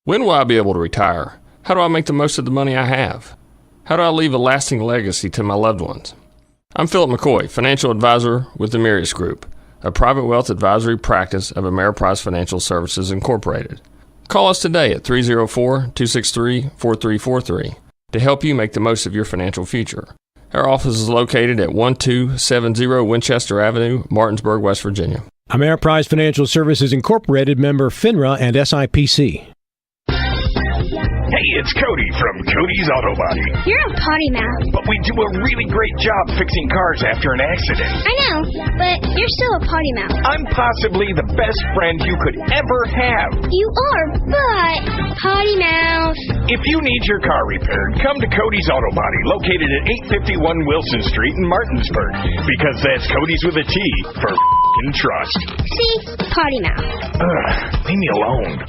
When will I be able to retire? How do I make the most of the money I have? How do I leave a lasting legacy to my loved ones? I'm Philip McCoy, financial advisor with the Mirius Group, a private wealth advisory practice of Ameriprise Financial Services Incorporated. Call us today at 304-263-4343 to help you make the most of your financial future. Our office is located at 1270 Winchester Avenue, Martinsburg, West Virginia. Ameriprise Financial Services Incorporated, member FINRA and SIPC. Hey, it's Cody from Cody's Auto Body. You're a potty mouth. But we do a really great job fixing cars after an accident. I know, but you're still a potty mouth. I'm possibly the best friend you could ever have. You are, but potty mouth. If you need your car repaired, come to Cody's Auto Body, located at 851 Wilson Street in Martinsburg. Because that's Cody's with a T for f***ing trust. See? Potty mouth. Leave me alone.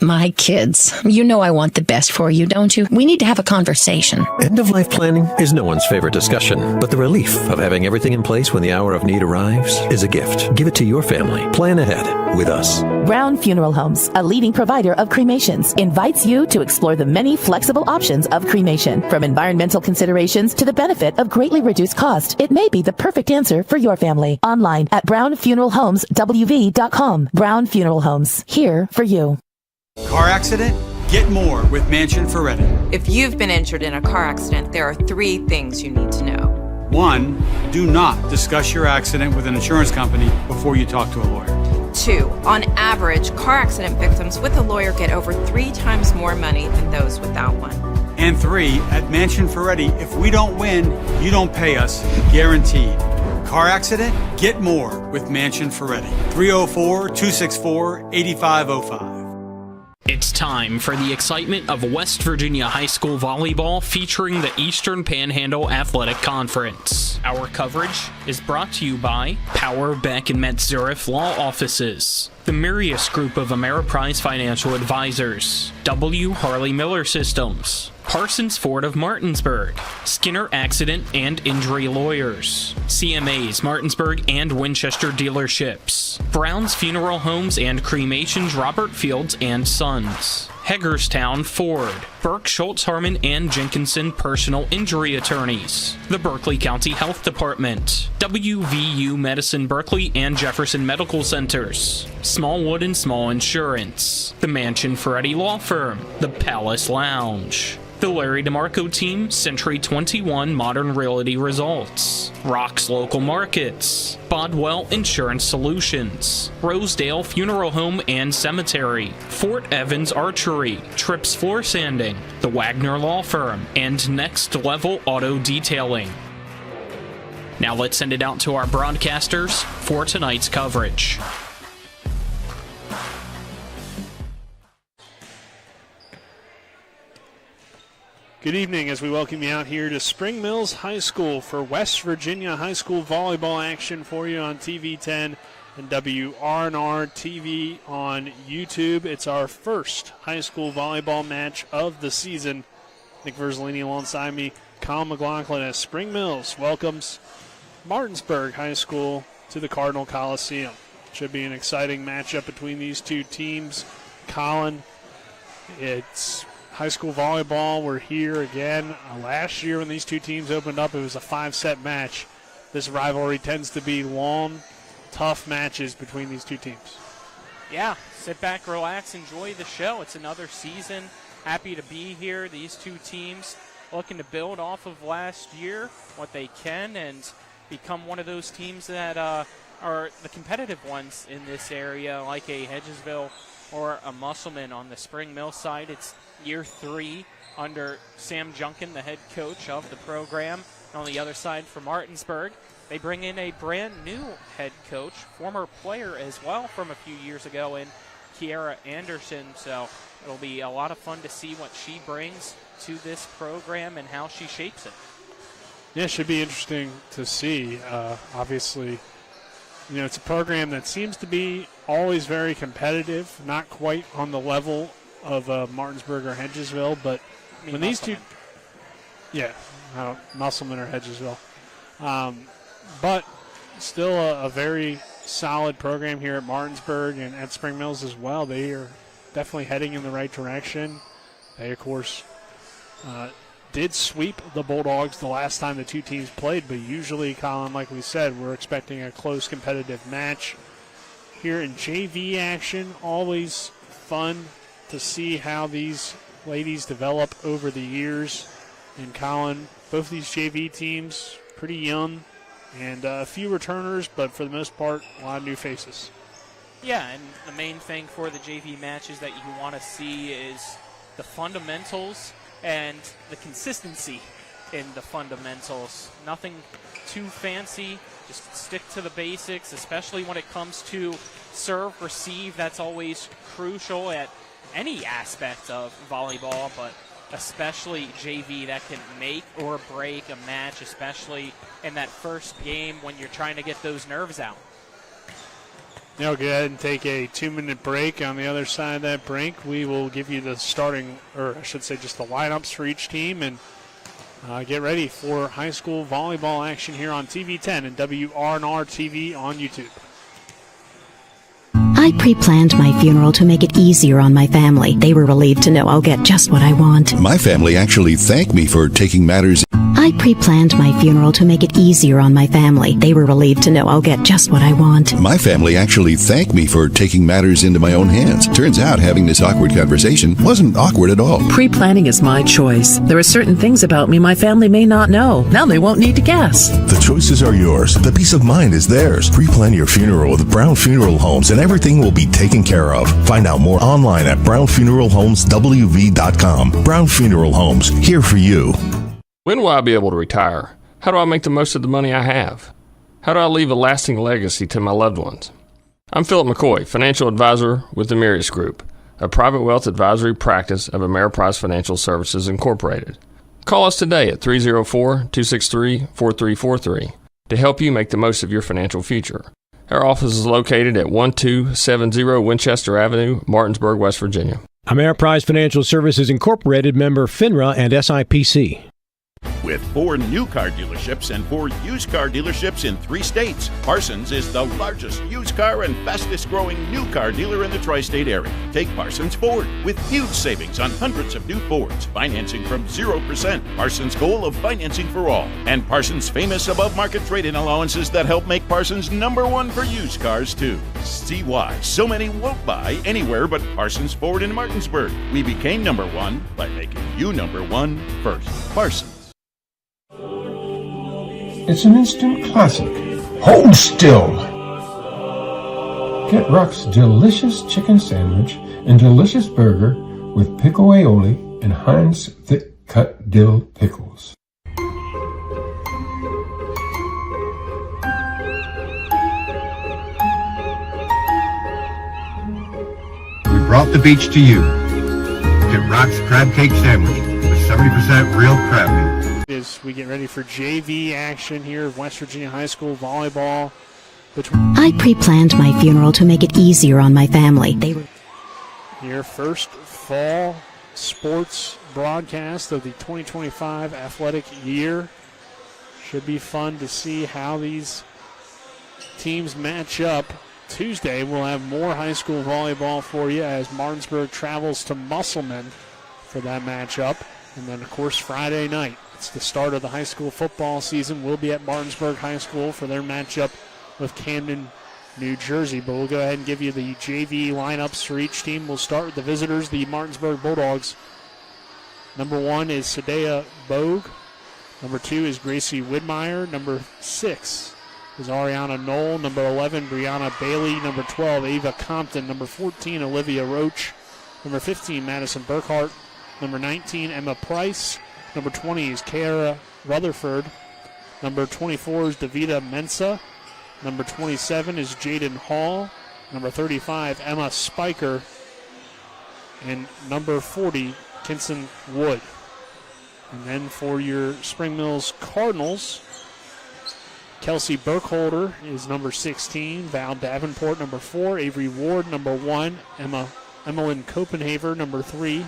My kids, you know I want the best for you, don't you? We need to have a conversation. End-of-life planning is no one's favorite discussion, but the relief of having everything in place when the hour of need arrives is a gift. Give it to your family. Plan ahead with us. Brown Funeral Homes, a leading provider of cremations, invites you to explore the many flexible options of cremation. From environmental considerations to the benefit of greatly reduced cost, it may be the perfect answer for your family. Online at brownfuneralhomeswv.com. Brown Funeral Homes, here for you. Car accident? Get more with Mansion Ferretti. If you've been injured in a car accident, there are 3 things you need to know. 1, do not discuss your accident with an insurance company before you talk to a lawyer. 2, on average, car accident victims with a lawyer get over 3 times more money than those without one. And 3, at Mansion Ferretti, if we don't win, you don't pay us, guaranteed. Car accident? Get more with Mansion Ferretti. 304-264-8505. It's time for the excitement of West Virginia High School volleyball featuring the Eastern Panhandle Athletic Conference. Our coverage is brought to you by Power, Beck, and Metzgerif Law Offices, the Mirius Group of Ameriprise Financial Advisors, W. Harley Miller Systems, Parsons Ford of Martinsburg, Skinner Accident and Injury Lawyers, CMA's Martinsburg and Winchester Dealerships, Brown's Funeral Homes and Cremations Robert Fields and Sons, Hagerstown Ford, Burke, Schultz, Harmon, and Jenkinson Personal Injury Attorneys, the Berkeley County Health Department, WVU Medicine Berkeley and Jefferson Medical Centers, Smallwood and Small Insurance, the Mansion Ferretti Law Firm, the Palace Lounge, the Larry DeMarco Team, Century 21 Modern Realty Results, Rock's Local Markets, Bodwell Insurance Solutions, Rosedale Funeral Home and Cemetery, Fort Evans Archery, Trips Floor Sanding, the Wagner Law Firm, and Next Level Auto Detailing. Now let's send it out to our broadcasters for tonight's coverage. Good evening as we welcome you out here to Spring Mills High School for West Virginia High School volleyball action for you on TV 10 and WRNR TV on YouTube. It's our first high school volleyball match of the season. Nick Verzolini alongside me, Kyle McLaughlin, as Spring Mills welcomes Martinsburg High School to the Cardinal Coliseum. Should be an exciting matchup between these two teams. Colin, it's high school volleyball. We're here again. Last year when these two teams opened up, it was a 5-set match. This rivalry tends to be long, tough matches between these two teams. Yeah, sit back, relax, enjoy the show. It's another season. Happy to be here. These two teams looking to build off of last year, what they can, and become one of those teams that are the competitive ones in this area, like a Hedgesville or a Musselman on the Spring Mill side. It's year 3 under Sam Junkin, the head coach of the program. And on the other side for Martinsburg, they bring in a brand new head coach, former player as well from a few years ago in Kiara Anderson. So it'll be a lot of fun to see what she brings to this program and how she shapes it. Yeah, it should be interesting to see. Obviously, you know, it's a program that seems to be always very competitive, not quite on the level of Martinsburg or Hedgesville, but when these two, Musselman or Hedgesville, but still a very solid program here at Martinsburg and at Spring Mills as well. They are definitely heading in the right direction. They, of course, did sweep the Bulldogs the last time the two teams played, but usually, Colin, like we said, we're expecting a close competitive match. Here in JV action, always fun to see how these ladies develop over the years. And Colin, both these JV teams, pretty young, and a few returners, but for the most part, a lot of new faces. Yeah, and the main thing for the JV matches that you want to see is the fundamentals and the consistency in the fundamentals. Nothing too fancy, just stick to the basics, especially when it comes to serve, receive. That's always crucial at any aspect of volleyball, but especially JV. That can make or break a match, especially in that first game when you're trying to get those nerves out. Now we'll go ahead and take a 2-minute break. On the other side of that break, we will give you the starting, or I should say just the lineups for each team, and get ready for high school volleyball action here on TV10 and WRNR TV on YouTube. I pre-planned my funeral to make it easier on my family. They were relieved to know I'll get just what I want. My family actually thanked me for taking matters. I pre-planned my funeral to make it easier on my family. They were relieved to know I'll get just what I want. My family actually thanked me for taking matters into my own hands. Turns out having this awkward conversation wasn't awkward at all. Pre-planning is my choice. There are certain things about me my family may not know. Now they won't need to guess. The choices are yours. The peace of mind is theirs. Pre-plan your funeral with Brown Funeral Homes and everything will be taken care of. Find out more online at brownfuneralhomeswv.com. Brown Funeral Homes, here for you. When will I be able to retire? How do I make the most of the money I have? How do I leave a lasting legacy to my loved ones? I'm Philip McCoy, financial advisor with the Mirius Group, a private wealth advisory practice of Ameriprise Financial Services Incorporated. Call us today at 304-263-4343 to help you make the most of your financial future. Our office is located at 1270 Winchester Avenue, Martinsburg, West Virginia. Ameriprise Financial Services Incorporated, member FINRA and SIPC. With 4 new car dealerships and 4 used car dealerships in 3 states, Parsons is the largest used car and fastest growing new car dealer in the tri-state area. Take Parsons Ford with huge savings on hundreds of new Fords, financing from 0%, Parsons' goal of financing for all, and Parsons' famous above market trade-in allowances that help make Parsons #1 for used cars too. See why so many won't buy anywhere but Parsons Ford in Martinsburg. We became #1 by making you #1 first. Parsons. It's an instant classic. Hold still! Get Ruck's delicious chicken sandwich and delicious burger with pickle aioli and Heinz thick-cut dill pickles. We brought the beach to you. Get Ruck's crab cake sandwich with 70% real crab meat. As we get ready for JV action here at West Virginia High School volleyball. I pre-planned my funeral to make it easier on my family. They were your first fall sports broadcast of the 2025 athletic year. Should be fun to see how these teams match up. Tuesday we'll have more high school volleyball for you as Martinsburg travels to Musselman for that matchup. And then, of course, Friday night, it's the start of the high school football season. We'll be at Martinsburg High School for their matchup with Camden, New Jersey. But we'll go ahead and give you the JV lineups for each team. We'll start with the visitors, the Martinsburg Bulldogs. Number 1 is Sadea Bogue. Number 2 is Gracie Widmeyer. Number 6 is Ariana Knoll. Number 11, Brianna Bailey. Number 12, Ava Compton. Number 14, Olivia Roach. Number 15, Madison Burkhart. Number 19, Emma Price. Number 20 is Kara Rutherford. Number 24 is Davida Mensa. Number 27 is Jaden Hall. Number 35, Emma Spiker. And number 40, Kinson Wood. And then for your Spring Mills Cardinals, Kelsey Burkholder is number 16. Val Davenport, number 4. Avery Ward, number 1. Emmeline Copenhaver, number 3.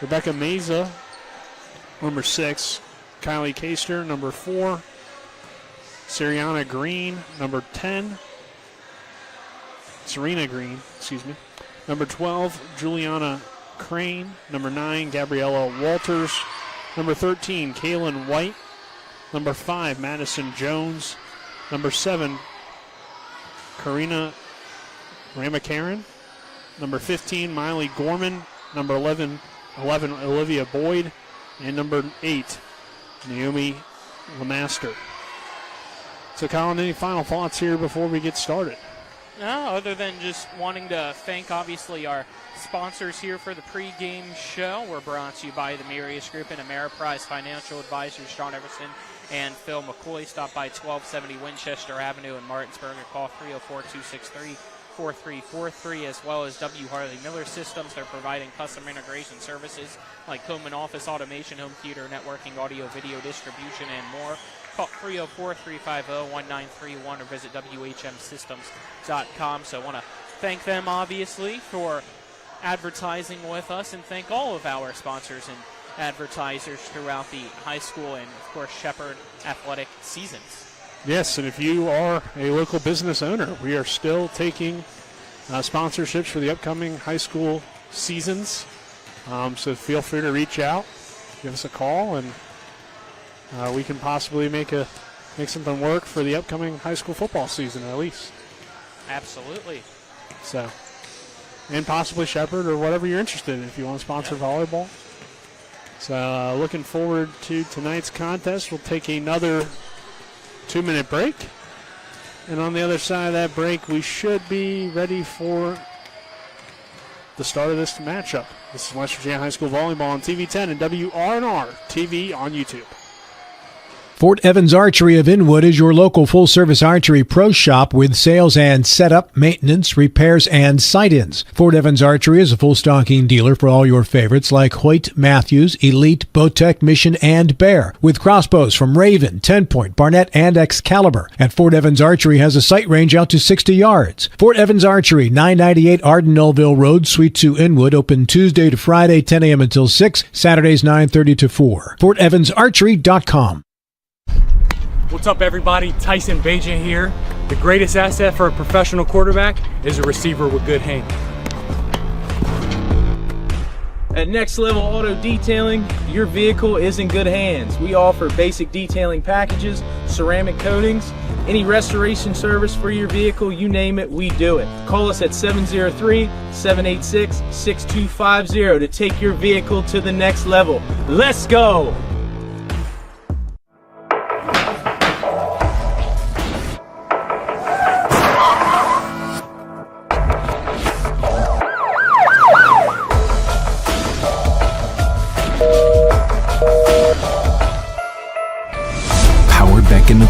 Rebecca Meza, number 6. Kylie Kaster, number 4. Seriana Green, number 10. Serena Green, excuse me. Number 12, Juliana Crane. Number 9, Gabriella Walters. Number 13, Kaylin White. Number 5, Madison Jones. Number 7, Karina Ramakaran. Number 15, Miley Gorman. Number 11, Olivia Boyd. And number 8, Naomi Lemaster. So, Colin, any final thoughts here before we get started? No, other than just wanting to thank, obviously, our sponsors here for the pregame show. We're brought to you by the Mirius Group and Ameriprise Financial Advisors, Sean Everson and Phil McCoy. Stop by 1270 Winchester Avenue in Martinsburg and call 304-263-4343, as well as W. Harley Miller Systems. They're providing custom integration services like home and office automation, home theater networking, audio, video distribution, and more. Call 304-350-1931 or visit WHMsystems.com. So I want to thank them, obviously, for advertising with us, and thank all of our sponsors and advertisers throughout the high school and, of course, Shepherd athletic seasons. Yes, and if you are a local business owner, we are still taking sponsorships for the upcoming high school seasons. So feel free to reach out, give us a call, and we can possibly make something work for the upcoming high school football season at least. Absolutely. So, and possibly Shepherd or whatever you're interested in if you want to sponsor volleyball. So looking forward to tonight's contest. We'll take another 2-minute break. And on the other side of that break, we should be ready for the start of this matchup. This is West Virginia High School Volleyball on TV 10 and WRNR TV on YouTube. Fort Evans Archery of Inwood is your local full-service archery pro shop with sales and setup, maintenance, repairs, and sight-ins. Fort Evans Archery is a full-stocking dealer for all your favorites like Hoyt, Matthews, Elite, Bowtech, Mission, and Bear, with crossbows from Raven, 10-Point, Barnett, and Excalibur. And Fort Evans Archery has a sight range out to 60 yards. Fort Evans Archery, 998 Arden-Nullville Road, Suite 2, Inwood, open Tuesday to Friday, 10 a.m. until 6, Saturdays 9:30 to 4. FortEvansArchery.com. What's up, everybody? Tyson Bajan here. The greatest asset for a professional quarterback is a receiver with good hands. At Next Level Auto Detailing, your vehicle is in good hands. We offer basic detailing packages, ceramic coatings, any restoration service for your vehicle, you name it, we do it. Call us at 703-786-6250 to take your vehicle to the next level. Let's go!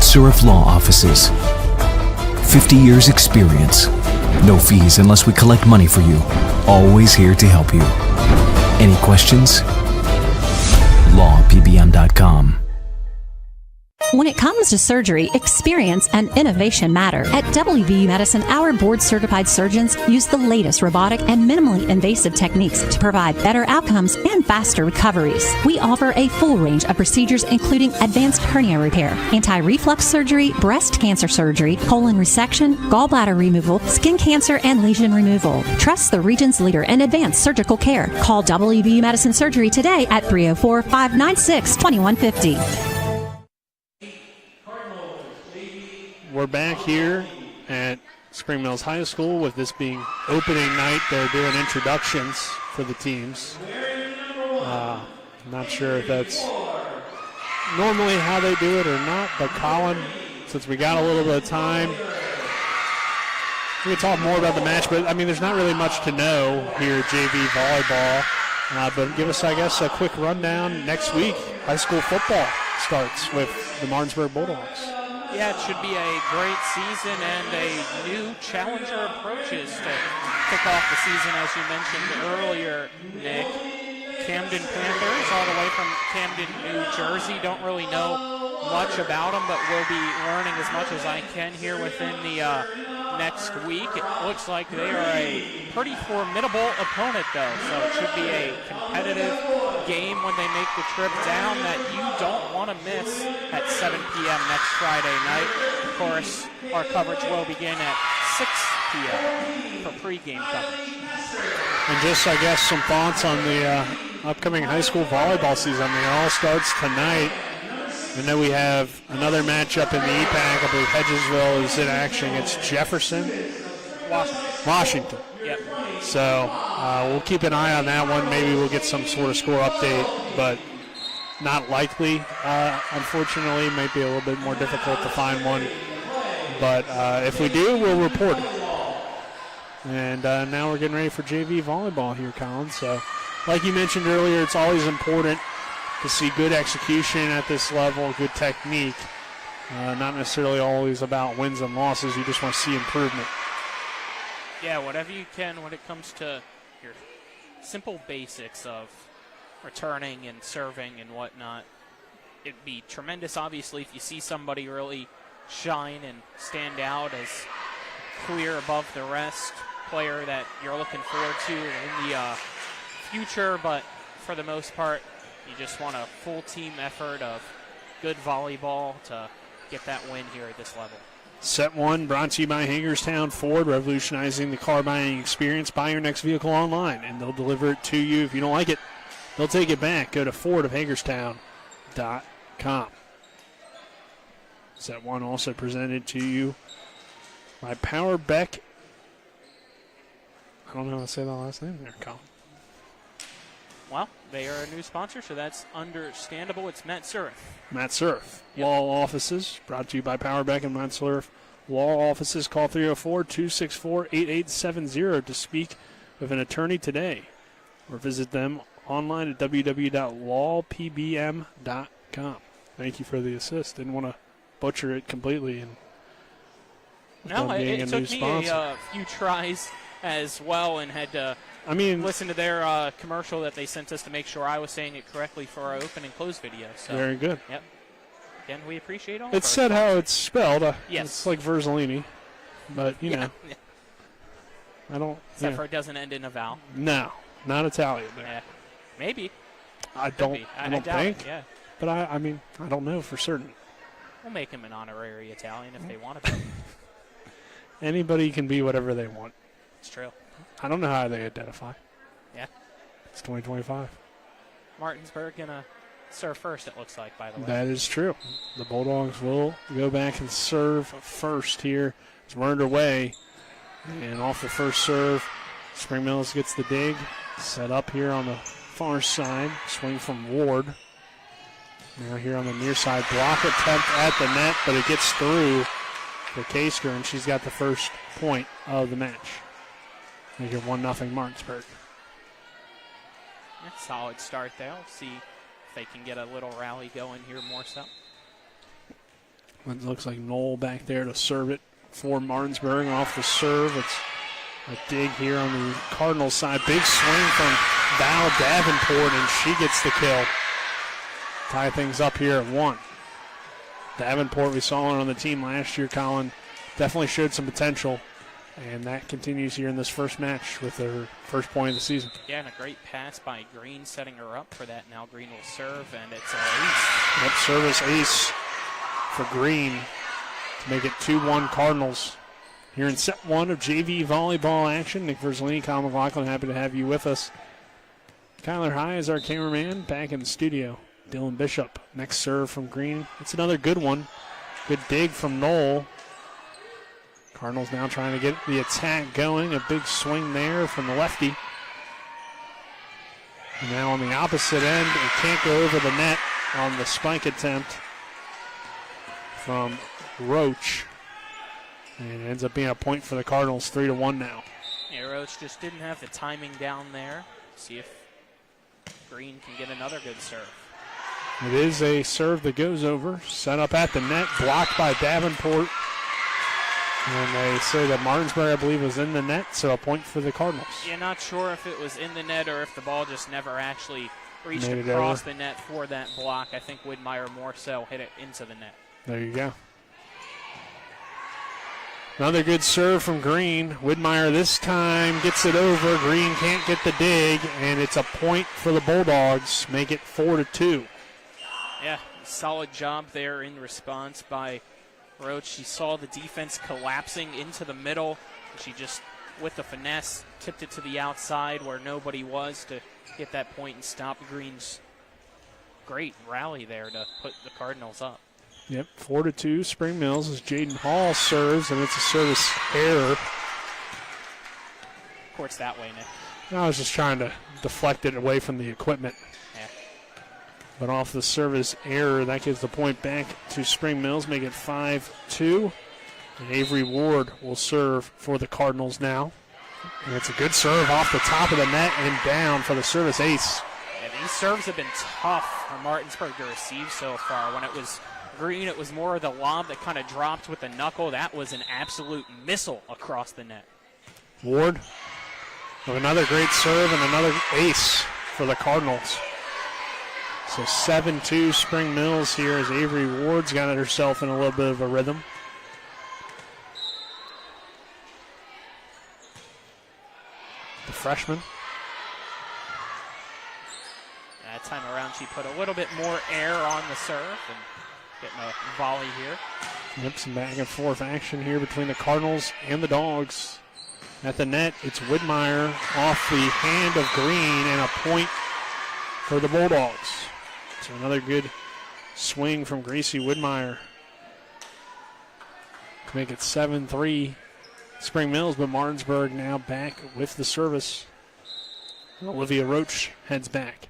Surf Law Offices. 50 years experience. No fees unless we collect money for you. Always here to help you. Any questions? lawpbm.com. When it comes to surgery, experience and innovation matter. At WVU Medicine, our board-certified surgeons use the latest robotic and minimally invasive techniques to provide better outcomes and faster recoveries. We offer a full range of procedures, including advanced hernia repair, anti-reflux surgery, breast cancer surgery, colon resection, gallbladder removal, skin cancer, and lesion removal. Trust the region's leader in advanced surgical care. Call WVU Medicine Surgery today at 304-596-2150. We're back here at Spring Mills High School with this being opening night. They're doing introductions for the teams. Not sure if that's normally how they do it or not, but Colin, since we got a little bit of time, we can talk more about the match, but I mean, there's not really much to know here at JV Volleyball. But give us, I guess, a quick rundown. Next week, high school football starts with the Martinsburg Bulldogs. Yeah, it should be a great season and a new challenger approaches to kick off the season, as you mentioned earlier, Nick. Camden Panthers, all the way from Camden, New Jersey. Don't really know much about them, but we'll be learning as much as I can here within the next week. It looks like they are a pretty formidable opponent, though, so it should be a competitive game when they make the trip down that you don't want to miss at 7 p.m. next Friday night. Of course, our coverage will begin at 6 for pregame coverage. And just, I guess, some thoughts on the upcoming high school volleyball season. It all starts tonight. And then we have another matchup in the EPAC. I believe Hedgesville is in action against Jefferson. Washington. Yep. So we'll keep an eye on that one. Maybe we'll get some sort of score update, but not likely, unfortunately. Might be a little bit more difficult to find one. But if we do, we'll report it. And now we're getting ready for JV volleyball here, Colin. So like you mentioned earlier, it's always important to see good execution at this level, good technique. Not necessarily always about wins and losses. You just want to see improvement. Yeah, whatever you can when it comes to your simple basics of returning and serving and whatnot. It'd be tremendous, obviously, if you see somebody really shine and stand out as clear above the rest player that you're looking forward to in the future. But for the most part, you just want a full team effort of good volleyball to get that win here at this level. Set one brought to you by Hagerstown Ford, revolutionizing the car buying experience. Buy your next vehicle online, and they'll deliver it to you. If you don't like it, they'll take it back. Go to fordofhagerstown.com. Set one also presented to you by Power Beck. I don't know how to say the last name there, Colin. Well, they are a new sponsor, so that's understandable. It's Matt Surf. Matt Surf. Yep. Law Offices, brought to you by Power Beck and Matt Surf. Law Offices, call 304-264-8870 to speak with an attorney today. Or visit them online at www.lawpbm.com. Thank you for the assist. Didn't want to butcher it completely. No, it took me a few tries as well, and had to listen to their commercial that they sent us to make sure I was saying it correctly for our open and close video. So, very good. Yep. Again, we appreciate all. It's said how it's spelled. Yes. It's like Verzolini, but you know. I don't. Except for it doesn't end in a vowel. No, not Italian there. Yeah. Maybe. I don't think. Yeah. But I don't know for certain. We'll make him an honorary Italian if they want to be. Anybody can be whatever they want. It's true. I don't know how they identify. Yeah. It's 2025. Martinsburg gonna serve first, it looks like, by the way. That is true. The Bulldogs will go back and serve first here. It's we're underway. And off the first serve, Spring Mills gets the dig. Set up here on the far side. Swing from Ward. Now here on the near side. Block attempt at the net, but it gets through for Kasker, and she's got the first point of the match. Make it 1-0 Martinsburg. Yeah, solid start there. We'll see if they can get a little rally going here more so. It looks like Knoll back there to serve it for Martinsburg. Off the serve, it's a dig here on the Cardinals side. Big swing from Val Davenport, and she gets the kill. Tie things up here at 1. Davenport, we saw her on the team last year, Colin, definitely showed some potential. And that continues here in this first match with her first point of the season. Yeah, and a great pass by Green setting her up for that. Now Green will serve, and it's an ace. Yep, service ace for Green to make it 2-1 Cardinals. Here in set one of JV volleyball action. Nick Verzolini, Kyle McLaughlin, happy to have you with us. Kyler High is our cameraman back in the studio. Dylan Bishop, next serve from Green. It's another good one. Good dig from Knoll. Cardinals now trying to get the attack going. A big swing there from the lefty. And now on the opposite end, it can't go over the net on the spike attempt from Roach. And it ends up being a point for the Cardinals, 3-1 now. Yeah, Roach just didn't have the timing down there. See if Green can get another good serve. It is a serve that goes over. Set up at the net, blocked by Davenport. And they say that Martinsburg, I believe, was in the net, so a point for the Cardinals. Yeah, not sure if it was in the net or if the ball just never actually reached across the net for that block. I think Widmeyer more so hit it into the net. There you go. Another good serve from Green. Widmeyer this time gets it over. Green can't get the dig, and it's a point for the Bulldogs. Make it 4-2. Yeah, solid job there in response by Roach. She saw the defense collapsing into the middle She just, with the finesse, tipped it to the outside where nobody was to get that point and stop Green's great rally there to put the Cardinals up. Yep, 4-2 Spring Mills as Jaden Hall serves, and it's a service error. Court's that way, Nick. I was just trying to deflect it away from the equipment. Yeah. But off the service error, that gives the point back to Spring Mills, make it 5-2. And Avery Ward will serve for the Cardinals now. And it's a good serve off the top of the net and down for the service ace. Yeah, these serves have been tough for Martinsburg to receive so far. When it was Green, it was more of the lob that kind of dropped with the knuckle. That was an absolute missile across the net. Ward with another great serve and another ace for the Cardinals. So 7-2 Spring Mills here as Avery Ward's got herself in a little bit of a rhythm. The freshman. That time around she put a little bit more air on the serve and getting a volley here. Yep, some back and forth action here between the Cardinals and the Dogs. At the net, it's Widmeyer off the hand of Green and a point for the Bulldogs. So another good swing from Gracie Widmeyer to make it 7-3 Spring Mills, but Martinsburg now back with the service. Olivia Roach heads back.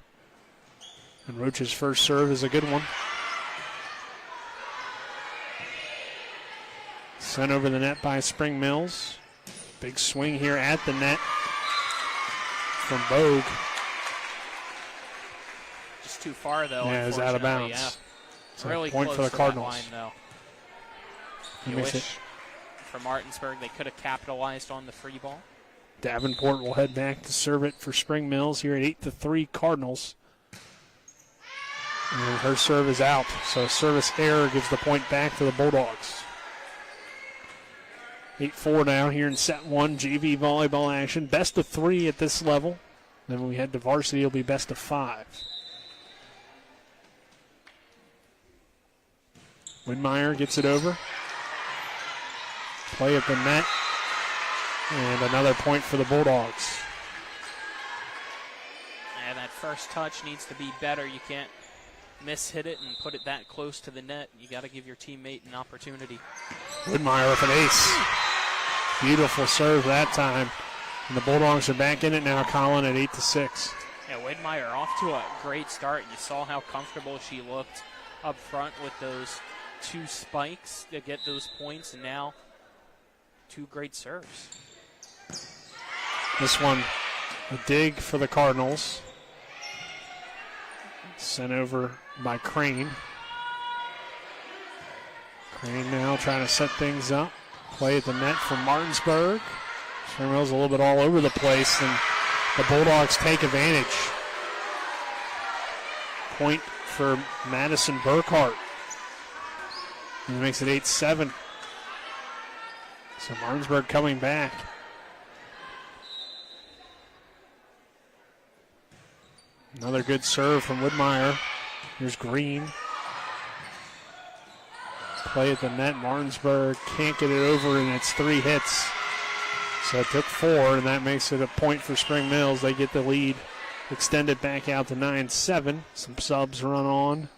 And Roach's first serve is a good one. Sent over the net by Spring Mills. Big swing here at the net from Bogue. Just too far, though. Yeah, it's out of bounds. Yeah. So really point close for the to Cardinals. That line, though. You wish for Martinsburg they could have capitalized on the free ball. Davenport will head back to serve it for Spring Mills here at 8-3 Cardinals. And her serve is out, so service error gives the point back to the Bulldogs. 8-4 now here in set one, JV volleyball action. Best of 3 at this level. Then when we head to varsity, it'll be best of 5. Widmeyer gets it over. Play at the net. And another point for the Bulldogs. And that first touch needs to be better. You can't miss-hit it and put it that close to the net. You got to give your teammate an opportunity. Widmeyer with an ace. Beautiful serve that time. And the Bulldogs are back in it now, Colin, at 8-6. Yeah, Widmeyer off to a great start. You saw how comfortable she looked up front with those 2 spikes to get those points, and now 2 great serves. This one, a dig for the Cardinals. Sent over by Crane. Crane now trying to set things up. Play at the net for Martinsburg. Spring Mills a little bit all over the place, and the Bulldogs take advantage. Point for Madison Burkhart. And it makes it 8-7. So Martinsburg coming back. Another good serve from Widmeyer. Here's Green. Play at the net. Martinsburg can't get it over, and it's 3 hits. So it took 4, and that makes it a point for Spring Mills. They get the lead extended back out to 9-7. Some subs run on.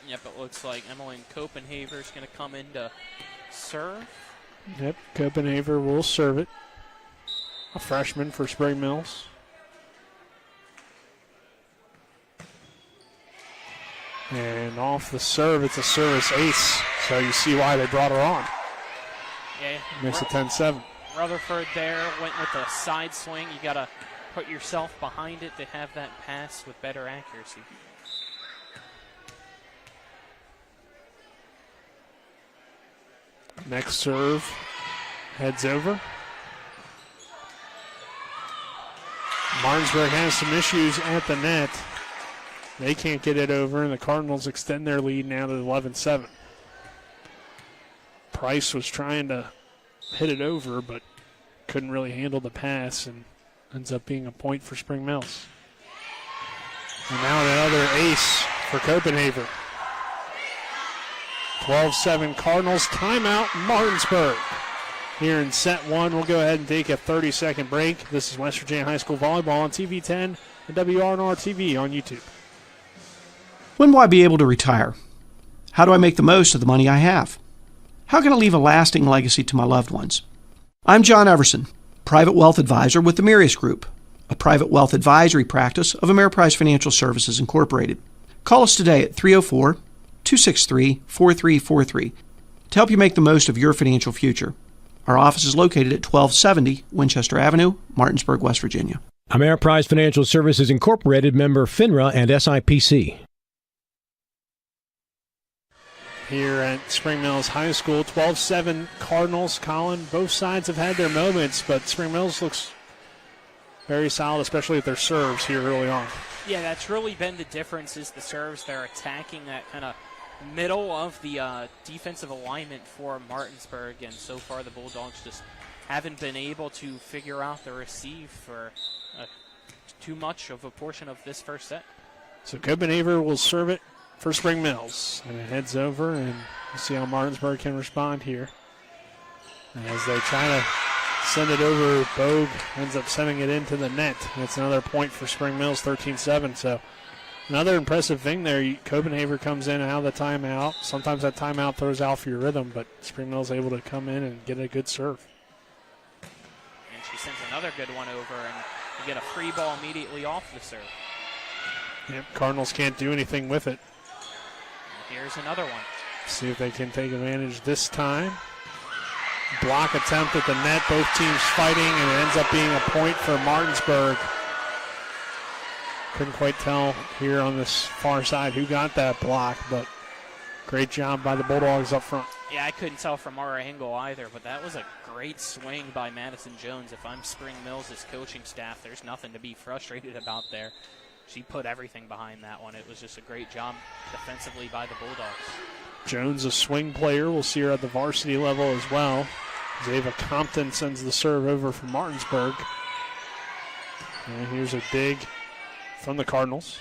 Yep, it looks like Emmeline Copenhaver is going to come in to serve. Yep, Copenhaver will serve it. A freshman for Spring Mills. And off the serve, it's a service ace. So you see why they brought her on. Yeah, Makes it 10-7. Rutherford there went with a side swing. You got to put yourself behind it to have that pass with better accuracy. Next serve heads over. Martinsburg has some issues at the net. They can't get it over, and the Cardinals extend their lead now to 11-7. Price was trying to hit it over, but couldn't really handle the pass, and ends up being a point for Spring Mills. And now another ace for Copenhaver. 12-7 Cardinals. Timeout Martinsburg. here in set one. We'll go ahead and take a 30-second break. This is West Virginia High School Volleyball on TV 10 and WRNR TV on YouTube. When will I be able to retire? How do I make the most of the money I have? How can I leave a lasting legacy to my loved ones? I'm John Everson, Private Wealth Advisor with the Mirius Group, a private wealth advisory practice of Ameriprise Financial Services Incorporated. Call us today at 304-263-4343 to help you make the most of your financial future. Our office is located at 1270 Winchester Avenue, Martinsburg, West Virginia. Ameriprise Financial Services Incorporated, member FINRA and SIPC. Here at Spring Mills High School, 12-7 Cardinals. Colin, both sides have had their moments, but Spring Mills looks very solid, especially with their serves here early on. Yeah, that's really been the difference is the serves. They're attacking that kind of middle of the defensive alignment for Martinsburg, and so far the Bulldogs just haven't been able to figure out the receive for too much of a portion of this first set. So Copenhagen will serve it for Spring Mills, and it heads over, and we'll see how Martinsburg can respond here. As they try to send it over, Bogue ends up sending it into the net. That's another point for Spring Mills, 13-7. So another impressive thing there, Copenhagen comes in out of the timeout. Sometimes that timeout throws off your rhythm, but Spring Mills able to come in and get a good serve. And she sends another good one over, and you get a free ball immediately off the serve. Yep, Cardinals can't do anything with it. Here's another one. See if they can take advantage this time. Block attempt at the net. Both teams fighting, and it ends up being a point for Martinsburg. Couldn't quite tell here on this far side who got that block, but great job by the Bulldogs up front. Yeah, I couldn't tell from our angle either, but that was a great swing by Madison Jones. If I'm Spring Mills' coaching staff, there's nothing to be frustrated about there. She put everything behind that one. It was just a great job defensively by the Bulldogs. Jones, a swing player. We'll see her at the varsity level as well. Zava Compton sends the serve over for Martinsburg. And here's a dig from the Cardinals.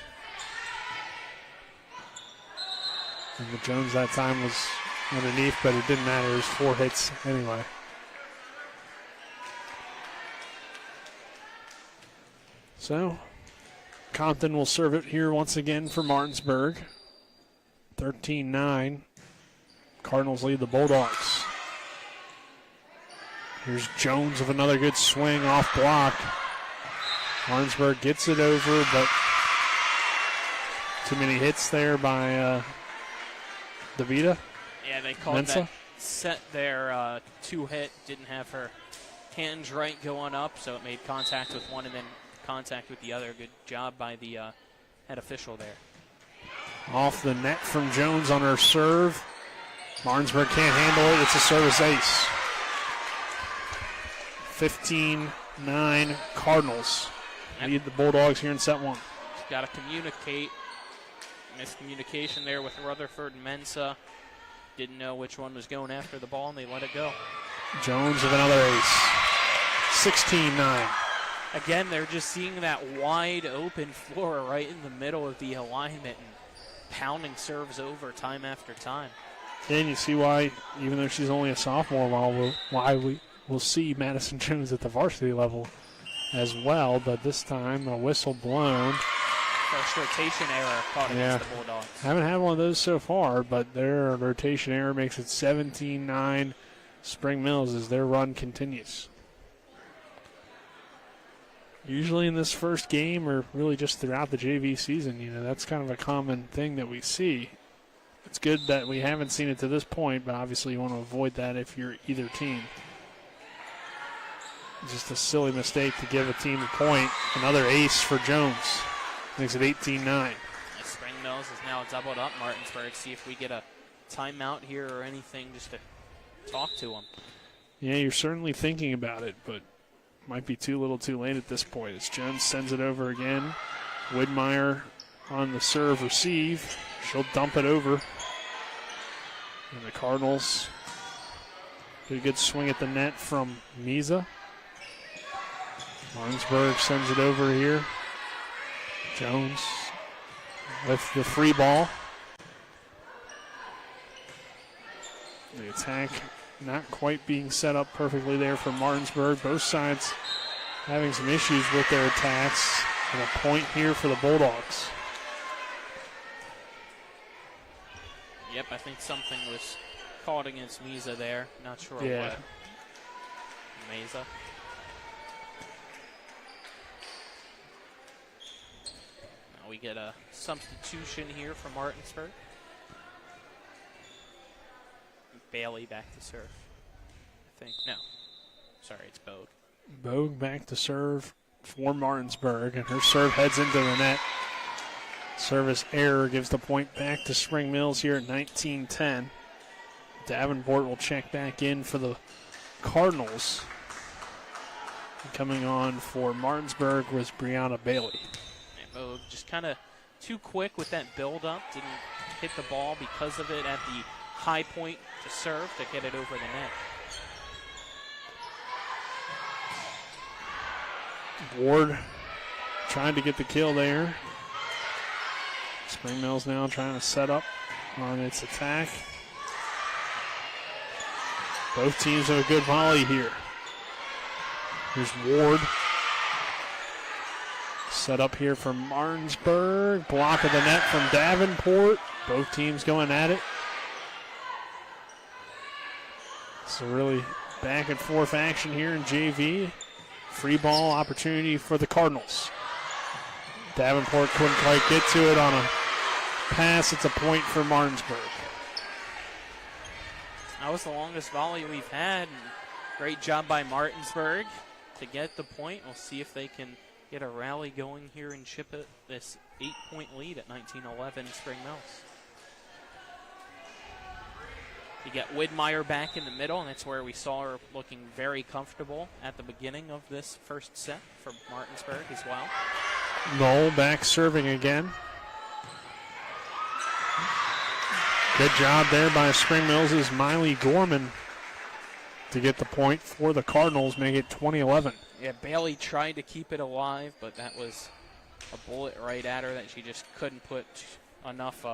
And the Jones that time was underneath, but it didn't matter. It was 4 hits anyway. So Compton will serve it here once again for Martinsburg. 13-9. Cardinals lead the Bulldogs. Here's Jones with another good swing off block. Martinsburg gets it over, but too many hits there by DeVita. Yeah, they called Mensa. that set there 2-hit. Didn't have her hands right going up, so it made contact with one and then contact with the other. Good job by the head official there. Off the net from Jones on her serve. Martinsburg can't handle it. It's a service ace. 15-9 Cardinals. Lead the Bulldogs here in set one. Got to communicate. Miscommunication there with Rutherford and Mensa. Didn't know which one was going after the ball, and they let it go. Jones with another ace. 16-9. Again, they're just seeing that wide open floor right in the middle of the alignment and pounding serves over time after time. And you see why, even though she's only a sophomore, why we will see Madison Jones at the varsity level as well. But this time, a whistle blown. First rotation error caught against the Bulldogs. Haven't had one of those so far, but their rotation error makes it 17-9 Spring Mills as their run continues. Usually in this first game, or really just throughout the JV season, that's kind of a common thing that we see. It's good that we haven't seen it to this point, but obviously you want to avoid that if you're either team. Just a silly mistake to give a team a point. Another ace for Jones. Makes it 18-9. Spring Mills is now doubled up Martinsburg. See if we get a timeout here or anything just to talk to them. Yeah, you're certainly thinking about it, but might be too little too late at this point as Jones sends it over again. Widmeyer on the serve receive. She'll dump it over. And the Cardinals get a good swing at the net from Misa. Martinsburg sends it over here. Jones with the free ball. The attack not quite being set up perfectly there for Martinsburg. Both sides having some issues with their attacks. And a point here for the Bulldogs. Yep, I think something was called against Meza there. Not sure Yeah. what. Meza. Now we get a substitution here from Martinsburg. Bailey back to serve. I think. No. Sorry, it's Bogue. Bogue back to serve for Martinsburg, and her serve heads into the net. Service error gives the point back to Spring Mills here at 19-10. Davenport will check back in for the Cardinals. Coming on for Martinsburg was Brianna Bailey. And Bogue just kind of too quick with that build-up. Didn't hit the ball because of it at the high point to serve to get it over the net. Ward trying to get the kill there. Spring Mills now trying to set up on its attack. Both teams have a good volley here. Here's Ward. Set up here for Martinsburg. Block of the net from Davenport. Both teams going at it. So really back and forth action here in JV. Free ball opportunity for the Cardinals. Davenport couldn't quite get to it on a pass. It's a point for Martinsburg. That was the longest volley we've had. And great job by Martinsburg to get the point. We'll see if they can get a rally going here and chip it this 8-point lead at 19-11 Spring Mills. You get Widmeyer back in the middle, and that's where we saw her looking very comfortable at the beginning of this first set for Martinsburg as well. Knoll back serving again. Good job there by Spring Mills' Miley Gorman to get the point for the Cardinals, make it 20-11. Yeah, Bailey tried to keep it alive, but that was a bullet right at her that she just couldn't put enough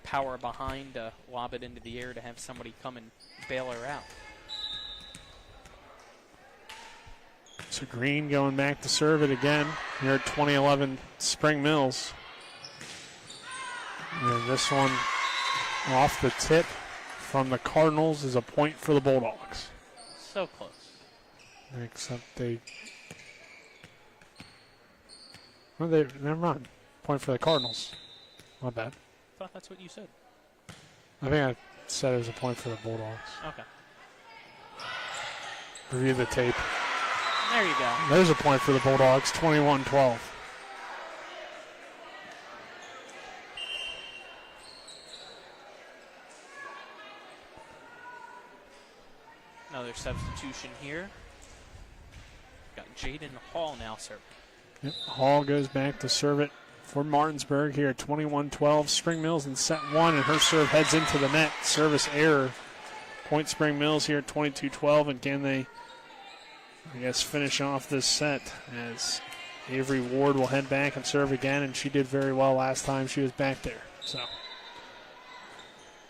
power behind to lob it into the air to have somebody come and bail her out. So Green going back to serve it again here at 2011 Spring Mills. And this one off the tip from the Cardinals is a point for the Bulldogs. So close. Except never mind. Point for the Cardinals. My bad. I thought that's what you said. I think I said it was a point for the Bulldogs. Okay. Review the tape. There you go. There's a point for the Bulldogs, 21-12. Another substitution here. Got Jaden Hall now serving. Yep. Hall goes back to serve it for Martinsburg here at 21-12. Spring Mills in set one, and her serve heads into the net. Service error. Point Spring Mills here at 22-12, and can they, I guess, finish off this set as Avery Ward will head back and serve again, and she did very well last time she was back there. So,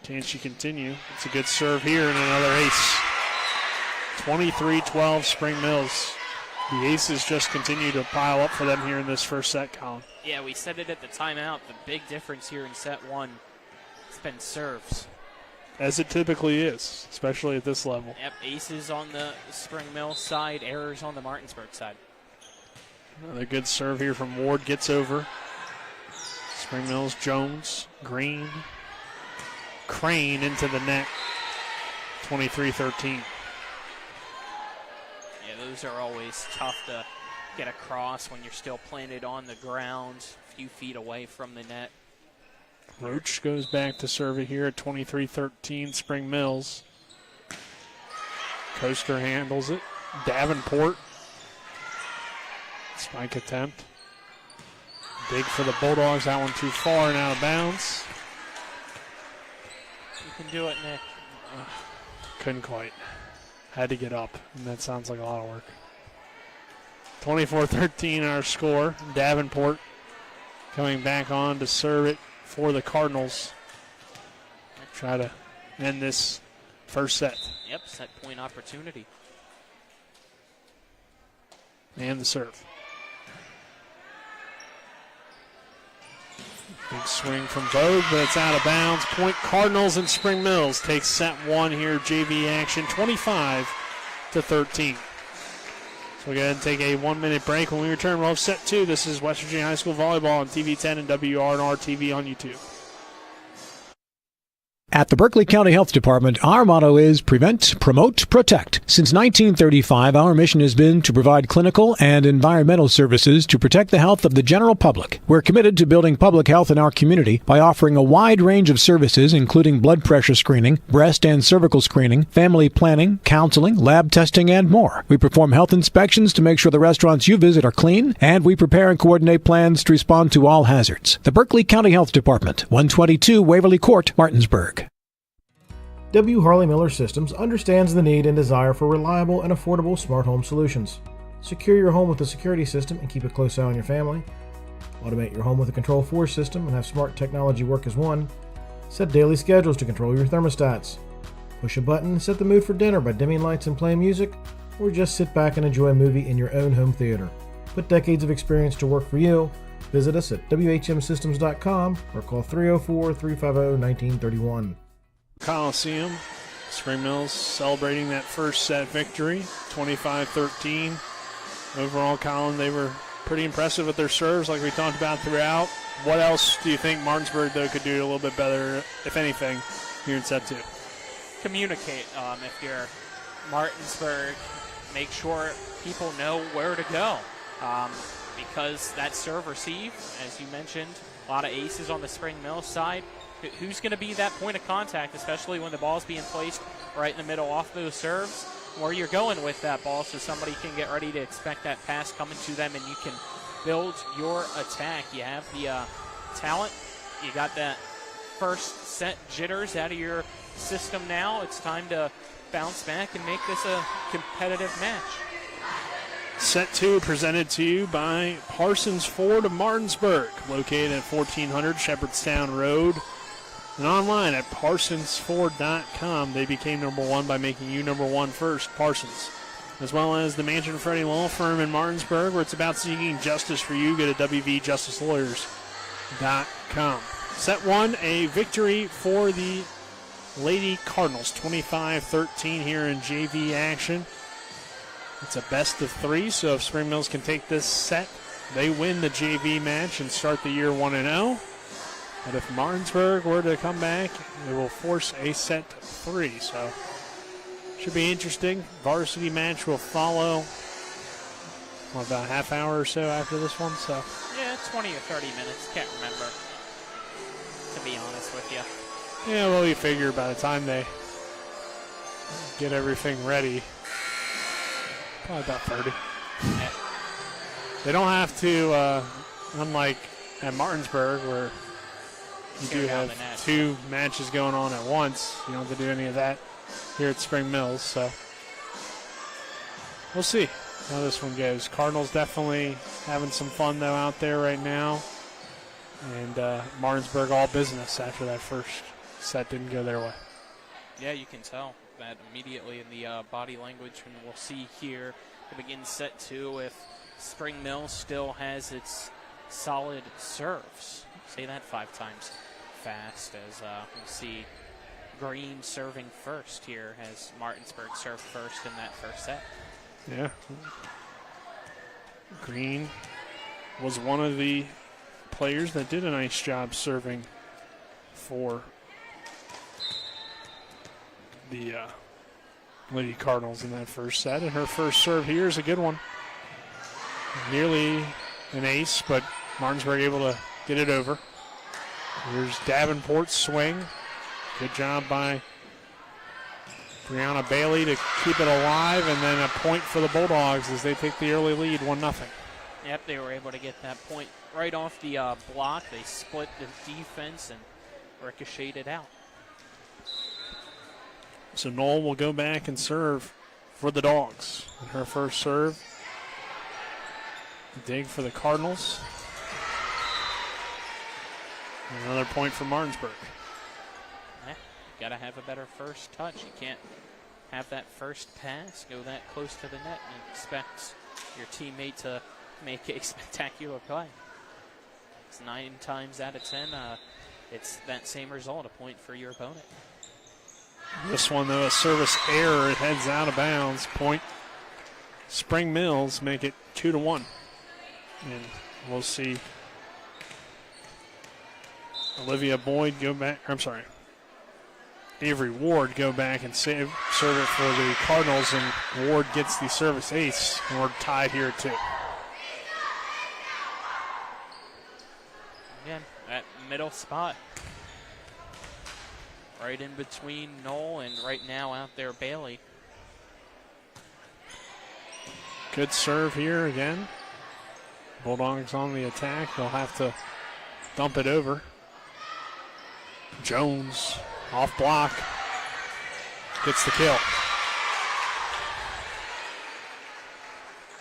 can she continue? It's a good serve here and another ace. 23-12 Spring Mills. The aces just continue to pile up for them here in this first set, Colin. Yeah, we said it at the timeout. The big difference here in set one has been serves. As it typically is, especially at this level. Yep, aces on the Spring Mills side, errors on the Martinsburg side. Another good serve here from Ward, gets over. Spring Mills, Jones, Green, Crane into the net. 23-13. Yeah, those are always tough to get across when you're still planted on the ground, a few feet away from the net. Roach goes back to serve it here at 23-13 Spring Mills. Coaster handles it. Davenport. Spike attempt. Big for the Bulldogs. That one too far and out of bounds. You can do it, Nick. Couldn't quite. Had to get up, and that sounds like a lot of work. 24-13 our score. Davenport coming back on to serve it for the Cardinals. Try to end this first set. Yep, set point opportunity. And the serve. Big swing from Vogue, but it's out of bounds. Point Cardinals and Spring Mills takes set one here, JV action, 25-13. So we'll go ahead and take a 1-minute break. When we return, we'll have set two. This is West Virginia High School Volleyball on TV 10 and WRNR TV on YouTube. At the Berkeley County Health Department, our motto is prevent, promote, protect. Since 1935, our mission has been to provide clinical and environmental services to protect the health of the general public. We're committed to building public health in our community by offering a wide range of services, including blood pressure screening, breast and cervical screening, family planning, counseling, lab testing, and more. We perform health inspections to make sure the restaurants you visit are clean, and we prepare and coordinate plans to respond to all hazards. The Berkeley County Health Department, 122 Waverly Court, Martinsburg. W. Harley Miller Systems understands the need and desire for reliable and affordable smart home solutions. Secure your home with a security system and keep a close eye on your family. Automate your home with a Control4 system and have smart technology work as one. Set daily schedules to control your thermostats. Push a button and set the mood for dinner by dimming lights and playing music, or just sit back and enjoy a movie in your own home theater. Put decades of experience to work for you. Visit us at WHMsystems.com or call 304-350-1931. Coliseum. Spring Mills celebrating that first set victory, 25-13. Overall, Colin, they were pretty impressive with their serves like we talked about throughout. What else do you think Martinsburg, though, could do a little bit better, if anything, here in set two? Communicate. If you're Martinsburg, make sure people know where to go. Because that serve receive, as you mentioned, a lot of aces on the Spring Mills side. Who's going to be that point of contact, especially when the ball's being placed right in the middle off those serves? Where you're going with that ball so somebody can get ready to expect that pass coming to them and you can build your attack. You have the talent. You got that first set jitters out of your system now. It's time to bounce back and make this a competitive match. Set two presented to you by Parsons Ford of Martinsburg, located at 1400 Shepherdstown Road. And online at parsonsford.com. They became number one by making you number one first, Parsons. As well as the Mansion Freddie Law Firm in Martinsburg, where it's about seeking justice for you. Go to wvjusticelawyers.com. Set one, a victory for the Lady Cardinals, 25-13 here in JV action. It's a best of three, so if Spring Mills can take this set, they win the JV match and start the year 1-0. But if Martinsburg were to come back, it will force a set three. So should be interesting. Varsity match will follow about a half hour or so after this one. So yeah, 20 or 30 minutes. Can't remember, to be honest with you. Yeah, well, you figure by the time they get everything ready, probably about 30. Yeah. They don't have to, unlike at Martinsburg, where you do have two matches going on at once. You don't have to do any of that here at Spring Mills. So we'll see how this one goes. Cardinals definitely having some fun, though, out there right now. And Martinsburg all business after that first set didn't go their way. Yeah, you can tell that immediately in the body language. And we'll see here to begin set two if Spring Mills still has its solid serves. Say that 5 times fast as we'll see Green serving first here as Martinsburg served first in that first set. Yeah. Green was one of the players that did a nice job serving for the Lady Cardinals in that first set. And her first serve here is a good one. Nearly an ace, but Martinsburg able to get it over. Here's Davenport's swing. Good job by Brianna Bailey to keep it alive, and then a point for the Bulldogs as they take the early lead, 1-0. Yep, they were able to get that point right off the block. They split the defense and ricocheted it out. So Knoll will go back and serve for the Dogs. And her first serve. Dig for the Cardinals. Another point for Martinsburg. Yeah, got to have a better first touch. You can't have that first pass go that close to the net and expect your teammate to make a spectacular play. It's 9 times out of 10, it's that same result, a point for your opponent. This one, though, a service error. It heads out of bounds. Point Spring Mills, make it 2-1. And we'll see Olivia Boyd go back. I'm sorry. Avery Ward go back and serve it for the Cardinals, and Ward gets the service ace. And we're tied here at 2. Again, that middle spot. Right in between Knoll and right now out there Bailey. Good serve here again. Bulldogs on the attack. They'll have to dump it over. Jones off block. Gets the kill.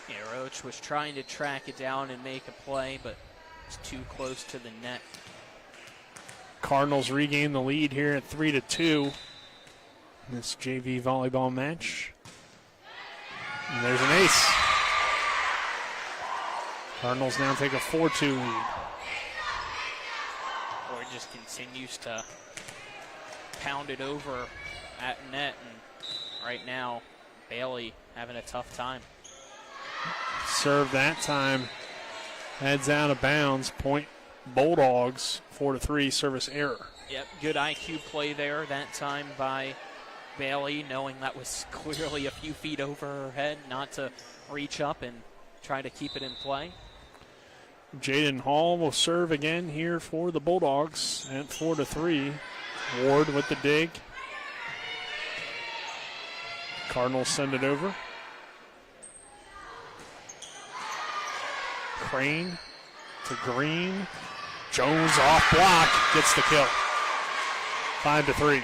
Yeah, Roach was trying to track it down and make a play, but it's too close to the net. Cardinals regain the lead here at 3-2 in this JV volleyball match. And there's an ace. Cardinals now take a 4-2 lead. Ward just continues to pound it over at net, and right now Bailey having a tough time. Serve that time heads out of bounds. Point Bulldogs, 4-3, service error. Yep, good IQ play there that time by Bailey, knowing that was clearly a few feet over her head, not to reach up and try to keep it in play. Jaden Hall will serve again here for the Bulldogs at 4-3. Ward with the dig. Cardinals send it over. Crane to Green. Jones off block, gets the kill. 5-3.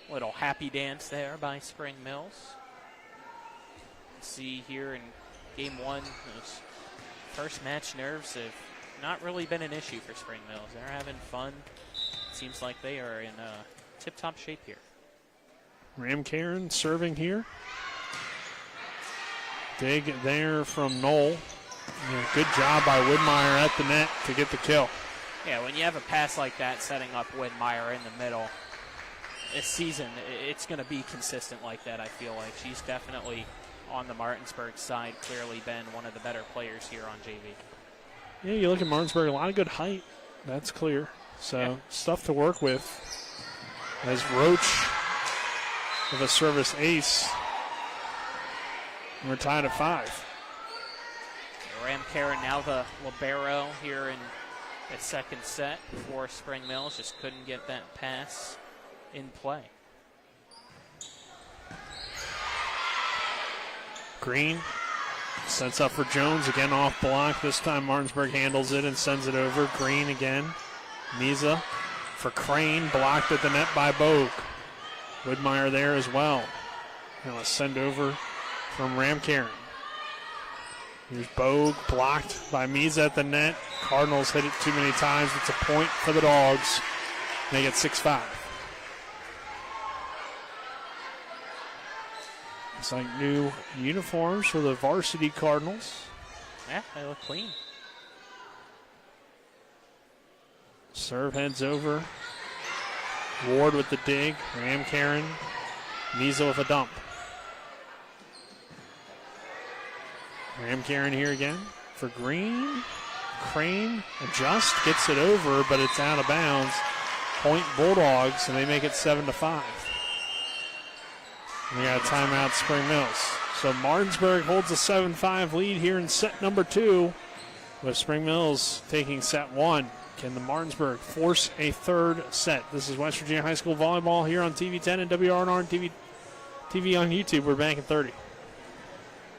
Little happy dance there by Spring Mills. See here in game 1, those first match nerves have not really been an issue for Spring Mills. They're having fun. It seems like they are in tip-top shape here. Ramkaren serving here. Dig there from Knoll. Yeah, good job by Widmeyer at the net to get the kill. Yeah, when you have a pass like that setting up Widmeyer in the middle, this season it's going to be consistent like that, I feel like. She's definitely on the Martinsburg side, clearly been one of the better players here on JV. Yeah, you look at Martinsburg, a lot of good height. That's clear. So stuff to work with. As Roach with a service ace. We're tied at 5. Ramkaren now the libero here in the second set for Spring Mills. Just couldn't get that pass in play. Green sets up for Jones, again off block. This time Martinsburg handles it and sends it over. Green again. Misa for Crane, blocked at the net by Bogue. Widmeyer there as well. Now a send over from Ramkaren. Here's Bogue, blocked by Misa at the net. Cardinals hit it too many times. It's a point for the Dogs. They get 6-5. It's like new uniforms for the varsity Cardinals. Yeah, they look clean. Serve heads over. Ward with the dig. Ramkaren. Misa with a dump. Ramkaren here again for Green. Crane adjusts, gets it over, but it's out of bounds. Point Bulldogs, and they make it 7-5. We got a timeout, Spring Mills. So Martinsburg holds a 7-5 lead here in set number 2, with Spring Mills taking set 1. Can the Martinsburg force a third set? This is West Virginia High School Volleyball here on TV 10 and WRNR and TV on YouTube. We're back at 30.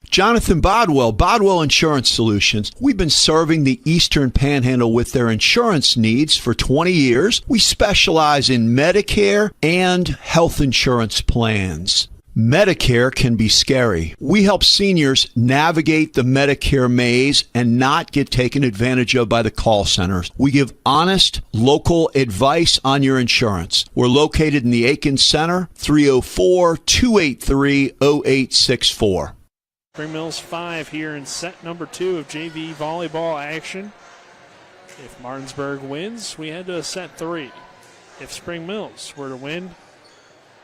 Jonathan Bodwell Insurance Solutions. We've been serving the Eastern Panhandle with their insurance needs for 20 years. We specialize in Medicare and health insurance plans. Medicare can be scary. We help seniors navigate the Medicare maze and not get taken advantage of by the call centers. We give honest, local advice on your insurance. We're located in the Aiken Center, 304-283-0864. Spring Mills 5 here in set number 2 of JV volleyball action. If Martinsburg wins, we head to a set 3. If Spring Mills were to win,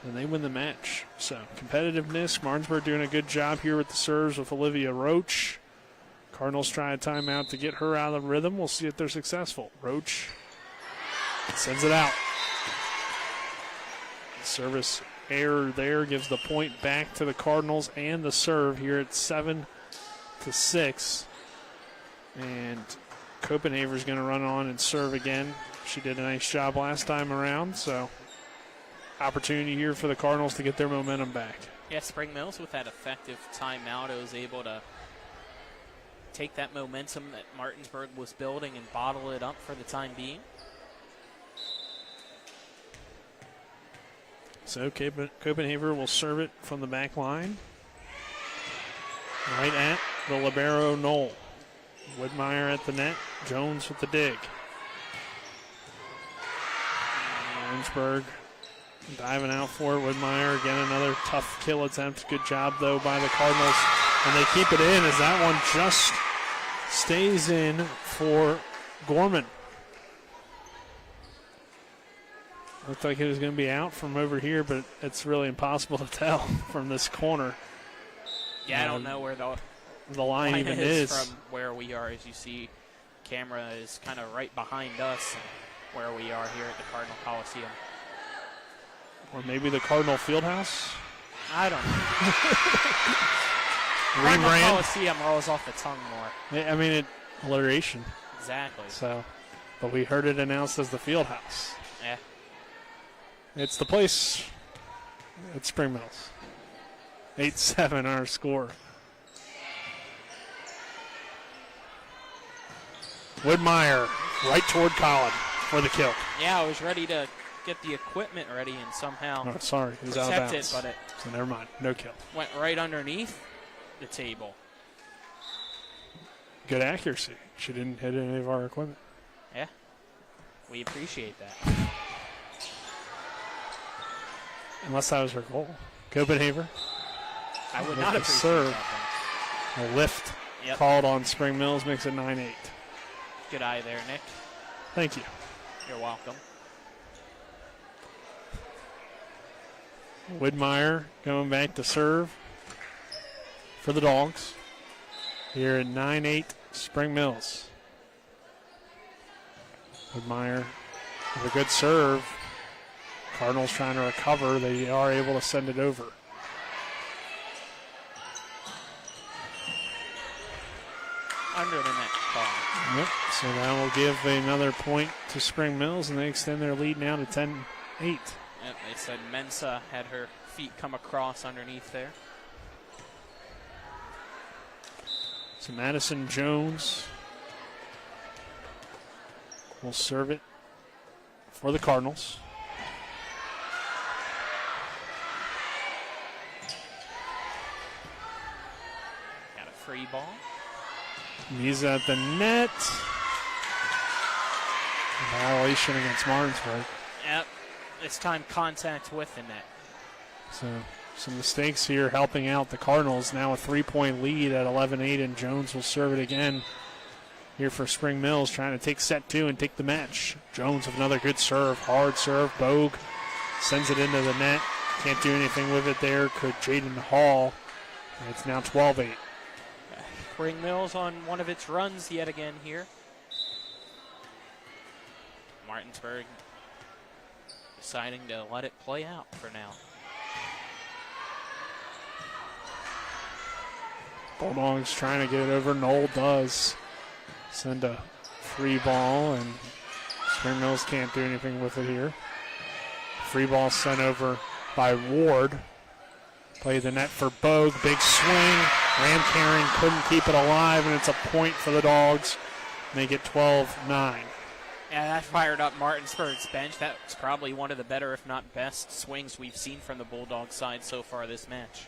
then they win the match. So competitiveness, Martinsburg doing a good job here with the serves with Olivia Roach. Cardinals try a timeout to get her out of rhythm. We'll see if they're successful. Roach sends it out. Service error there gives the point back to the Cardinals and the serve here at 7-6. And Copenhaver's going to run on and serve again. She did a nice job last time around, so opportunity here for the Cardinals to get their momentum back. Yeah, Spring Mills with that effective timeout was able to take that momentum that Martinsburg was building and bottle it up for the time being. So Copenhaver will serve it from the back line. Right at the libero Knoll. Whitmire at the net. Jones with the dig. Martinsburg diving out for it. Whitmire again, another tough kill attempt. Good job though by the Cardinals. And they keep it in as that one just stays in for Gorman. Looked like it was going to be out from over here, but it's really impossible to tell from this corner. Yeah, I don't know where the line even is from where we are. As you see, camera is kind of right behind us where we are here at the Cardinal Coliseum. Or maybe the Cardinal Fieldhouse? I don't know. Cardinal Coliseum rolls off the tongue more. I mean, alliteration. Exactly. So, but we heard it announced as the Fieldhouse. Yeah. It's the place at Spring Mills. 8-7 our score. Whitmire right toward Colin for the kill. Yeah, I was ready to get the equipment ready and somehow it was out of bounds. But it so never mind, no kill. Went right underneath the table. Good accuracy. She didn't hit any of our equipment. Yeah, we appreciate that. Unless that was her goal. Copenhaver. I would not appreciate serve. That. A lift called on Spring Mills makes it 9-8. Good eye there, Nick. Thank you. You're welcome. Whitmire going back to serve for the Dogs. Here at 9-8 Spring Mills. Whitmire with a good serve. Cardinals trying to recover. They are able to send it over. Under the net ball. Yep. So that will give another point to Spring Mills, and they extend their lead now to 10-8. Yep, they said Mensa had her feet come across underneath there. So Madison Jones will serve it for the Cardinals. Got a free ball. He's at the net. Violation against Martinsburg. Yep. This time contact with the net. So some mistakes here helping out the Cardinals. Now a 3-point lead at 11-8, and Jones will serve it again here for Spring Mills, trying to take set 2 and take the match. Jones with another good serve. Hard serve. Bogue sends it into the net. Can't do anything with it there. Could Jaden Hall. And it's now 12-8. Spring Mills on one of its runs yet again here. Martinsburg deciding to let it play out for now. Bulldogs trying to get it over. Knoll does send a free ball, and Spring Mills can't do anything with it here. Free ball sent over by Ward. Play the net for Bogue. Big swing. Ramcaring couldn't keep it alive, and it's a point for the Dogs. Make it 12-9. Yeah, that fired up Martinsburg's bench. That's probably one of the better, if not best, swings we've seen from the Bulldogs side so far this match.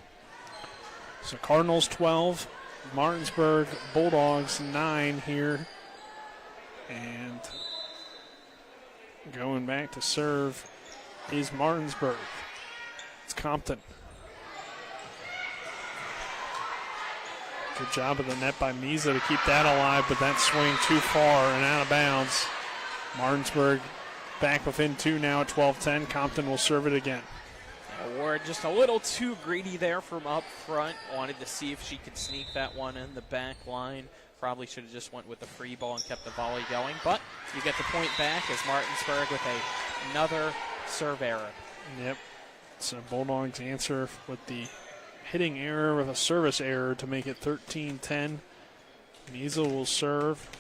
So Cardinals 12, Martinsburg Bulldogs 9 here. And going back to serve is Martinsburg. It's Compton. Good job of the net by Misa to keep that alive, but that swing too far and out of bounds. Martinsburg back within 2 now at 12-10. Compton will serve it again. Ward just a little too greedy there from up front. Wanted to see if she could sneak that one in the back line. Probably should have just went with the free ball and kept the volley going. But you get the point back as Martinsburg with another serve error. Yep. So Bulldogs answer with the hitting error with a service error to make it 13-10. Niesel will serve.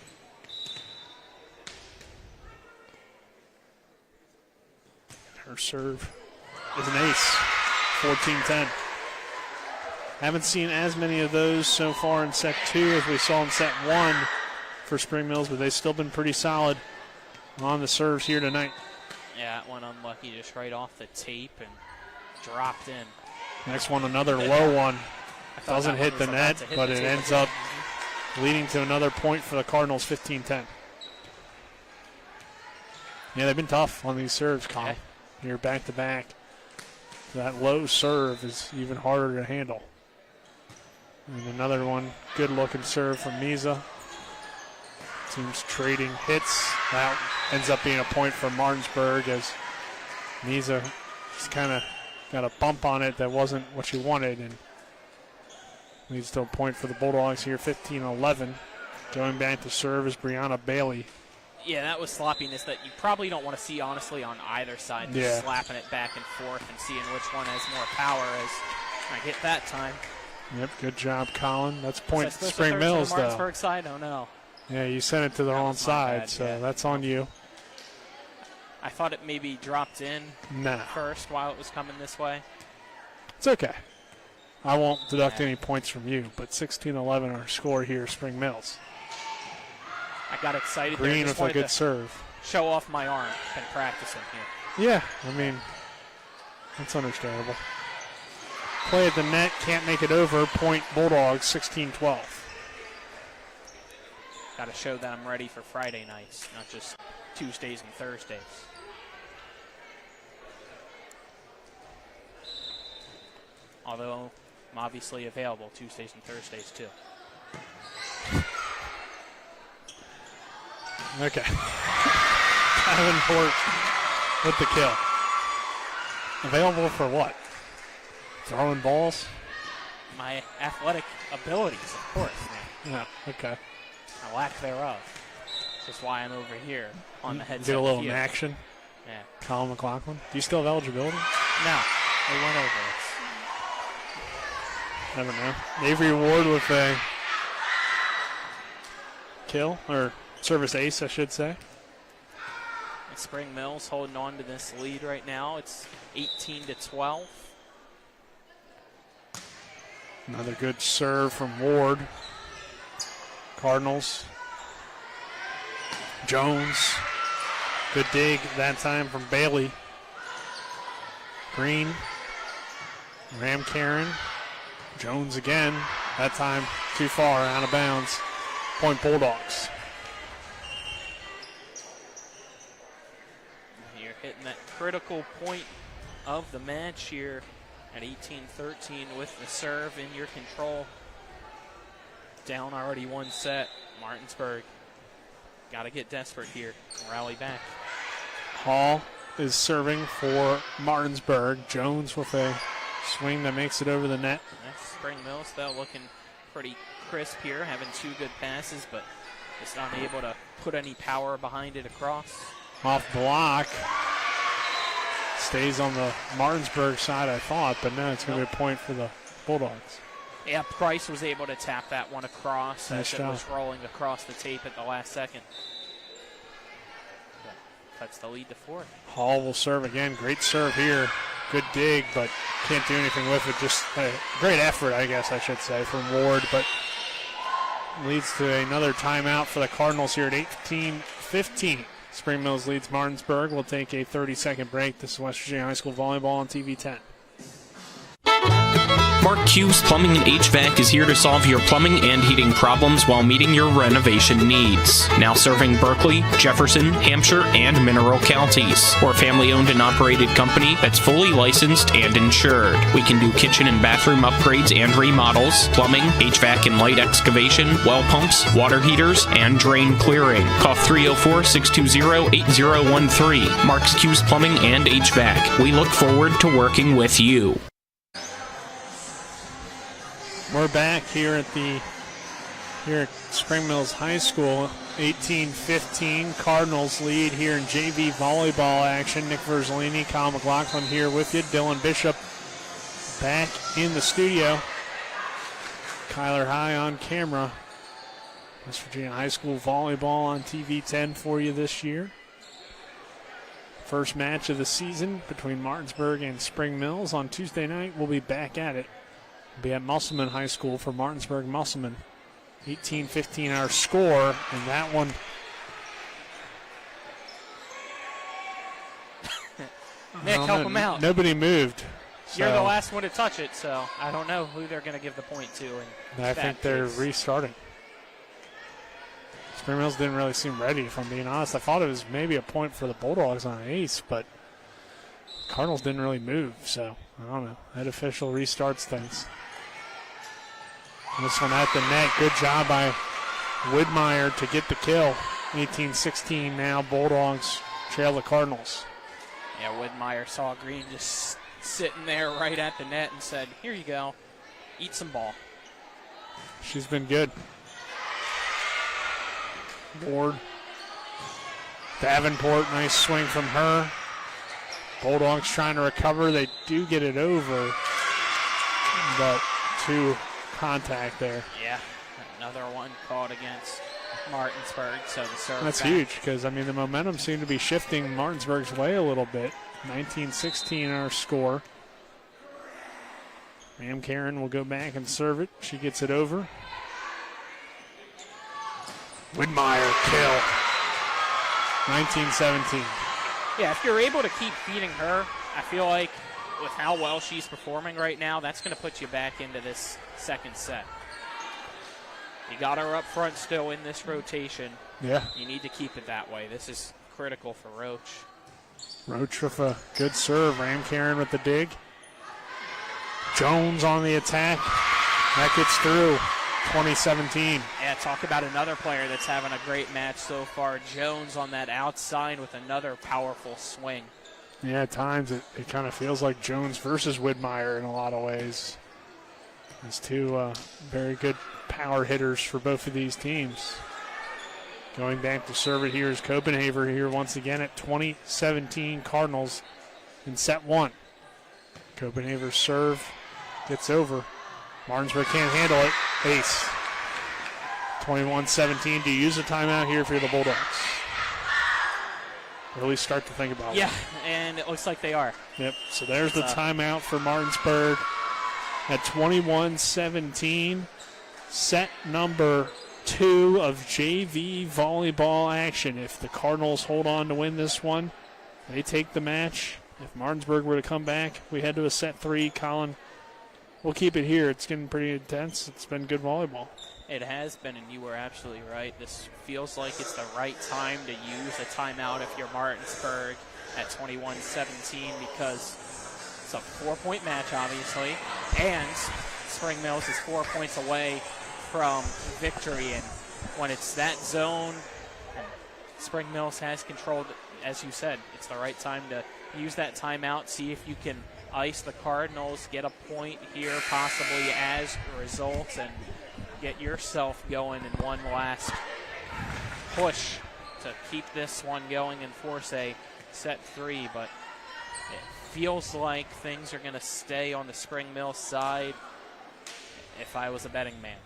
Her serve is an ace. 14-10. Haven't seen as many of those so far in set 2 as we saw in set 1 for Spring Mills, but they've still been pretty solid on the serves here tonight. Yeah, that one unlucky, just right off the tape and dropped in. Next one, another low one. Doesn't hit the net, but it ends up leading to another point for the Cardinals, 15-10. Yeah, they've been tough on these serves, Colin. You're back-to-back. That low serve is even harder to handle. And another one, good-looking serve from Misa. Teams trading hits. That ends up being a point for Martinsburg as Misa just kind of got a bump on it that wasn't what she wanted, and leads to a point for the Bulldogs here, 15-11. Going back to serve is Brianna Bailey. Yeah, that was sloppiness that you probably don't want to see, honestly, on either side. Just slapping it back and forth and seeing which one has more power as I get that time. Yep, good job, Colin. That's point So Spring Mills, the though. Martinsburg side? Oh, no. Yeah, you sent it to the wrong side, bad, so yeah. that's on you. I thought it maybe dropped in first while it was coming this way. It's okay. I won't deduct any points from you, but 16-11 our score here, Spring Mills. I got excited Green there. Just with a good to serve. Show off my arm. Been practicing here. Yeah, I mean, that's understandable. Play at the net, can't make it over. Point Bulldogs, 16-12. Got to show that I'm ready for Friday nights, not just Tuesdays and Thursdays. Although I'm obviously available Tuesdays and Thursdays too. Okay. Davenport with the kill. Available for what? Throwing balls? My athletic abilities, of course, man. Yeah, okay. A lack thereof. That's why I'm over here on the headset. Get a little with you. action. Yeah. Colin McLaughlin. Do you still have eligibility? No. We went over it. Never know. Avery Ward with a kill, or service ace, I should say. And Spring Mills holding on to this lead right now. It's 18-12. Another good serve from Ward. Cardinals. Jones. Good dig that time from Bailey. Green. Ram Karen. Jones again. That time too far, out of bounds. Point Bulldogs. You're hitting that critical point of the match here at 18-13 with the serve in your control. Down already one set. Martinsburg got to get desperate here and rally back. Hall is serving for Martinsburg. Jones with a swing that makes it over the net. That's Spring Mills, though, looking pretty crisp here, having two good passes, but just not able to put any power behind it across. Off block. Stays on the Martinsburg side, I thought, but no, it's going to be a point for the Bulldogs. Yeah, Price was able to tap that one across Nice as job. it was rolling across the tape at the last second. Cuts the lead to 4. Hall will serve again. Great serve here. Good dig, but can't do anything with it. Just a great effort, I guess I should say, from Ward, but leads to another timeout for the Cardinals here at 18-15. Spring Mills leads Martinsburg. We'll take a 30-second break. This is West Virginia High School Volleyball on TV 10. Mark Hughes Plumbing and HVAC is here to solve your plumbing and heating problems while meeting your renovation needs. Now serving Berkeley, Jefferson, Hampshire, and Mineral counties. We're a family-owned and operated company that's fully licensed and insured. We can do kitchen and bathroom upgrades and remodels, plumbing, HVAC and light excavation, well pumps, water heaters, and drain clearing. Call 304-620-8013. Mark's Hughes Plumbing and HVAC. We look forward to working with you. We're back here at Spring Mills High School. 18-15 Cardinals lead here in JV volleyball action. Nick Verzolini, Kyle McLaughlin here with you. Dylan Bishop back in the studio. Kyler High on camera. West Virginia High School volleyball on TV 10 for you this year. First match of the season between Martinsburg and Spring Mills on Tuesday night. We'll be back at it. Be at Musselman High School for Martinsburg Musselman. 18-15 our score, and that one Nick, help him out. Nobody moved. You're the last one to touch it, so I don't know who they're going to give the point to. I think they're restarting. Spring Mills didn't really seem ready, if I'm being honest. I thought it was maybe a point for the Bulldogs on an ace, but Cardinals didn't really move, so I don't know. That official restarts things. This one at the net. Good job by Widmeyer to get the kill. 18-16 now. Bulldogs trail the Cardinals. Yeah, Widmeyer saw Green just sitting there right at the net and said, here you go. Eat some ball. She's been good. Ward. Davenport, nice swing from her. Bulldogs trying to recover. They do get it over, but two contact there. Yeah, another one caught against Martinsburg. So the serve That's back. huge because, I mean, the momentum seemed to be shifting Martinsburg's way a little bit. 19-16 our score. Ma'am Karen will go back and serve it. She gets it over. Widmeyer kill. 19-17. Yeah, if you're able to keep feeding her, I feel like with how well she's performing right now, that's going to put you back into this second set. You got her up front still in this rotation. Yeah. You need to keep it that way. This is critical for Roach. Roach with a good serve. Ram Karen with the dig. Jones on the attack. That gets through. 2017. Yeah, talk about another player that's having a great match so far. Jones on that outside with another powerful swing. Yeah, at times it kind of feels like Jones versus Widmeyer in a lot of ways. There's two very good power hitters for both of these teams. Going back to serve it here is Copenhaver here once again at 2017 Cardinals in set one. Copenhaver's serve gets over. Martinsburg can't handle it. Ace. 21-17. Do you use a timeout here if you're the Bulldogs? Or at least start to think about it. Yeah, and it looks like they are. Yep, so there's the timeout for Martinsburg at 21-17. Set number 2 of JV volleyball action. If the Cardinals hold on to win this one, they take the match. If Martinsburg were to come back, we head to a set 3. Colin, we'll keep it here. It's getting pretty intense. It's been good volleyball. It has been, and you were absolutely right. This feels like it's the right time to use a timeout if you're Martinsburg at 21-17 because it's a 4-point match, obviously, and Spring Mills is 4 points away from victory. And when it's that zone, and Spring Mills has controlled, as you said, it's the right time to use that timeout, see if you can ice the Cardinals, get a point here possibly as a result, and get yourself going in one last push to keep this one going and force a set 3. But it feels like things are going to stay on the Spring Mills side if I was a betting man.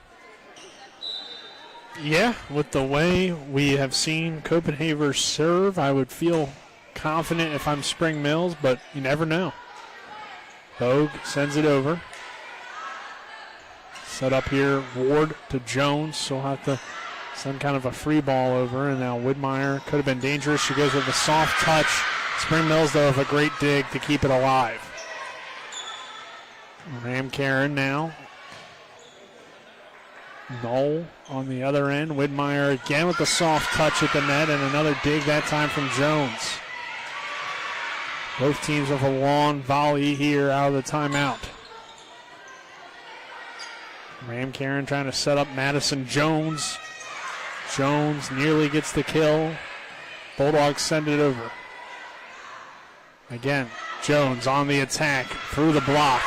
Yeah, with the way we have seen Copenhaver serve, I would feel confident if I'm Spring Mills, but you never know. Bogue sends it over. Set up here, Ward to Jones. So he'll have to Some kind of a free ball over, and now Widmeyer could have been dangerous. She goes with a soft touch. Spring Mills, though, with a great dig to keep it alive. Ram Karen now. Knoll on the other end. Widmeyer again with the soft touch at the net, and another dig that time from Jones. Both teams with a long volley here out of the timeout. Ram Karen trying to set up Madison Jones. Jones nearly gets the kill. Bulldogs send it over. Again, Jones on the attack through the block.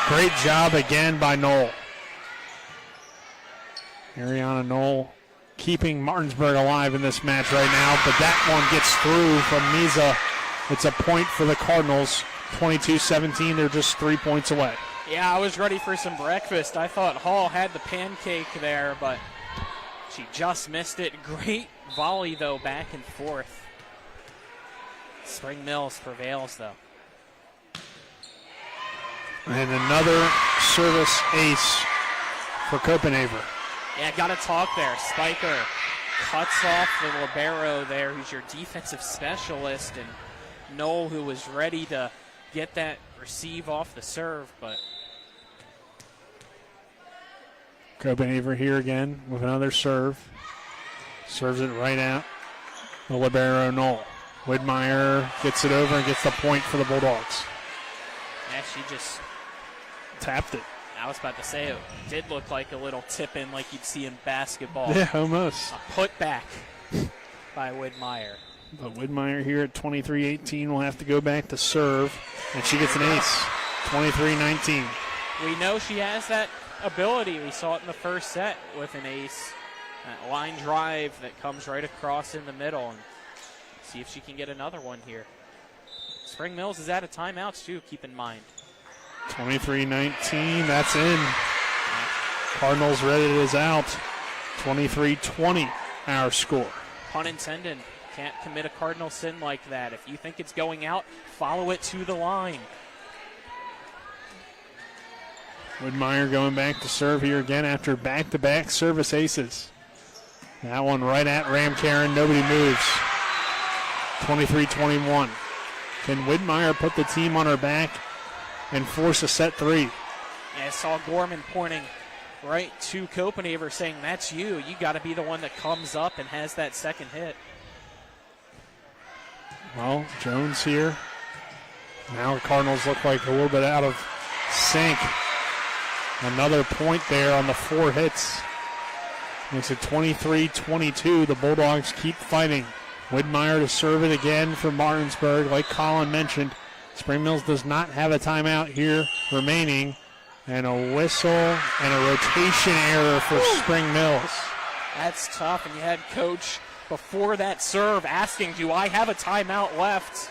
Great job again by Knoll. Ariana Knoll keeping Martinsburg alive in this match right now, but that one gets through from Miza. It's a point for the Cardinals. 22-17, they're just 3 points away. Yeah, I was ready for some breakfast. I thought Hall had the pancake there, but she just missed it. Great volley, though, back and forth. Spring Mills prevails, though. And another service ace for Copenhagen. Yeah, got to talk there. Spiker cuts off the libero there, who's your defensive specialist, and Knoll, who was ready to get that receive off the serve, but Copenhagen here again with another serve. Serves it right out the libero Knoll. Widmeyer gets it over and gets the point for the Bulldogs. Yeah, she just tapped it. I was about to say it did look like a little tip-in like you'd see in basketball. Yeah, almost. A put-back by Widmeyer. But Widmeyer here at 23-18 will have to go back to serve, and she gets an ace, 23-19. We know she has that ability. We saw it in the first set with an ace. That line drive that comes right across in the middle. And see if she can get another one here. Spring Mills is out of timeouts, too, keep in mind. 23-19, that's in. Cardinals read it as out. 23-20, our score. Pun intended. Can't commit a Cardinal sin like that. If you think it's going out, follow it to the line. Widmeyer going back to serve here again after back-to-back service aces. That one right at Ram Karen. Nobody moves. 23-21. Can Widmeyer put the team on her back and force a set three? I saw Gorman pointing right to Copenhagen saying, that's you. You got to be the one that comes up and has that second hit. Well, Jones here. Now the Cardinals look like a little bit out of sync. Another point there on the 4 hits. Makes it 23-22. The Bulldogs keep fighting. Widmeyer to serve it again for Martinsburg. Like Colin mentioned, Spring Mills does not have a timeout here remaining. And a whistle and a rotation error for Spring Mills. That's tough. And you had Coach before that serve asking, do I have a timeout left?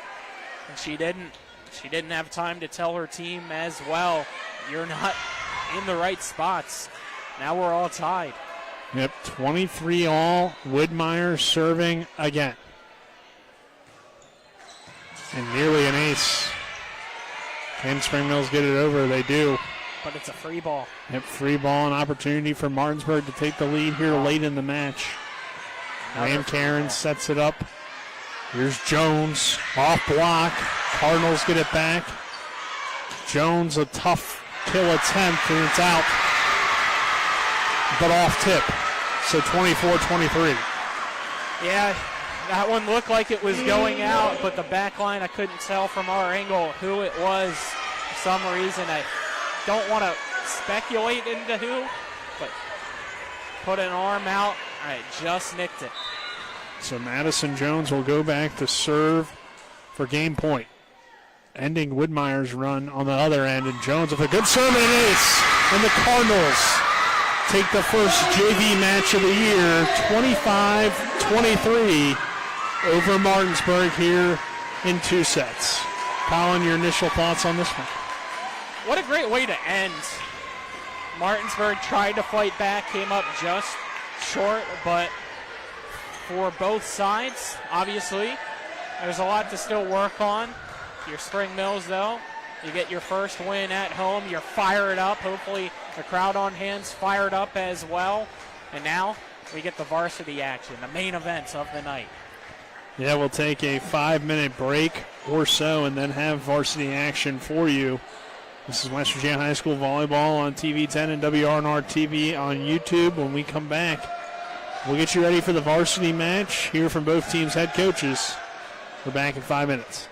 And she didn't. She didn't have time to tell her team as well, you're not in the right spots. Now we're all tied. Yep, 23 all. Widmeyer serving again. And nearly an ace. Can Spring Mills get it over? They do. But it's a free ball. Yep, free ball, an opportunity for Martinsburg to take the lead here late in the match. Ram Karen sets it up. Here's Jones, off block. Cardinals get it back. Jones, a tough kill attempt, and it's out. But off tip. So 24-23. Yeah, that one looked like it was going out, but the back line, I couldn't tell from our angle who it was. For some reason, I don't want to speculate into who, but put an arm out. All right, just nicked it. So Madison Jones will go back to serve for game point, ending Widmeyer's run on the other end. And Jones with a good serve and an ace. And the Cardinals take the first JV match of the year, 25-23 over Martinsburg here in 2 sets. Colin, your initial thoughts on this one? What a great way to end. Martinsburg tried to fight back, came up just short, but for both sides, obviously, there's a lot to still work on. Your Spring Mills, though, you get your first win at home. You're fired up. Hopefully the crowd on hand's fired up as well. And now we get the varsity action, the main events of the night. Yeah, we'll take a 5-minute break or so and then have varsity action for you. This is West Virginia High School Volleyball on TV 10 and WRNR TV on YouTube. When we come back, we'll get you ready for the varsity match, hear from both teams' head coaches. We're back in 5 minutes.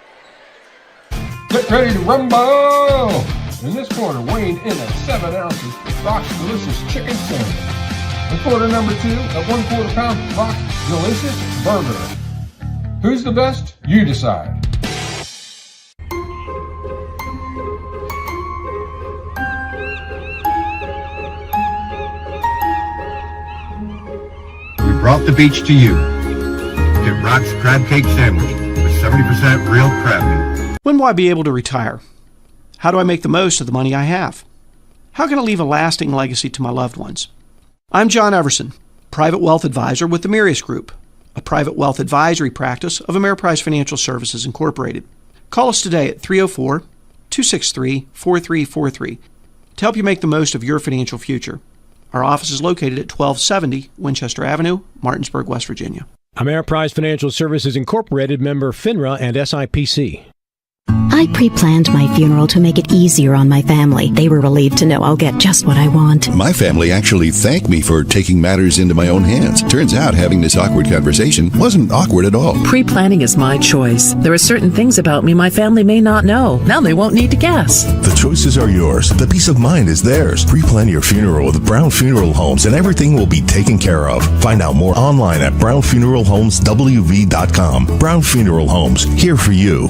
Get ready to rumble! In this quarter, weighed in at 7 ounces, Rock's Delicious Chicken Sandwich. In quarter number 2, a 1/4 pound Rock's Delicious Burger. Who's the best? You decide. We brought the beach to you. Get Rock's Crab Cake Sandwich with 70% real crab meat. When will I be able to retire? How do I make the most of the money I have? How can I leave a lasting legacy to my loved ones? I'm John Everson, Private Wealth Advisor with the Marius Group, a private wealth advisory practice of Ameriprise Financial Services Incorporated. Call us today at 304-263-4343 to help you make the most of your financial future. Our office is located at 1270 Winchester Avenue, Martinsburg, West Virginia. Ameriprise Financial Services Incorporated, member FINRA and SIPC. I pre-planned my funeral to make it easier on my family. They were relieved to know I'll get just what I want. My family actually thanked me for taking matters into my own hands. Turns out having this awkward conversation wasn't awkward at all. Pre-planning is my choice. There are certain things about me my family may not know. Now they won't need to guess. The choices are yours. The peace of mind is theirs. Pre-plan your funeral with Brown Funeral Homes and everything will be taken care of. Find out more online at brownfuneralhomeswv.com. Brown Funeral Homes, here for you.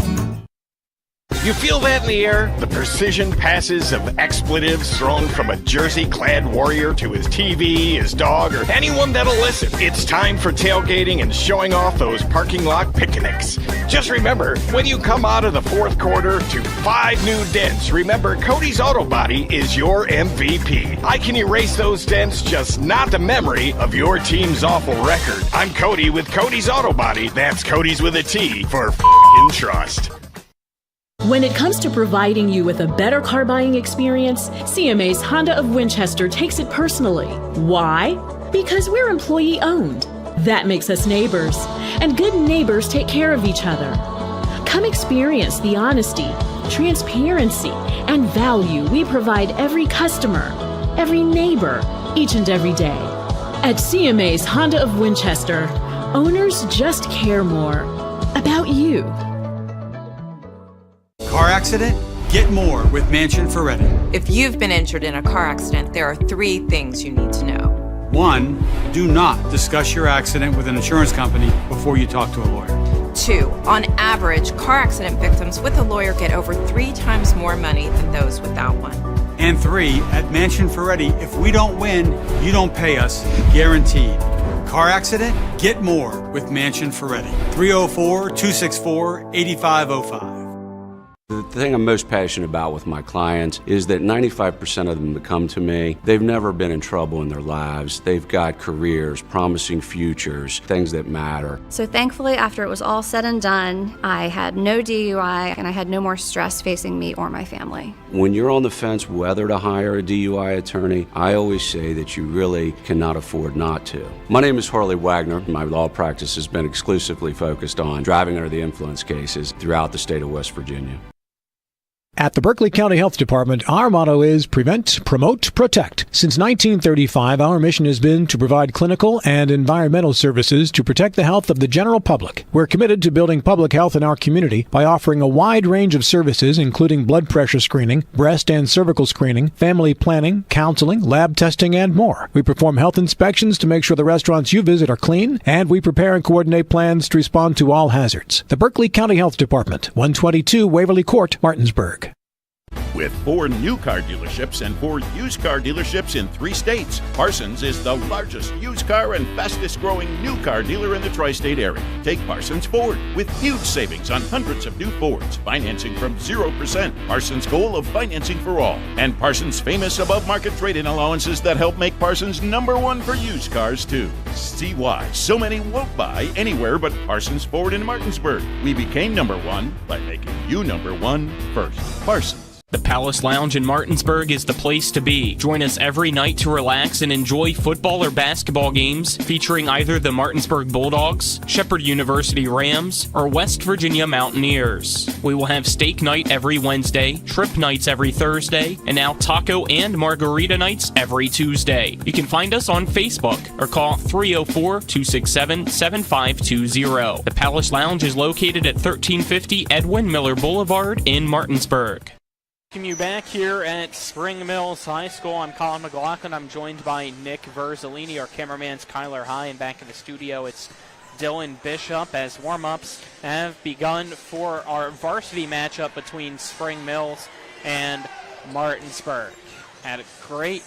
You feel that in the air? The precision passes of expletives thrown from a jersey-clad warrior to his TV, his dog, or anyone that'll listen. It's time for tailgating and showing off those parking lot picnics. Just remember, when you come out of the fourth quarter to 5 new dents, remember Cody's Auto Body is your MVP. I can erase those dents, just not the memory of your team's awful record. I'm Cody with Cody's Auto Body. That's Cody's with a T for f***ing trust. When it comes to providing you with a better car buying experience, CMA's Honda of Winchester takes it personally. Why? Because we're employee owned. That makes us neighbors, and good neighbors take care of each other. Come experience the honesty, transparency, and value we provide every customer, every neighbor, each and every day. At CMA's Honda of Winchester, owners just care more about you. Car accident? Get more with Mansion Ferretti. If you've been injured in a car accident, there are 3 things you need to know. 1, do not discuss your accident with an insurance company before you talk to a lawyer. 2, on average, car accident victims with a lawyer get over 3 times more money than those without one. And 3, at Mansion Ferretti, if we don't win, you don't pay us, guaranteed. Car accident? Get more with Mansion Ferretti. 304-264-8505. The thing I'm most passionate about with my clients is that 95% of them that come to me, they've never been in trouble in their lives. They've got careers, promising futures, things that matter. So thankfully, after it was all said and done, I had no DUI and I had no more stress facing me or my family. When you're on the fence whether to hire a DUI attorney, I always say that you really cannot afford not to. My name is Harley Wagner. My law practice has been exclusively focused on driving under the influence cases throughout the state of West Virginia. At the Berkeley County Health Department, our motto is Prevent, Promote, Protect. Since 1935, our mission has been to provide clinical and environmental services to protect the health of the general public. We're committed to building public health in our community by offering a wide range of services, including blood pressure screening, breast and cervical screening, family planning, counseling, lab testing, and more. We perform health inspections to make sure the restaurants you visit are clean, and we prepare and coordinate plans to respond to all hazards. The Berkeley County Health Department, 122 Waverly Court, Martinsburg. With 4 new car dealerships and 4 used car dealerships in 3 states, Parsons is the largest used car and fastest growing new car dealer in the tri-state area. Take Parsons Ford with huge savings on hundreds of new Fords, financing from 0%, Parsons' goal of financing for all, and Parsons' famous above-market trade-in allowances that help make Parsons #1 for used cars too. See why so many won't buy anywhere but Parsons Ford in Martinsburg. We became #1 by making you #1 first. Parsons. The Palace Lounge in Martinsburg is the place to be. Join us every night to relax and enjoy football or basketball games featuring either the Martinsburg Bulldogs, Shepherd University Rams, or West Virginia Mountaineers. We will have steak night every Wednesday, trip nights every Thursday, and now taco and margarita nights every Tuesday. You can find us on Facebook or call 304-267-7520. The Palace Lounge is located at 1350 Edwin Miller Boulevard in Martinsburg. Welcome you back here at Spring Mills High School. I'm Colin McLaughlin. I'm joined by Nick Verzolini. Our cameraman's Kyler High, and back in the studio it's Dylan Bishop as warm-ups have begun for our varsity matchup between Spring Mills and Martinsburg. Had a great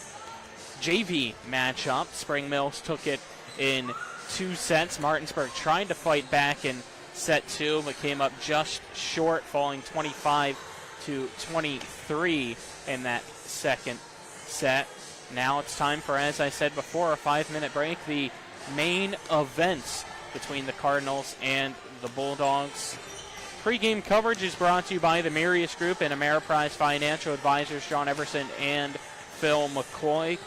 JV matchup. Spring Mills took it in 2 sets. Martinsburg tried to fight back in set 2, but came up just short, falling 25-23 in that second set. Now it's time for, as I said before, a 5-minute break. The main events between the Cardinals and the Bulldogs. Pregame coverage is brought to you by the Mirius Group and Ameriprise Financial Advisors John Everson and Phil McCoy.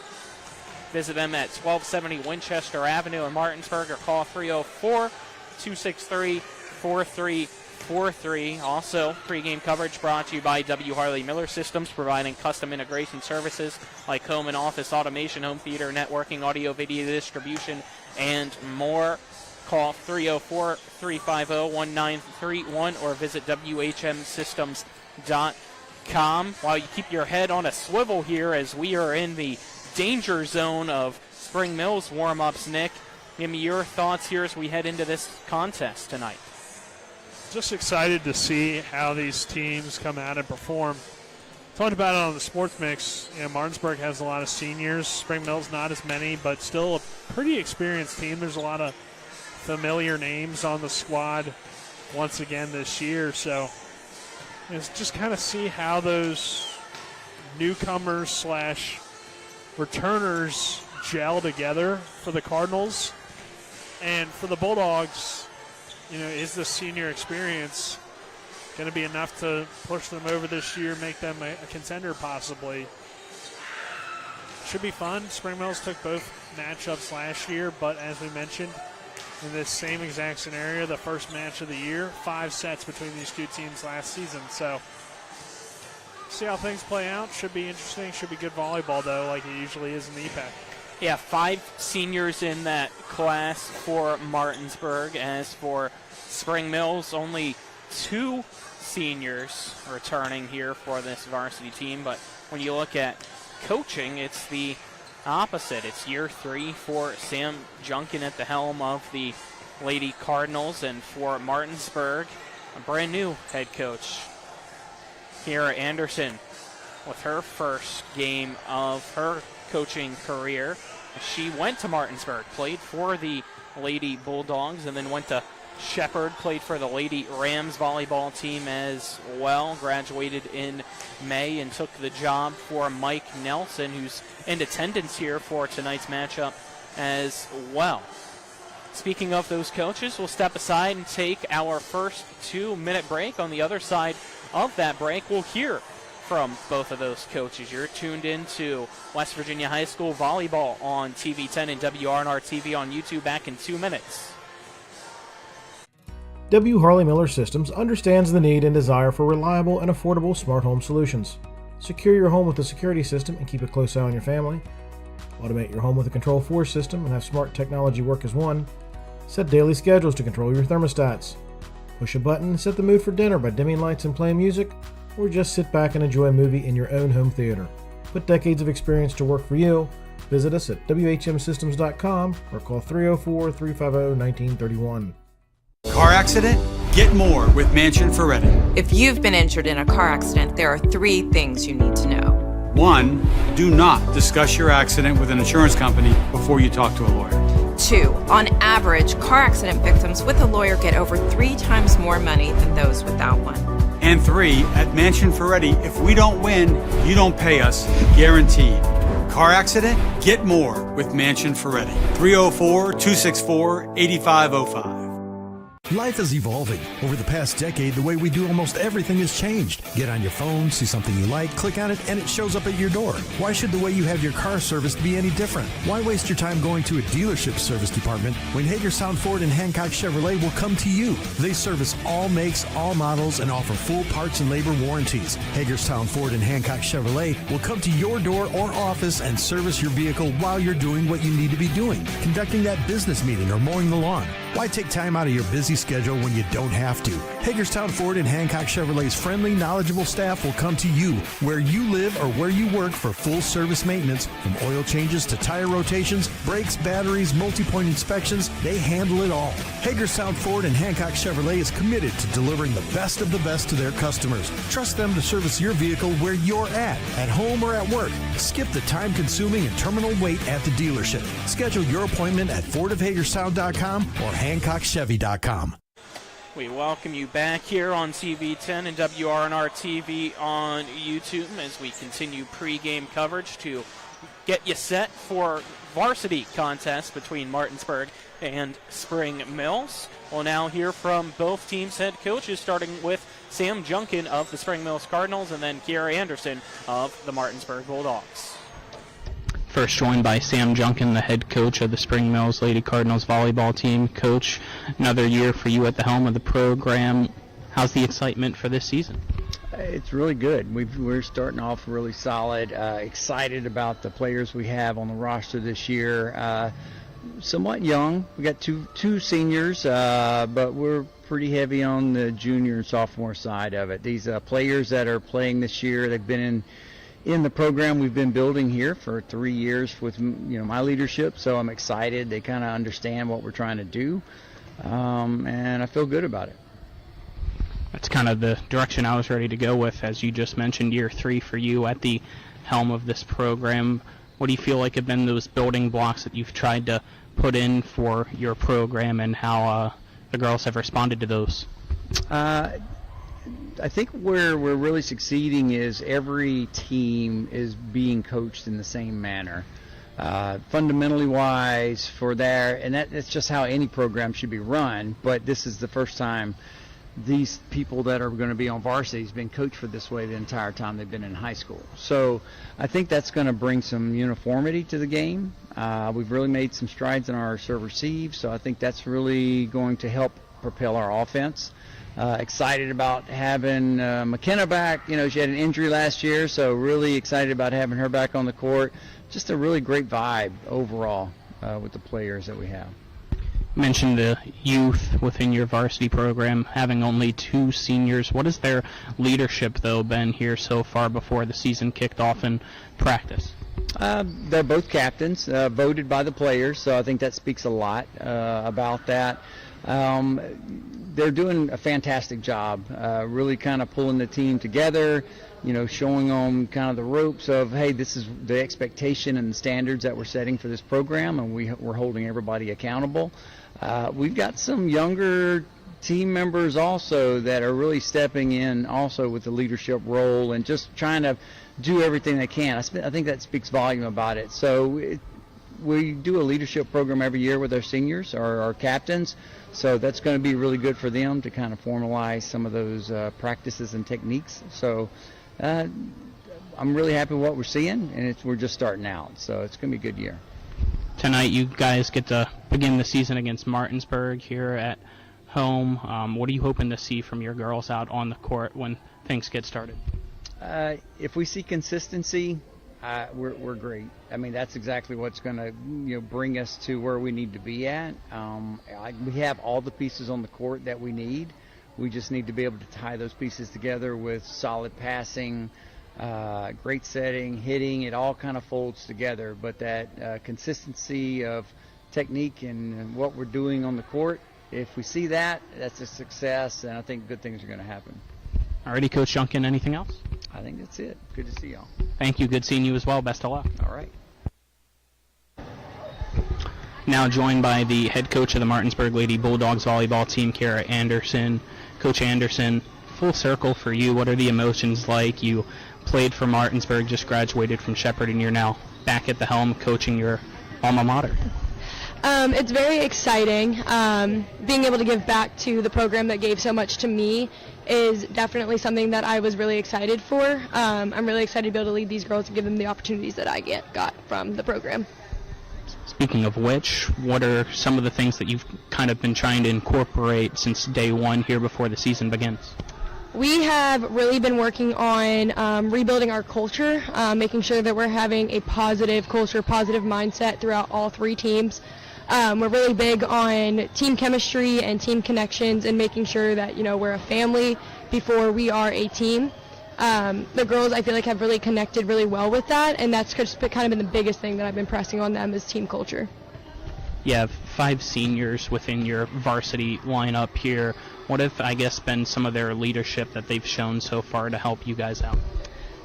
Visit them at 1270 Winchester Avenue in Martinsburg or call 304-263-4343. Also, pregame coverage brought to you by W. Harley Miller Systems, providing custom integration services like home and office automation, home theater, networking, audio, video distribution, and more. Call 304-350-1931 or visit WHMsystems.com. While you keep your head on a swivel here as we are in the danger zone of Spring Mills warm-ups, Nick, give me your thoughts here as we head into this contest tonight. Just excited to see how these teams come out and perform. Talked about it on the Sports Mix. You know, Martinsburg has a lot of seniors. Spring Mills not as many, but still a pretty experienced team. There's a lot of familiar names on the squad once again this year. So it's just kind of see how those newcomers / returners gel together for the Cardinals. And for the Bulldogs, you know, is the senior experience going to be enough to push them over this year, make them a contender possibly? Should be fun. Spring Mills took both matchups last year, but as we mentioned, in this same exact scenario, the first match of the year, 5 sets between these two teams last season. So see how things play out. Should be interesting. Should be good volleyball, though, like it usually is in the EPAC. Yeah, 5 seniors in that class for Martinsburg. As for Spring Mills, only 2 seniors returning here for this varsity team. But when you look at coaching, it's the opposite. It's year 3 for Sam Junkin at the helm of the Lady Cardinals, and for Martinsburg, a brand new head coach, Kira Anderson, with her first game of her coaching career. She went to Martinsburg, played for the Lady Bulldogs, and then went to Shepherd, played for the Lady Rams volleyball team as well, graduated in May, and took the job for Mike Nelson, who's in attendance here for tonight's matchup as well. Speaking of those coaches, we'll step aside and take our first 2-minute break. On the other side of that break, we'll hear from both of those coaches. You're tuned in to West Virginia High School volleyball on TV 10 and WRNR TV on YouTube. Back in 2 minutes. W. Harley Miller Systems understands the need and desire for reliable and affordable smart home solutions. Secure your home with a security system and keep a close eye on your family. Automate your home with a Control4 system and have smart technology work as one. Set daily schedules to control your thermostats. Push a button and set the mood for dinner by dimming lights and playing music, or just sit back and enjoy a movie in your own home theater. Put decades of experience to work for you. Visit us at WHMsystems.com or call 304-350-1931. Car accident? Get more with Mansion Ferretti. If you've been injured in a car accident, there are 3 things you need to know. 1, do not discuss your accident with an insurance company before you talk to a lawyer. 2, on average, car accident victims with a lawyer get over 3 times more money than those without one. And 3, at Mansion Ferretti, if we don't win, you don't pay us, guaranteed. Car accident? Get more with Mansion Ferretti. 304-264-8505. Life is evolving. Over the past decade, the way we do almost everything has changed. Get on your phone, see something you like, click on it, and it shows up at your door. Why should the way you have your car serviced be any different? Why waste your time going to a dealership service department when Hagerstown Ford and Hancock Chevrolet will come to you? They service all makes, all models, and offer full parts and labor warranties. Hagerstown Ford and Hancock Chevrolet will come to your door or office and service your vehicle while you're doing what you need to be doing, conducting that business meeting or mowing the lawn. Why take time out of your busy schedule when you don't have to? Hagerstown Ford and Hancock Chevrolet's friendly, knowledgeable staff will come to you where you live or where you work for full service maintenance, from oil changes to tire rotations, brakes, batteries, multi-point inspections. They handle it all. Hagerstown Ford and Hancock Chevrolet is committed to delivering the best of the best to their customers. Trust them to service your vehicle where you're at home or at work. Skip the time-consuming and terminal wait at the dealership. Schedule your appointment at fordofhagerstown.com or hancockchevy.com. We welcome you back here on TV10 and WRNR TV on YouTube as we continue pregame coverage to get you set for varsity contest between Martinsburg and Spring Mills. We'll now hear from both teams' head coaches, starting with Sam Junkin of the Spring Mills Cardinals and then Kiara Anderson of the Martinsburg Bulldogs. First joined by Sam Junkin, the head coach of the Spring Mills Lady Cardinals volleyball team. Coach, another year for you at the helm of the program. How's the excitement for this season? It's really good. We're starting off really solid. Excited about the players we have on the roster this year. Somewhat young. We got two seniors, but we're pretty heavy on the junior and sophomore side of it. These players that are playing this year, they've been in the program we've been building here for 3 years with my leadership, so I'm excited. They kind of understand what we're trying to do, and I feel good about it. That's kind of the direction I was ready to go with, as you just mentioned, year 3 for you at the helm of this program. What do you feel like have been those building blocks that you've tried to put in for your program, and how the girls have responded to those? I think where we're really succeeding is every team is being coached in the same manner. Fundamentally wise for there, and that's just how any program should be run, but this is the first time these people that are going to be on varsity has been coached for this way the entire time they've been in high school. So I think that's going to bring some uniformity to the game. We've really made some strides in our serve-receive, so I think that's really going to help propel our offense. Excited about having McKenna back. She had an injury last year, so really excited about having her back on the court. Just a really great vibe overall with the players that we have. You mentioned the youth within your varsity program, having only 2 seniors. What has their leadership, though, been here so far before the season kicked off in practice? They're both captains, voted by the players, so I think that speaks a lot about that. They're doing a fantastic job, really kind of pulling the team together, showing them kind of the ropes of, hey, this is the expectation and the standards that we're setting for this program, and we're holding everybody accountable. We've got some younger team members also that are really stepping in also with the leadership role and just trying to do everything they can. I think that speaks volume about it. So we do a leadership program every year with our seniors, our captains, so that's going to be really good for them to kind of formalize some of those practices and techniques. So I'm really happy with what we're seeing, and we're just starting out, so it's going to be a good year. Tonight you guys get to begin the season against Martinsburg here at home. What are you hoping to see from your girls out on the court when things get started? If we see consistency, we're great. I mean, that's exactly what's going to bring us to where we need to be at. We have all the pieces on the court that we need. We just need to be able to tie those pieces together with solid passing, great setting, hitting. It all kind of folds together, but that consistency of technique and what we're doing on the court, if we see that, that's a success, and I think good things are going to happen. Alrighty, Coach Junkin, anything else? I think that's it. Good to see y'all. Thank you. Good seeing you as well. Best of luck. All right. Now joined by the head coach of the Martinsburg Lady Bulldogs volleyball team, Kiara Anderson. Coach Anderson, full circle for you. What are the emotions like? You played for Martinsburg, just graduated from Shepherd, and you're now back at the helm coaching your alma mater. It's very exciting. Being able to give back to the program that gave so much to me is definitely something that I was really excited for. I'm really excited to be able to lead these girls and give them the opportunities that I got from the program. Speaking of which, what are some of the things that you've kind of been trying to incorporate since day one here before the season begins? We have really been working on rebuilding our culture, making sure that we're having a positive culture, positive mindset throughout all three teams. We're really big on team chemistry and team connections and making sure that, we're a family before we are a team. The girls, I feel like, have really connected really well with that, and that's just kind of been the biggest thing that I've been pressing on them is team culture. You have 5 seniors within your varsity lineup here. What have, been some of their leadership that they've shown so far to help you guys out?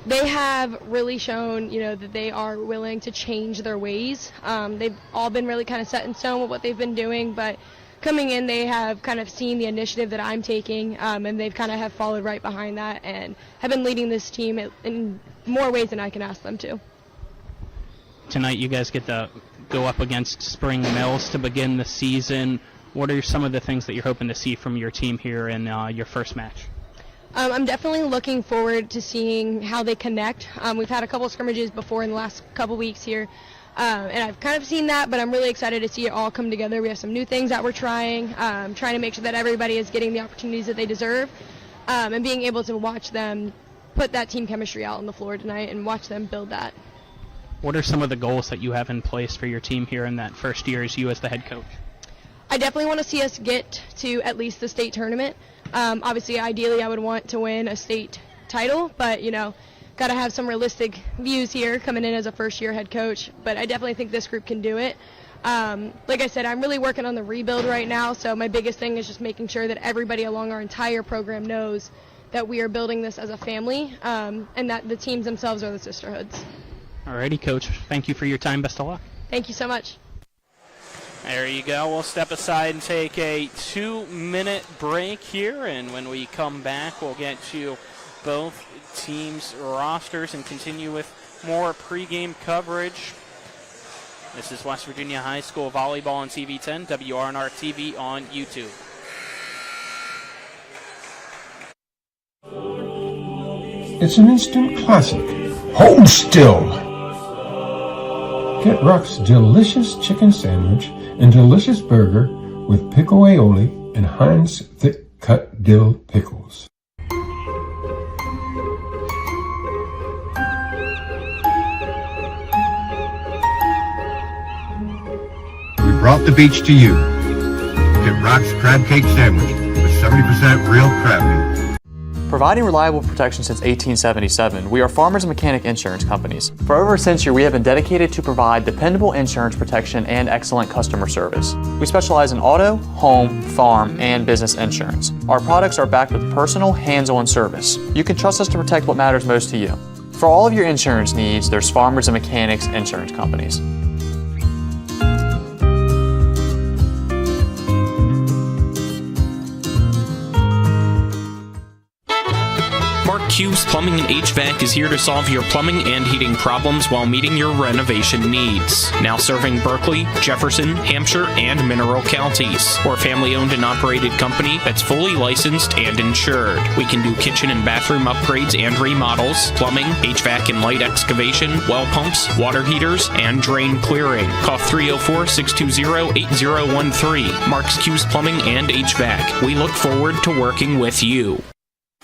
They have really shown, that they are willing to change their ways. They've all been really kind of set in stone with what they've been doing, but coming in, they have kind of seen the initiative that I'm taking, and they've kind of have followed right behind that and have been leading this team in more ways than I can ask them to. Tonight you guys get to go up against Spring Mills to begin the season. What are some of the things that you're hoping to see from your team here in your first match? I'm definitely looking forward to seeing how they connect. We've had a couple scrimmages before in the last couple weeks here, and I've kind of seen that, but I'm really excited to see it all come together. We have some new things that we're trying to make sure that everybody is getting the opportunities that they deserve, and being able to watch them put that team chemistry out on the floor tonight and watch them build that. What are some of the goals that you have in place for your team here in that first year as you as the head coach? I definitely want to see us get to at least the state tournament. Obviously, ideally, I would want to win a state title, but, got to have some realistic views here coming in as a first-year head coach. But I definitely think this group can do it. Like I said, I'm really working on the rebuild right now, so my biggest thing is just making sure that everybody along our entire program knows that we are building this as a family, and that the teams themselves are the sisterhoods. Alrighty, Coach. Thank you for your time. Best of luck. Thank you so much. There you go. We'll step aside and take a 2-minute break here, and when we come back, we'll get to both teams' rosters and continue with more pregame coverage. This is West Virginia High School Volleyball on TV10, WRNR TV on YouTube. It's an instant classic. Hold still! Get Rock's delicious chicken sandwich and delicious burger with pickle aioli and Heinz thick-cut dill pickles. We brought the beach to you. Get Rock's crab cake sandwich with 70% real crab meat. Providing reliable protection since 1877, we are Farmers and Mechanic Insurance Companies. For over a century, we have been dedicated to provide dependable insurance protection and excellent customer service. We specialize in auto, home, farm, and business insurance. Our products are backed with personal, hands-on service. You can trust us to protect what matters most to you. For all of your insurance needs, there's Farmers and Mechanics Insurance Companies. Q's Plumbing and HVAC is here to solve your plumbing and heating problems while meeting your renovation needs. Now serving Berkeley, Jefferson, Hampshire, and Mineral counties. We're a family-owned and operated company that's fully licensed and insured. We can do kitchen and bathroom upgrades and remodels, plumbing, HVAC and light excavation, well pumps, water heaters, and drain clearing. Call 304-620-8013. Mark's Q's Plumbing and HVAC. We look forward to working with you.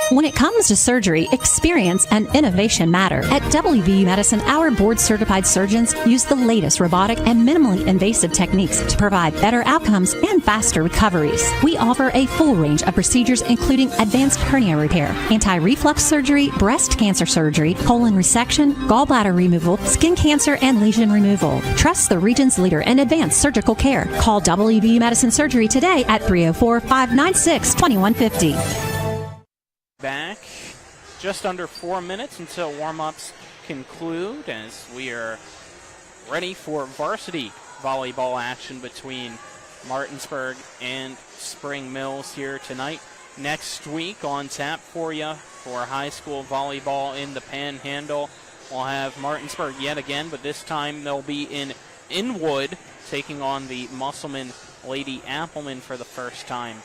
When it comes to surgery, experience and innovation matter. At WVU Medicine, our board-certified surgeons use the latest robotic and minimally invasive techniques to provide better outcomes and faster recoveries. We offer a full range of procedures including advanced hernia repair, anti-reflux surgery, breast cancer surgery, colon resection, gallbladder removal, skin cancer, and lesion removal. Trust the region's leader in advanced surgical care. Call WVU Medicine Surgery today at 304-596-2150. Back just under 4 minutes until warm-ups conclude as we are ready for varsity volleyball action between Martinsburg and Spring Mills here tonight. Next week on tap for you for high school volleyball in the Panhandle. We'll have Martinsburg yet again, but this time they'll be in Inwood taking on the Musselman Lady Appleman for the first time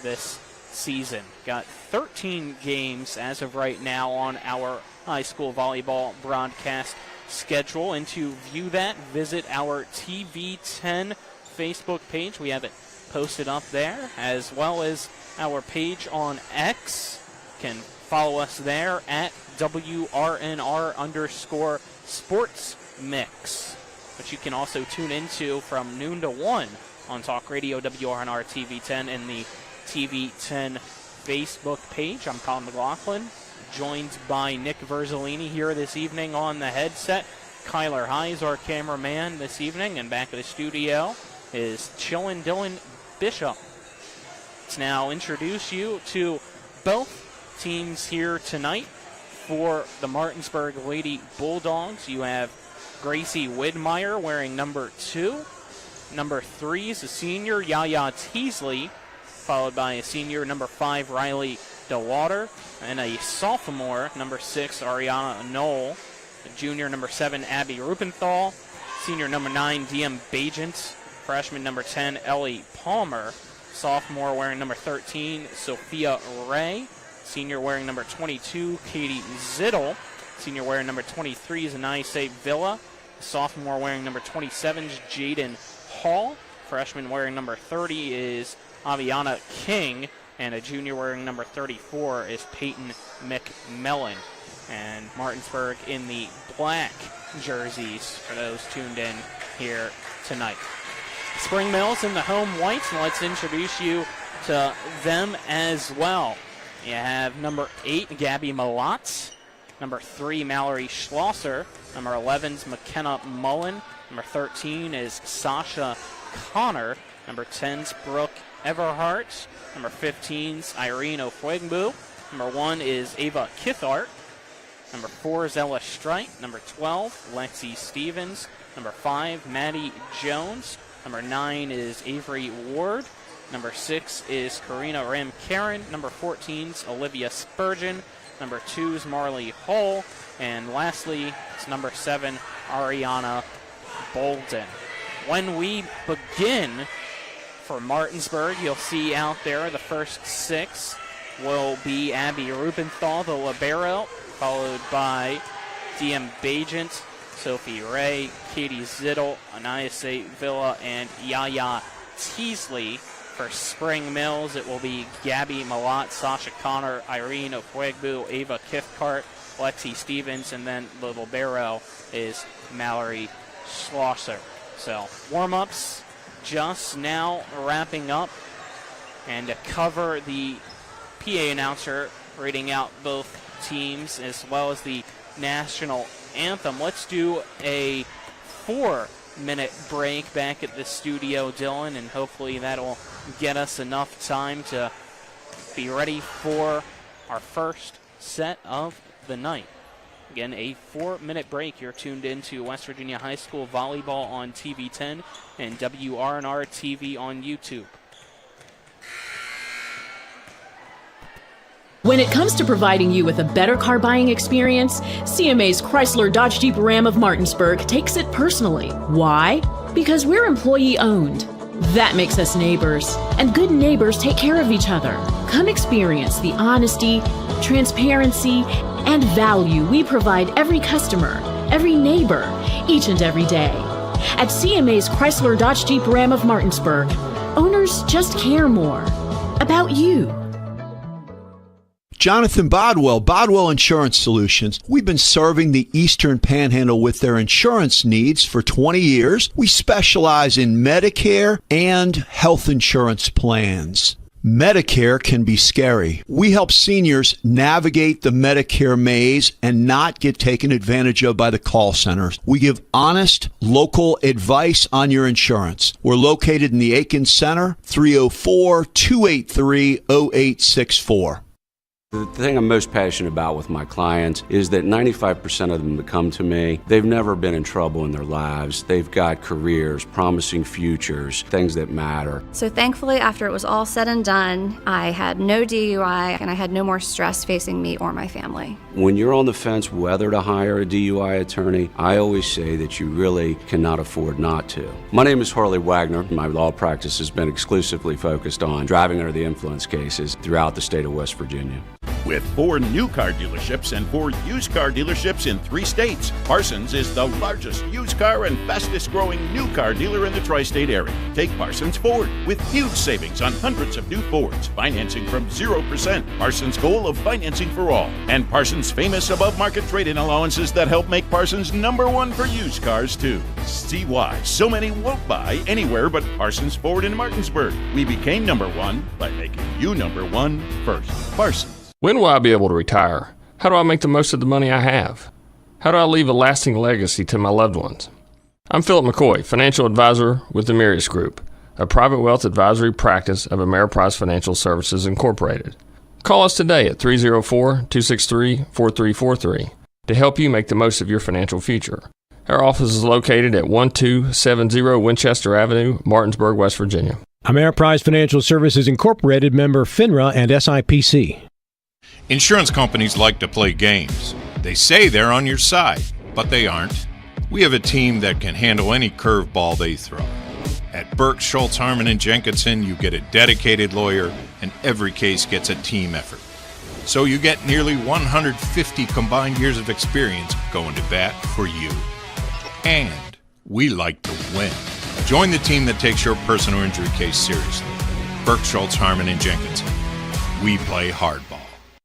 this season. Got 13 games as of right now on our high school volleyball broadcast schedule. And to view that, visit our TV10 Facebook page. We have it posted up there, as well as our page on X. You can follow us there at WRNR_sports mix, which you can also tune into from noon to 1 on Talk Radio WRNR TV10 and the TV10 Facebook page. I'm Colin McLaughlin, joined by Nick Verzolini here this evening on the headset. Kyler Hise, our cameraman this evening, and back at the studio is Chillin' Dylan Bishop. Let's now introduce you to both teams here tonight. For the Martinsburg Lady Bulldogs, you have Gracie Widmeyer wearing number 2. Number 3 is a senior, Yaya Teasley, followed by a senior, number 5, Riley DeWater, and a sophomore, number 6, Ariana Knoll, a junior, number 7, Abby Rupenthal, senior, number 9, DM Bajent, freshman, number 10, Ellie Palmer, sophomore wearing number 13, Sophia Ray, senior wearing number 22, Katie Zittel, senior wearing number 23 is Anais Villa, sophomore wearing number 27 is Jaden Hall, freshman wearing number 30 is Aviana King, and a junior wearing number 34 is Peyton McMillan. And Martinsburg in the black jerseys for those tuned in here tonight. Spring Mills in the home whites, and let's introduce you to them as well. You have number 8, Gabby Malotz, number 3, Mallory Schlosser, number 11's McKenna Mullen, number 13 is Sasha Connor, number 10's Brooke Everhart, number 15's Irene Ofuegbu, number 1 is Ava Kithart, number 4 is Ella Strite, number 12, Lexi Stevens, number 5, Maddie Jones, number 9 is Avery Ward, number 6 is Karina Ram-Karen, number 14 is Olivia Spurgeon, number 2 is Marley Hull, and lastly, it's number 7, Ariana Bolden. When we begin for Martinsburg, you'll see out there the first 6 will be Abby Rubenthal, the libero, followed by DM Bajent, Sophie Ray, Katie Zittel, Anais Villa, and Yaya Teasley. For Spring Mills, it will be Gabby Malott, Sasha Connor, Irene Ofuegbu, Ava Kithcart, Lexi Stevens, and then the libero is Mallory Schlosser. So warm-ups just now wrapping up, and to cover the PA announcer reading out both teams as well as the national anthem, let's do a 4-minute break back at the studio, Dylan, and hopefully that'll get us enough time to be ready for our first set of the night. Again, a 4-minute break. You're tuned into West Virginia High School Volleyball on TV10 and WRNR TV on YouTube. When it comes to providing you with a better car buying experience, CMA's Chrysler Dodge Jeep Ram of Martinsburg takes it personally. Why? Because we're employee owned. That makes us neighbors, and good neighbors take care of each other. Come experience the honesty, transparency, and value we provide every customer, every neighbor, each and every day. At CMA's Chrysler Dodge Jeep Ram of Martinsburg, owners just care more about you. Jonathan Bodwell, Bodwell Insurance Solutions. We've been serving the Eastern Panhandle with their insurance needs for 20 years. We specialize in Medicare and health insurance plans. Medicare can be scary. We help seniors navigate the Medicare maze and not get taken advantage of by the call centers. We give honest, local advice on your insurance. We're located in the Aiken Center, 304-283-0864. The thing I'm most passionate about with my clients is that 95% of them that come to me, they've never been in trouble in their lives. They've got careers, promising futures, things that matter. So thankfully, after it was all said and done, I had no DUI and I had no more stress facing me or my family. When you're on the fence whether to hire a DUI attorney, I always say that you really cannot afford not to. My name is Harley Wagner. My law practice has been exclusively focused on driving under the influence cases throughout the state of West Virginia. With 4 new car dealerships and 4 used car dealerships in 3 states, Parsons is the largest used car and fastest growing new car dealer in the tri-state area. Take Parsons Ford with huge savings on hundreds of new Fords, financing from 0%, Parsons' goal of financing for all, and Parsons' famous above-market trade-in allowances that help make Parsons #1 for used cars too. See why so many won't buy anywhere but Parsons Ford in Martinsburg. We became #1 by making you #1 first. Parsons. When will I be able to retire? How do I make the most of the money I have? How do I leave a lasting legacy to my loved ones? I'm Philip McCoy, financial advisor with the Mirius Group, a private wealth advisory practice of Ameriprise Financial Services Incorporated. Call us today at 304-263-4343 to help you make the most of your financial future. Our office is located at 1270 Winchester Avenue, Martinsburg, West Virginia. Ameriprise Financial Services Incorporated, member FINRA and SIPC. Insurance companies like to play games. They say they're on your side, but they aren't. We have a team that can handle any curveball they throw. At Burke, Schultz, Harmon & Jenkinson, you get a dedicated lawyer, and every case gets a team effort. So you get nearly 150 combined years of experience going to bat for you. And we like to win. Join the team that takes your personal injury case seriously. Burke, Schultz, Harmon & Jenkinson. We play hardball.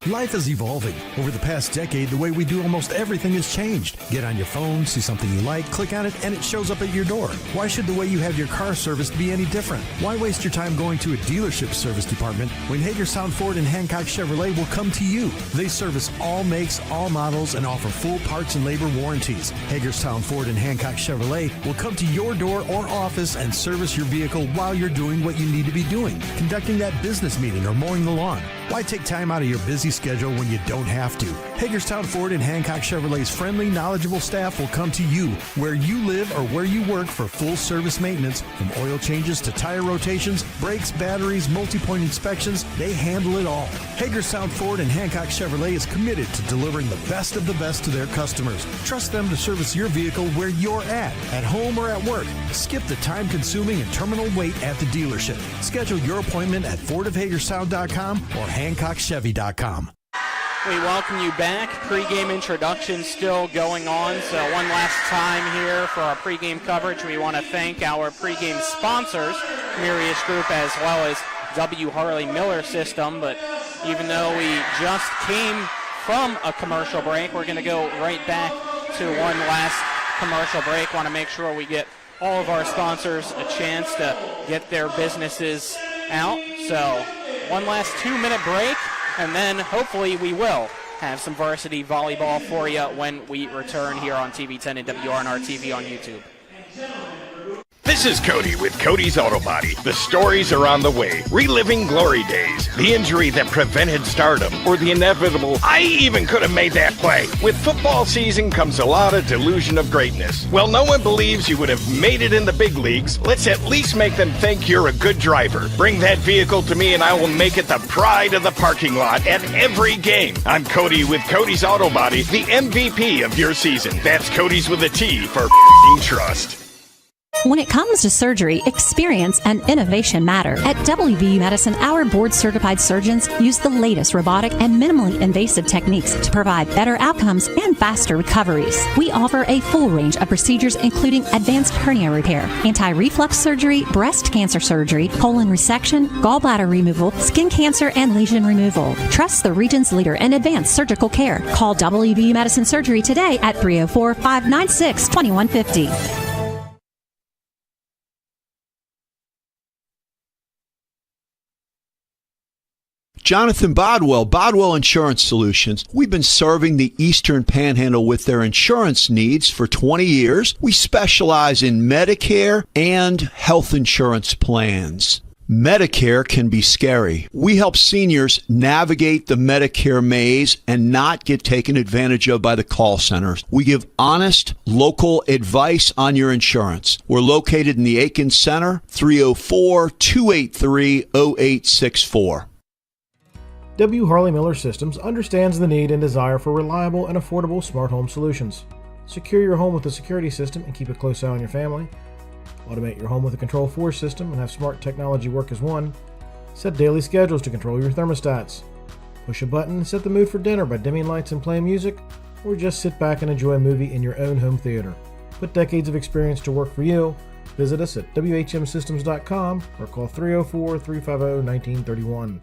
Life is evolving. Over the past decade, the way we do almost everything has changed. Get on your phone, see something you like, click on it, and it shows up at your door. Why should the way you have your car serviced be any different? Why waste your time going to a dealership service department when Hagerstown Ford and Hancock Chevrolet will come to you? They service all makes, all models, and offer full parts and labor warranties. Hagerstown Ford and Hancock Chevrolet will come to your door or office and service your vehicle while you're doing what you need to be doing, conducting that business meeting or mowing the lawn. Why take time out of your busy schedule when you don't have to? Hagerstown Ford and Hancock Chevrolet's friendly, knowledgeable staff will come to you where you live or where you work for full service maintenance, from oil changes to tire rotations, brakes, batteries, multi-point inspections. They handle it all. Hagerstown Ford and Hancock Chevrolet is committed to delivering the best of the best to their customers. Trust them to service your vehicle where you're at home or at work. Skip the time-consuming and terminal wait at the dealership. Schedule your appointment at fordofhagerstown.com or hancockchevy.com. We welcome you back. Pregame introduction still going on. So one last time here for our pregame coverage. We want to thank our pregame sponsors, Mirius Group, as well as W. Harley Miller System. But even though we just came from a commercial break, we're going to go right back to one last commercial break. Want to make sure we get all of our sponsors a chance to get their businesses out. So one last 2-minute break, and then hopefully we will have some varsity volleyball for you when we return here on TV10 and WRNR TV on YouTube. This is Cody with Cody's Auto Body. The stories are on the way. Reliving glory days, the injury that prevented stardom, or the inevitable, I even could have made that play. With football season comes a lot of delusion of greatness. Well, no one believes you would have made it in the big leagues. Let's at least make them think you're a good driver. Bring that vehicle to me and I will make it the pride of the parking lot at every game. I'm Cody with Cody's Auto Body, the MVP of your season. That's Cody's with a T for trust. When it comes to surgery, experience and innovation matter. At WVU Medicine, our board-certified surgeons use the latest robotic and minimally invasive techniques to provide better outcomes and faster recoveries. We offer a full range of procedures, including advanced hernia repair, anti-reflux surgery, breast cancer surgery, colon resection, gallbladder removal, skin cancer, and lesion removal. Trust the region's leader in advanced surgical care. Call WVU Medicine Surgery today at 304-596-2150. Jonathan Bodwell, Bodwell Insurance Solutions. We've been serving the Eastern Panhandle with their insurance needs for 20 years. We specialize in Medicare and health insurance plans. Medicare can be scary. We help seniors navigate the Medicare maze and not get taken advantage of by the call centers. We give honest, local advice on your insurance. We're located in the Aiken Center, 304-283-0864. W. Harley Miller Systems understands the need and desire for reliable and affordable smart home solutions. Secure your home with a security system and keep a close eye on your family. Automate your home with a Control4 system and have smart technology work as one. Set daily schedules to control your thermostats. Push a button and set the mood for dinner by dimming lights and playing music, or just sit back and enjoy a movie in your own home theater. Put decades of experience to work for you. Visit us at whmsystems.com or call 304-350-1931.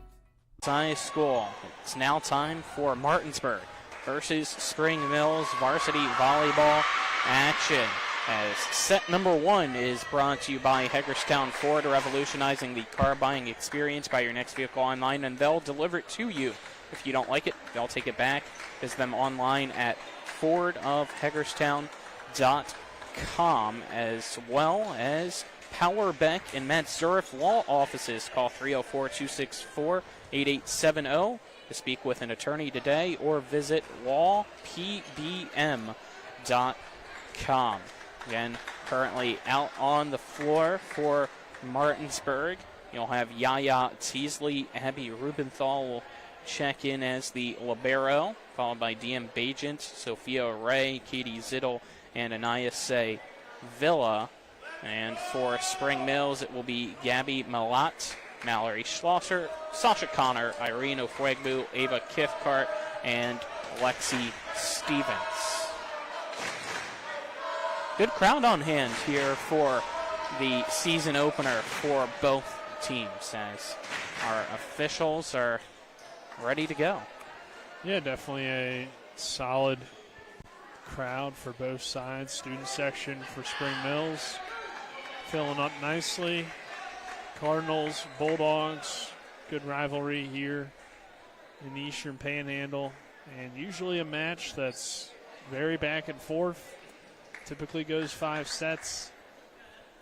High school. It's now time for Martinsburg versus Spring Mills varsity volleyball action. As set number one is brought to you by Hagerstown Ford, revolutionizing the car buying experience. Buy your next vehicle online and they'll deliver it to you. If you don't like it, they'll take it back. Visit them online at fordofhagerstown.com, as well as Power Beck and Matt Zurif law offices. Call 304-264-8870 to speak with an attorney today, or visit lawpbm.com. Again, currently out on the floor for Martinsburg. You'll have Yaya Teasley, Abby Rubenthal will check in as the libero, followed by DM Bajent, Sophia Ray, Katie Zittel, and Anaya Villa. And for Spring Mills, it will be Gabby Malat, Mallory Schlosser, Sasha Connor, Irene Ofwegbu, Ava Kifkart, and Lexi Stevens. Good crowd on hand here for the season opener for both teams, as our officials are ready to go. Yeah, definitely a solid crowd for both sides. Student section for Spring Mills filling up nicely. Cardinals, Bulldogs, good rivalry here in the Eastern Panhandle, and usually a match that's very back and forth. Typically goes 5 sets.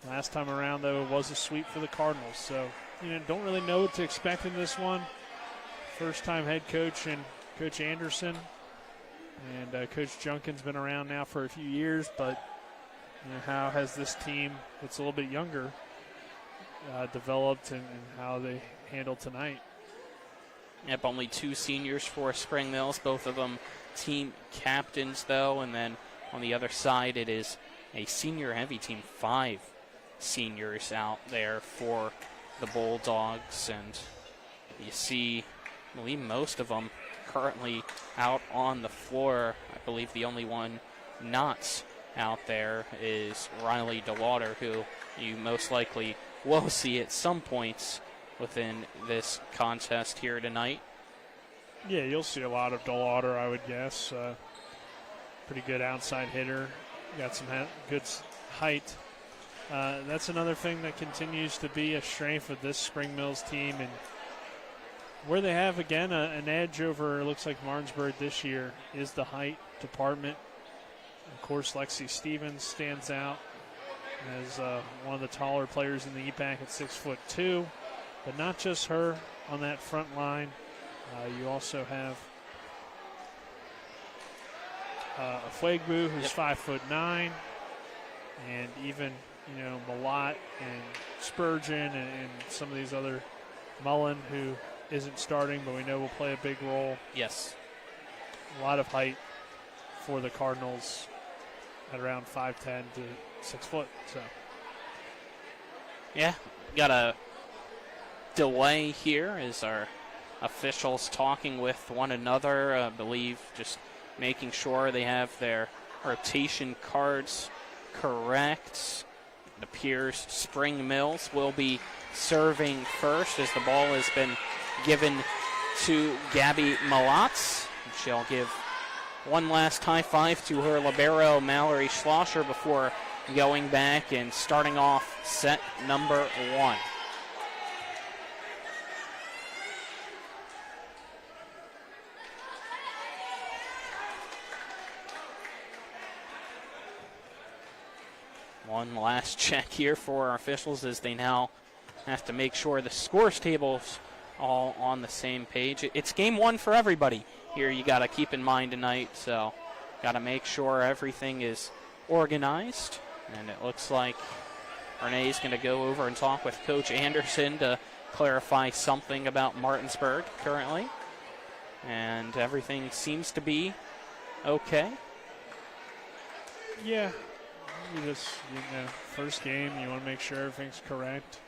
Last time around, though, it was a sweep for the Cardinals. So, don't really know what to expect in this one. First-time head coach and Coach Anderson. And Coach Junkin's been around now for a few years, but how has this team that's a little bit younger developed and how they handle tonight? Yep, only 2 seniors for Spring Mills, both of them team captains, though, and then on the other side, it is a senior-heavy team, 5 seniors out there for the Bulldogs. And you see, I believe most of them currently out on the floor. I believe the only one not out there is Riley DeLauder, who you most likely will see at some points within this contest here tonight. Yeah, you'll see a lot of DeLauder, I would guess. Pretty good outside hitter. Got some good height. That's another thing that continues to be a strength of this Spring Mills team, and where they have, again, an edge over, looks like Martinsburg this year, is the height department. Of course, Lexi Stevens stands out as one of the taller players in the EPAC at 6'2", but not just her on that front line. You also have Ofwegbu, who's 5'9", and even Malat and Spurgeon and some of these other, Mullen, who isn't starting, but we know will play a big role. Yes, a lot of height for the Cardinals at around 5'10" to 6 foot. So yeah, got a delay here as our officials talking with one another. I believe just making sure they have their rotation cards correct. It appears Spring Mills will be serving first, as the ball has been given to Gabby Malatz. She'll give one last high five to her libero, Mallory Schlosser, before going back and starting off set number 1. One last check here for our officials as they now have to make sure the scores table's all on the same page. It's game one for everybody here. You got to keep in mind tonight, so got to make sure everything is organized. And it looks like Renee's going to go over and talk with Coach Anderson to clarify something about Martinsburg currently. And everything seems to be okay. Yeah, first game, you want to make sure everything's correct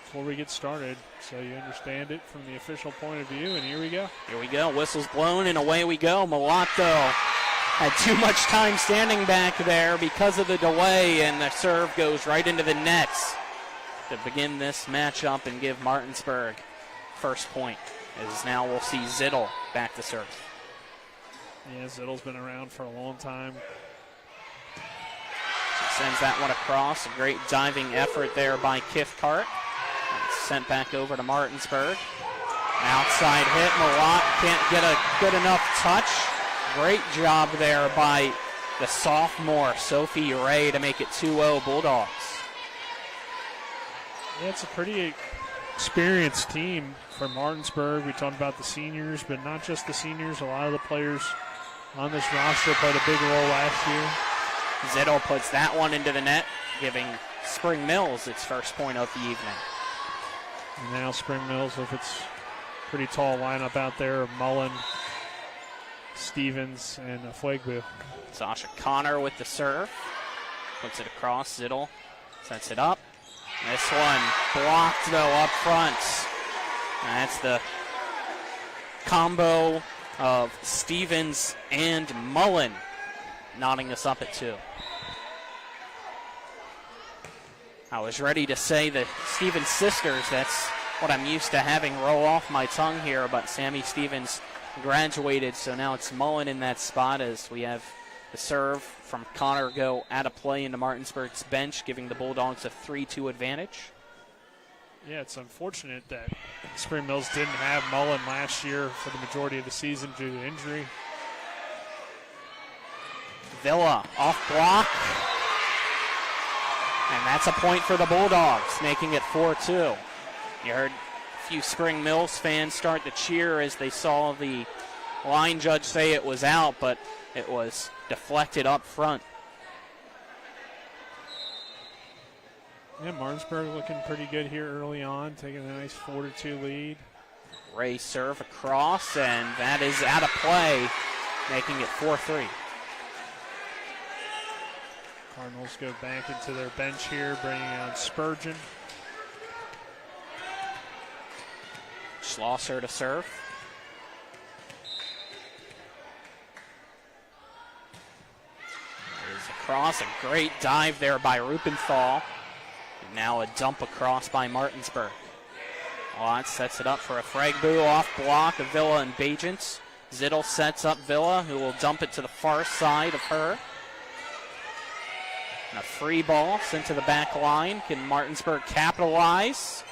before we get started, so you understand it from the official point of view, and here we go. Here we go, whistle's blown, and away we go. Mulatto had too much time standing back there because of the delay, and the serve goes right into the nets to begin this matchup and give Martinsburg first point, as now we'll see Zittel back to serve. Yeah, Zittel's been around for a long time. Sends that one across. A great diving effort there by Kithcart. Sent back over to Martinsburg. Outside hit. Malott can't get a good enough touch. Great job there by the sophomore, Sophie Ray, to make it 2-0 Bulldogs. Yeah, it's a pretty experienced team from Martinsburg. We talked about the seniors, but not just the seniors. A lot of the players on this roster played a big role last year. Zittel puts that one into the net, giving Spring Mills its first point of the evening. And now Spring Mills with its pretty tall lineup out there of Mullen, Stevens, and Fuegbu. Sasha Connor with the serve. Puts it across. Zittel sets it up. This one blocked, though, up front. And that's the combo of Stevens and Mullen, knotting us up at 2. I was ready to say the Stevens sisters. That's what I'm used to having roll off my tongue here, but Sammy Stevens graduated, so now it's Mullen in that spot as we have the serve from Connor go out of play into Martinsburg's bench, giving the Bulldogs a 3-2 advantage. Yeah, it's unfortunate that Spring Mills didn't have Mullen last year for the majority of the season due to injury. Villa off block. And that's a point for the Bulldogs, making it 4-2. You heard a few Spring Mills fans start to cheer as they saw the line judge say it was out, but it was deflected up front. Yeah, Martinsburg looking pretty good here early on, taking a nice 4-2 lead. Ray serve across, and that is out of play, making it 4-3. Cardinals go back into their bench here, bringing on Spurgeon. Schlosser to serve. There's a cross, a great dive there by Rupenthal. And now a dump across by Martinsburg. Watts sets it up for a Fragbu off block of Villa and Bajents. Zittel sets up Villa, who will dump it to the far side of her. And a free ball sent to the back line. Can Martinsburg capitalize?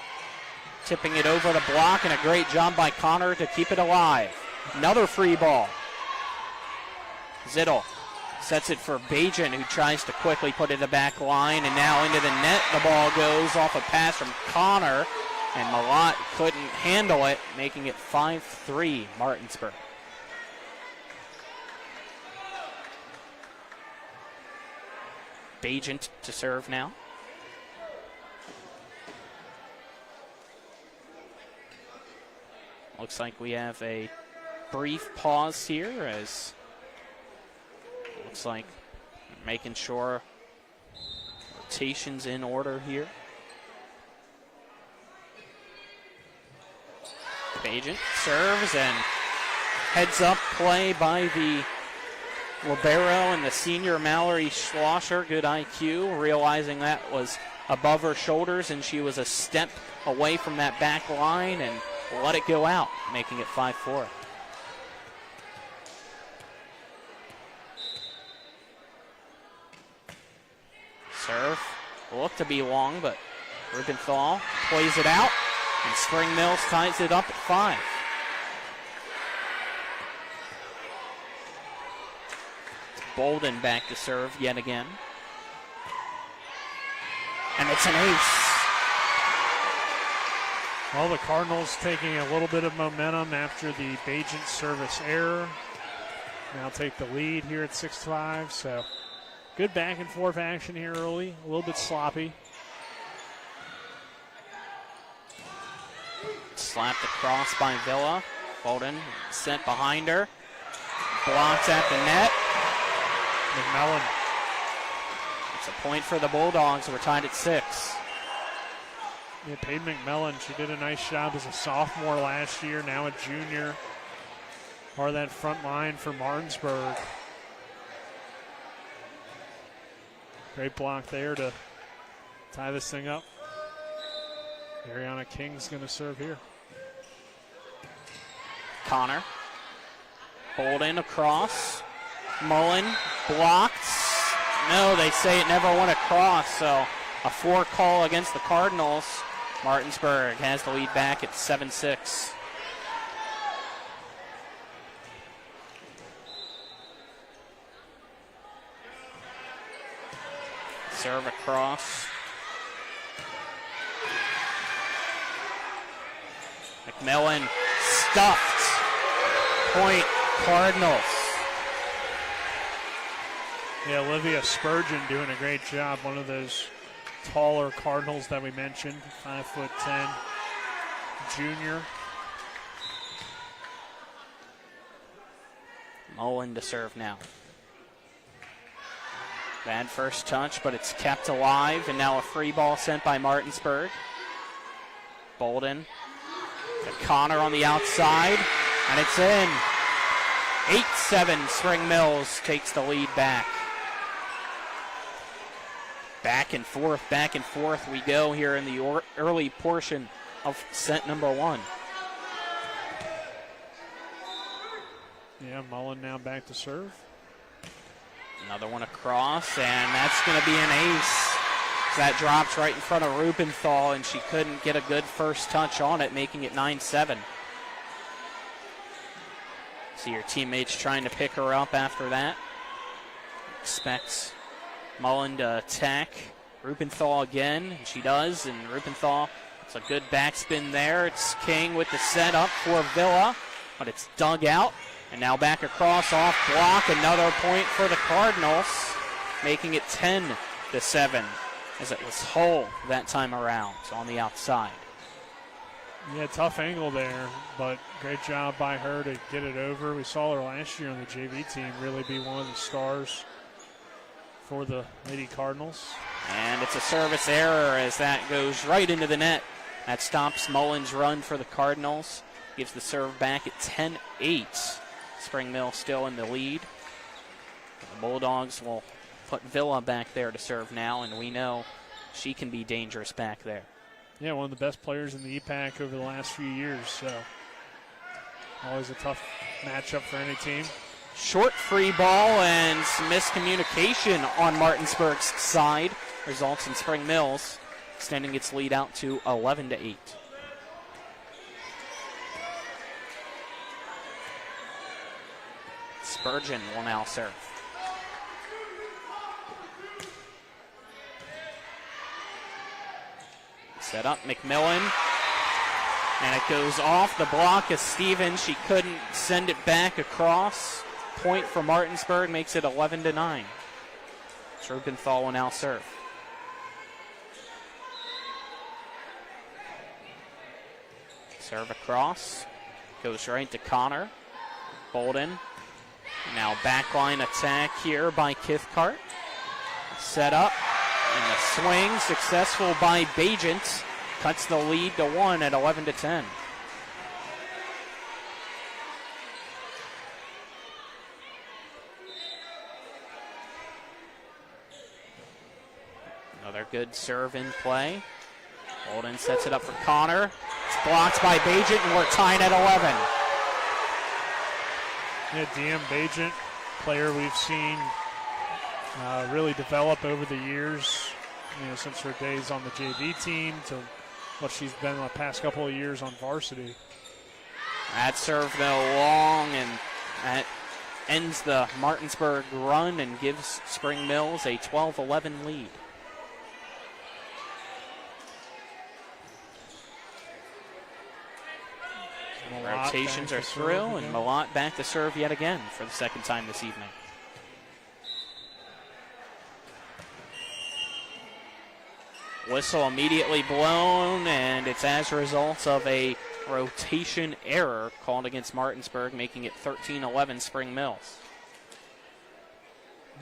Tipping it over to block, and a great job by Connor to keep it alive. Another free ball. Zittel sets it for Bajent, who tries to quickly put it in the back line, and now into the net. The ball goes off a pass from Connor, and Malott couldn't handle it, making it 5-3 Martinsburg. Bajent to serve now. Looks like we have a brief pause here as looks like making sure rotation's in order here. Bajent serves and heads up play by the libero and the senior Mallory Schlosser. Good IQ, realizing that was above her shoulders and she was a step away from that back line and let it go out, making it 5-4. Serve looked to be long, but Rubenthal plays it out, and Spring Mills ties it up at 5. Bolden back to serve yet again. And it's an ace. Well, the Cardinals taking a little bit of momentum after the Bajent service error. Now take the lead here at 6-5. So good back and forth action here early. A little bit sloppy. Slapped across by Villa. Bolden sent behind her. Blocked at the net. McMillan. It's a point for the Bulldogs. We're tied at 6. Yeah, Peyton McMillan, she did a nice job as a sophomore last year, now a junior. Part of that front line for Martinsburg. Great block there to tie this thing up. Ariana King's going to serve here. Connor. Bolden across. Mullen blocked. No, they say it never went across, so a 4 call against the Cardinals. Martinsburg has the lead back at 7-6. Serve across. McMillan stuffed. Point Cardinals. Yeah, Olivia Spurgeon doing a great job. One of those taller Cardinals that we mentioned, 5'10", junior. Mullen to serve now. Bad first touch, but it's kept alive, and now a free ball sent by Martinsburg. Bolden to Connor on the outside, and it's in. 8-7, Spring Mills takes the lead back. Back and forth we go here in the early portion of set number 1. Yeah, Mullen now back to serve. Another one across, and that's going to be an ace. That drops right in front of Rubenthal, and she couldn't get a good first touch on it, making it 9-7. See your teammates trying to pick her up after that. Expects Mullen to attack Rubenthal again, and she does, and Rubenthal, it's a good backspin there. It's King with the setup for Villa, but it's dug out, and now back across off block. Another point for the Cardinals, making it 10-7, as it was Hull that time around on the outside. Yeah, tough angle there, but great job by her to get it over. We saw her last year on the JV team really be one of the stars for the Lady Cardinals. And it's a service error as that goes right into the net. That stops Mullen's run for the Cardinals. Gives the serve back at 10-8. Spring Mill still in the lead. The Bulldogs will put Villa back there to serve now, and we know she can be dangerous back there. Yeah, one of the best players in the EPAC over the last few years, so always a tough matchup for any team. Short free ball and some miscommunication on Martinsburg's side results in Spring Mills extending its lead out to 11-8. Spurgeon will now serve. Set up McMillan, and it goes off the block of Stevens. She couldn't send it back across. Point for Martinsburg makes it 11-9. Rubenthal will now serve. Serve across, goes right to Connor. Bolden, now backline attack here by Kithcart. Set up. And the swing successful by Bajent cuts the lead to 1 at 11-10. Another good serve in play. Bolden sets it up for Connor. It's blocked by Bajent, and we're tied at 11. Yeah, DM Bajent, player we've seen really develop over the years, since her days on the JV team to what she's been the past couple of years on varsity. That serve, though, long, and that ends the Martinsburg run and gives Spring Mills a 12-11 lead. Rotations are through, and Malott back to serve yet again for the second time this evening. Whistle immediately blown, and it's as a result of a rotation error called against Martinsburg, making it 13-11 Spring Mills.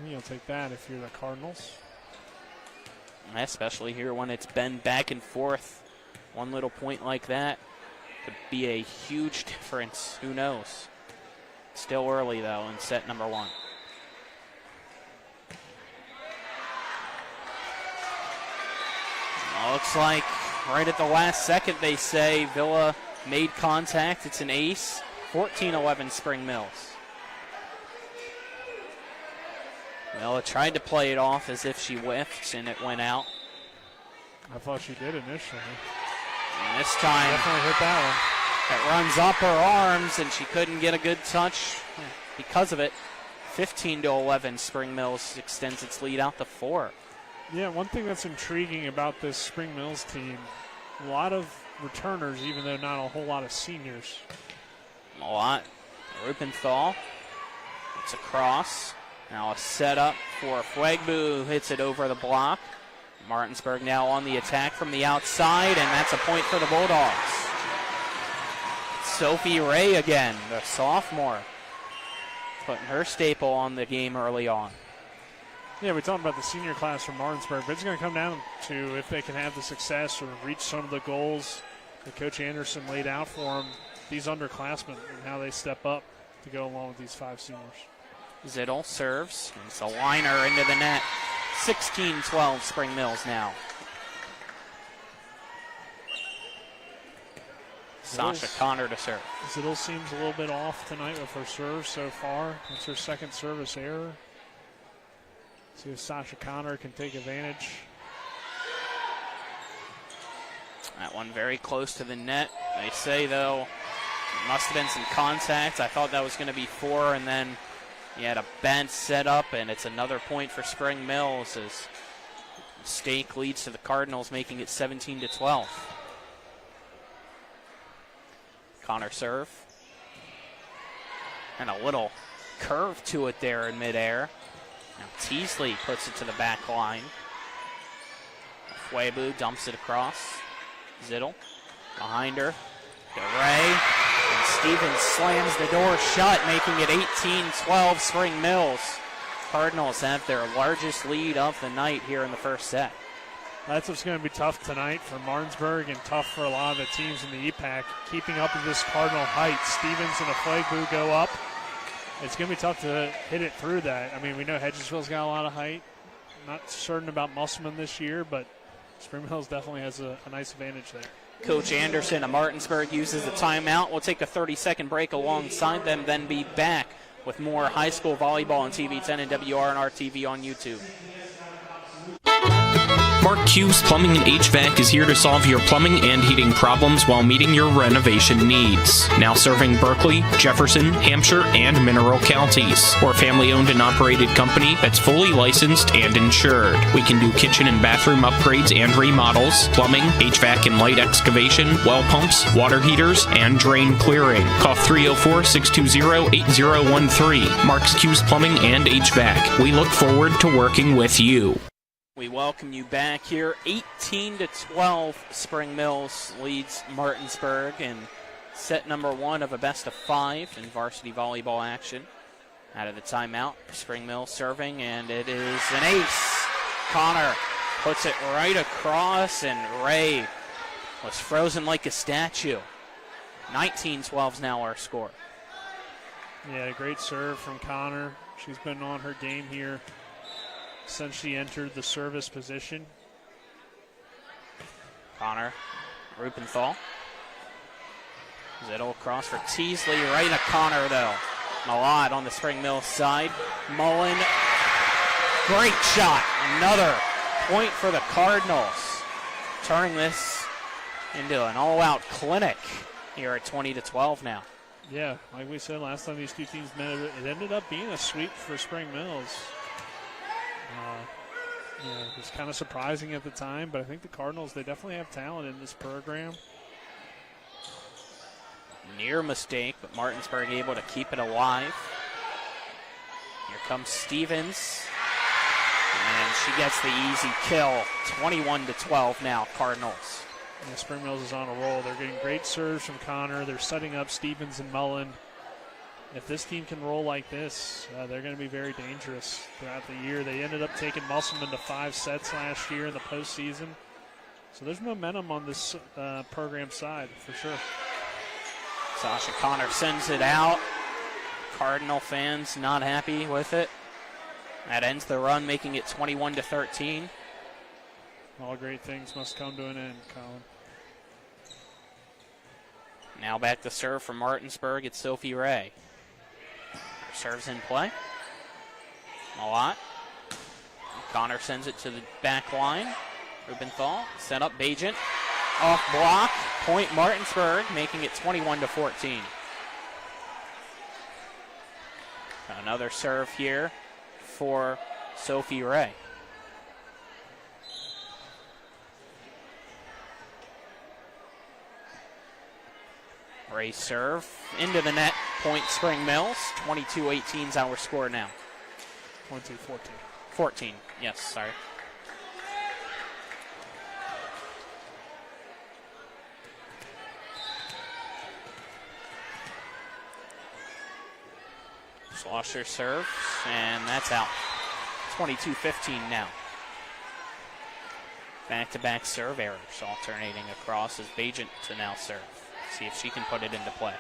You'll take that if you're the Cardinals. Especially here when it's been back and forth. One little point like that could be a huge difference. Who knows? Still early, though, in set number 1. Looks like right at the last second, they say Villa made contact. It's an ace. 14-11 Spring Mills. Villa tried to play it off as if she whiffed, and it went out. I thought she did initially. And this time, definitely hit that one. It runs up her arms, and she couldn't get a good touch because of it. 15-11, Spring Mills extends its lead out to 4. Yeah, one thing that's intriguing about this Spring Mills team, a lot of returners, even though not a whole lot of seniors. A lot. Rupenthal. It's a cross. Now a setup for Fuegbu, who hits it over the block. Martinsburg now on the attack from the outside, and that's a point for the Bulldogs. Sophie Ray again, the sophomore, putting her staple on the game early on. Yeah, we talked about the senior class from Martinsburg, but it's going to come down to if they can have the success or reach some of the goals that Coach Anderson laid out for them, these underclassmen, and how they step up to go along with these 5 seniors. Zittel serves. It's a liner into the net. 16-12 Spring Mills now. Sasha Connor to serve. Zittel seems a little bit off tonight with her serve so far. That's her second service error. See if Sasha Connor can take advantage. That one very close to the net. They say, though, must have been some contact. I thought that was going to be 4, and then you had a bent set up, and it's another point for Spring Mills as Stake leads to the Cardinals, making it 17-12. Connor serve. And a little curve to it there in midair. Now Teasley puts it to the back line. Fuegbu dumps it across. Zittel behind her. DeRay. And Stevens slams the door shut, making it 18-12 Spring Mills. Cardinals have their largest lead of the night here in the first set. That's what's going to be tough tonight for Martinsburg and tough for a lot of the teams in the EPAC. Keeping up with this Cardinal height. Stevens and a Fuegbu go up. It's going to be tough to hit it through that. I mean, we know Hedgesville's got a lot of height. Not certain about Musselman this year, but Spring Mills definitely has a nice advantage there. Coach Anderson of Martinsburg uses the timeout. We'll take a 30-second break alongside them, then be back with more high school volleyball on TV 10 and WRNR TV on YouTube. Mark Hughes Plumbing and HVAC is here to solve your plumbing and heating problems while meeting your renovation needs. Now serving Berkeley, Jefferson, Hampshire, and Mineral counties. We're a family-owned and operated company that's fully licensed and insured. We can do kitchen and bathroom upgrades and remodels, plumbing, HVAC and light excavation, well pumps, water heaters, and drain clearing. Call 304-620-8013. Mark's Hughes Plumbing and HVAC. We look forward to working with you. We welcome you back here. 18-12, Spring Mills leads Martinsburg in set number 1 of a best of 5 in varsity volleyball action. Out of the timeout, Spring Mills serving, and it is an ace. Connor puts it right across, and Ray was frozen like a statue. 19-12 is now our score. Yeah, a great serve from Connor. She's been on her game here since she entered the service position. Connor, Rupenthal. Zittel across for Teasley, right at Connor though. Malott on the Spring Mills side. Mullen, great shot. Another point for the Cardinals. Turning this into an all-out clinic here at 20-12 now. Yeah, like we said last time these two teams met, it ended up being a sweep for Spring Mills. It was kind of surprising at the time, but I think the Cardinals, they definitely have talent in this program. Near mistake, but Martinsburg able to keep it alive. Here comes Stevens. And she gets the easy kill. 21-12 now, Cardinals. Yeah, Spring Mills is on a roll. They're getting great serves from Connor. They're setting up Stevens and Mullen. If this team can roll like this, they're going to be very dangerous throughout the year. They ended up taking Musselman to 5 sets last year in the postseason. So there's momentum on this program side for sure. Sasha Connor sends it out. Cardinal fans not happy with it. That ends the run, making it 21-13. All great things must come to an end, Colin. Now back to serve from Martinsburg. It's Sophie Ray. Her serve's in play. Malott. Connor sends it to the back line. Rubenthal set up Bajent. Off block. Point Martinsburg, making it 21-14. Another serve here for Sophie Ray. Ray serve into the net. Point Spring Mills. 22-18 is our score now. 14. 14, yes, sorry. Schlosser serves, and that's out. 22-15 now. Back-to-back serve errors alternating across as Bajent to now serve. See if she can put it into play.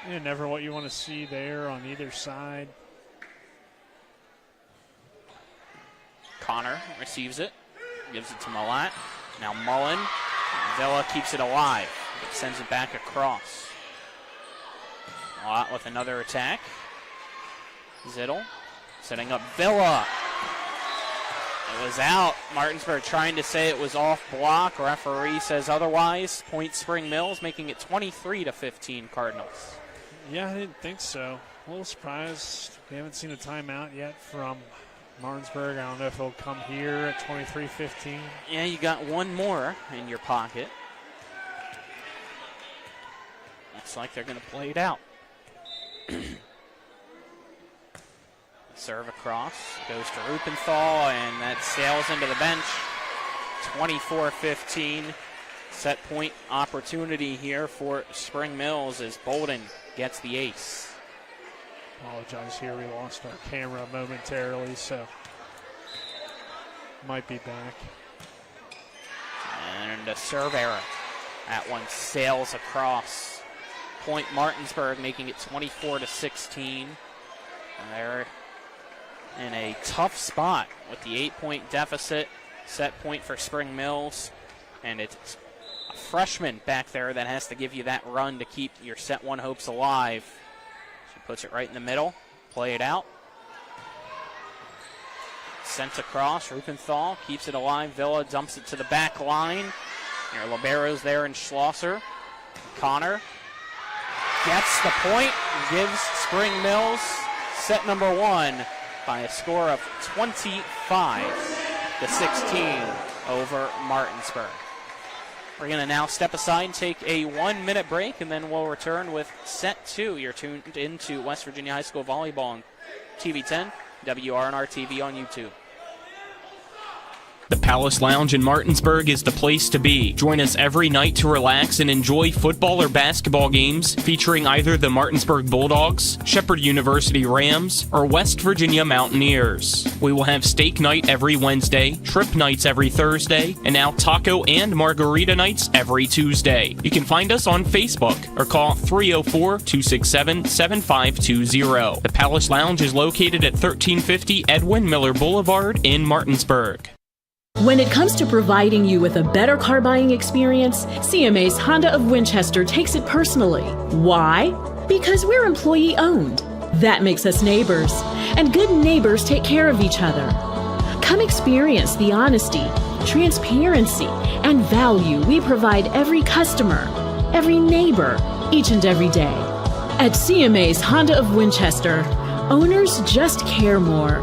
Yeah, never what you want to see there on either side. Connor receives it, gives it to Malott. Now Mullen. Villa keeps it alive, but sends it back across. Malott with another attack. Zittel setting up Villa. It was out. Martinsburg trying to say it was off block. Referee says otherwise. Point Spring Mills, making it 23-15 Cardinals. Yeah, I didn't think so. A little surprised. We haven't seen a timeout yet from Martinsburg. I don't know if it'll come here at 23-15. Yeah, you got one more in your pocket. Looks like they're going to play it out. Serve across, goes to Rubenthal, and that sails into the bench. 24-15. Set point opportunity here for Spring Mills as Bolden gets the ace. Apologize here, we lost our camera momentarily, so might be back. And a serve error. That one sails across. Point Martinsburg, making it 24-16. And they're in a tough spot with the 8-point deficit. Set point for Spring Mills. And it's a freshman back there that has to give you that run to keep your set one hopes alive. She puts it right in the middle. Play it out. Sent across. Rubenthal keeps it alive. Villa dumps it to the back line. Your liberos there in Schlosser. Connor gets the point. Gives Spring Mills set number one by a score of 25-16 over Martinsburg. We're going to now step aside and take a 1-minute break, and then we'll return with set two. You're tuned into West Virginia High School Volleyball on TV 10, WRNR TV on YouTube. The Palace Lounge in Martinsburg is the place to be. Join us every night to relax and enjoy football or basketball games featuring either the Martinsburg Bulldogs, Shepherd University Rams, or West Virginia Mountaineers. We will have steak night every Wednesday, trip nights every Thursday, and now taco and margarita nights every Tuesday. You can find us on Facebook or call 304-267-7520. The Palace Lounge is located at 1350 Edwin Miller Boulevard in Martinsburg. When it comes to providing you with a better car buying experience, CMA's Honda of Winchester takes it personally. Why? Because we're employee owned. That makes us neighbors, and good neighbors take care of each other. Come experience the honesty, transparency, and value we provide every customer, every neighbor, each and every day. At CMA's Honda of Winchester, owners just care more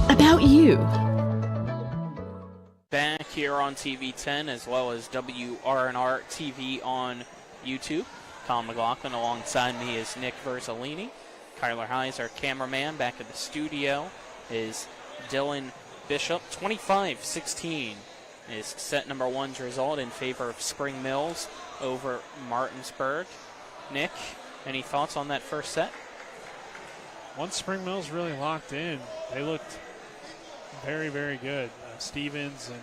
about you. Back here on TV 10 as well as WRNR TV on YouTube. Colin McLaughlin. Alongside me is Nick Verzolini. Kyler Highs, our cameraman. Back at the studio is Dylan Bishop. 25-16 is set number one's result in favor of Spring Mills over Martinsburg. Nick, any thoughts on that first set? Once Spring Mills really locked in, they looked very, very good. Stevens and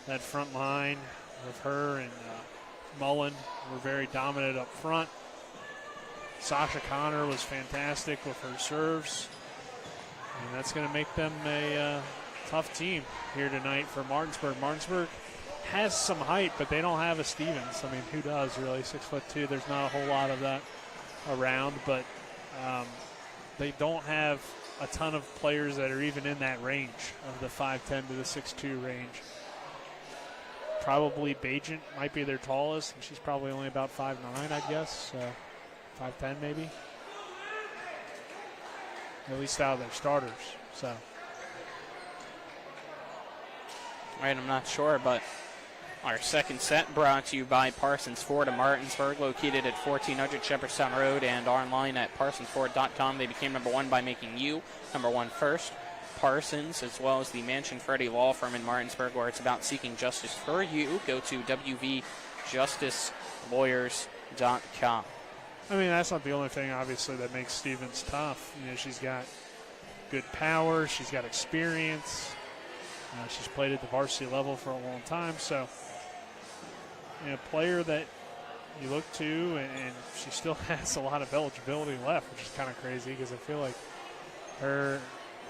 that front line with her and Mullen were very dominant up front. Sasha Connor was fantastic with her serves. And that's going to make them a tough team here tonight for Martinsburg. Martinsburg has some height, but they don't have a Stevens. I mean, who does really? 6'2". There's not a whole lot of that around, but they don't have a ton of players that are even in that range of the 5'10" to the 6'2" range. Probably Bajent might be their tallest, and she's probably only about 5'9", I guess. 5'10" maybe. At least out of their starters. So. Right, I'm not sure, but our second set brought to you by Parsons Ford of Martinsburg, located at 1400 Shepherdstown Road and online at parsonsford.com. They became number one by making you number one first. Parsons, as well as the Mansion Freddie Law Firm in Martinsburg, where it's about seeking justice for you. Go to wvjusticelawyers.com. I mean, that's not the only thing, obviously, that makes Stevens tough. You know, she's got good power. She's got experience. She's played at the varsity level for a long time. So, you know, a player that you look to, and she still has a lot of eligibility left, which is kind of crazy because I feel like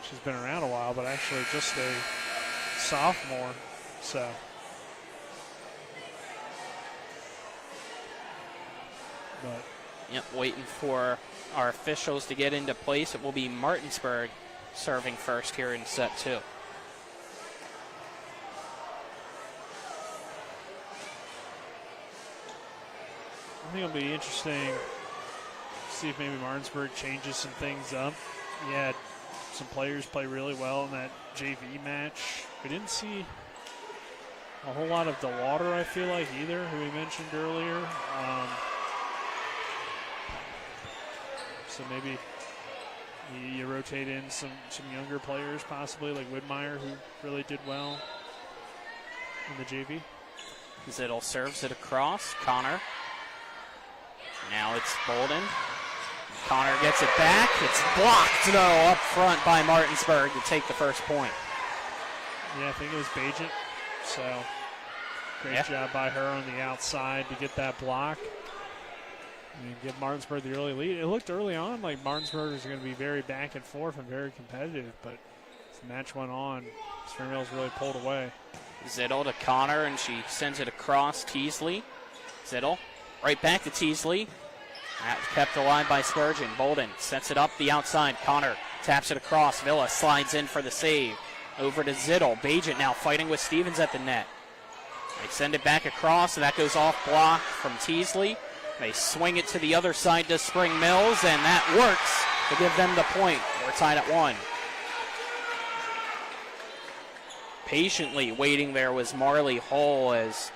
she's been around a while, but actually just a sophomore. So. But. Yep, waiting for our officials to get into place. It will be Martinsburg serving first here in set two. I think it'll be interesting to see if maybe Martinsburg changes some things up. He had some players play really well in that JV match. We didn't see a whole lot of DeWater, I feel like, either, who we mentioned earlier. So maybe you rotate in some younger players, possibly, like Widmeyer, who really did well in the JV. Zittel serves it across. Connor. Now it's Bolden. Connor gets it back. It's blocked, though, up front by Martinsburg to take the first point. Yeah, I think it was Bajent. So great job by her on the outside to get that block. And give Martinsburg the early lead. It looked early on like Martinsburg was going to be very back and forth and very competitive, but as the match went on, Spring Mills really pulled away. Zittel to Connor, and she sends it across Teasley. Zittel right back to Teasley. That was kept alive by Spurgeon. Bolden sets it up the outside. Connor taps it across. Villa slides in for the save. Over to Zittel. Bajent now fighting with Stevens at the net. They send it back across, and that goes off block from Teasley. They swing it to the other side to Spring Mills, and that works to give them the point. We're tied at 1. Patiently waiting there was Marley Hull as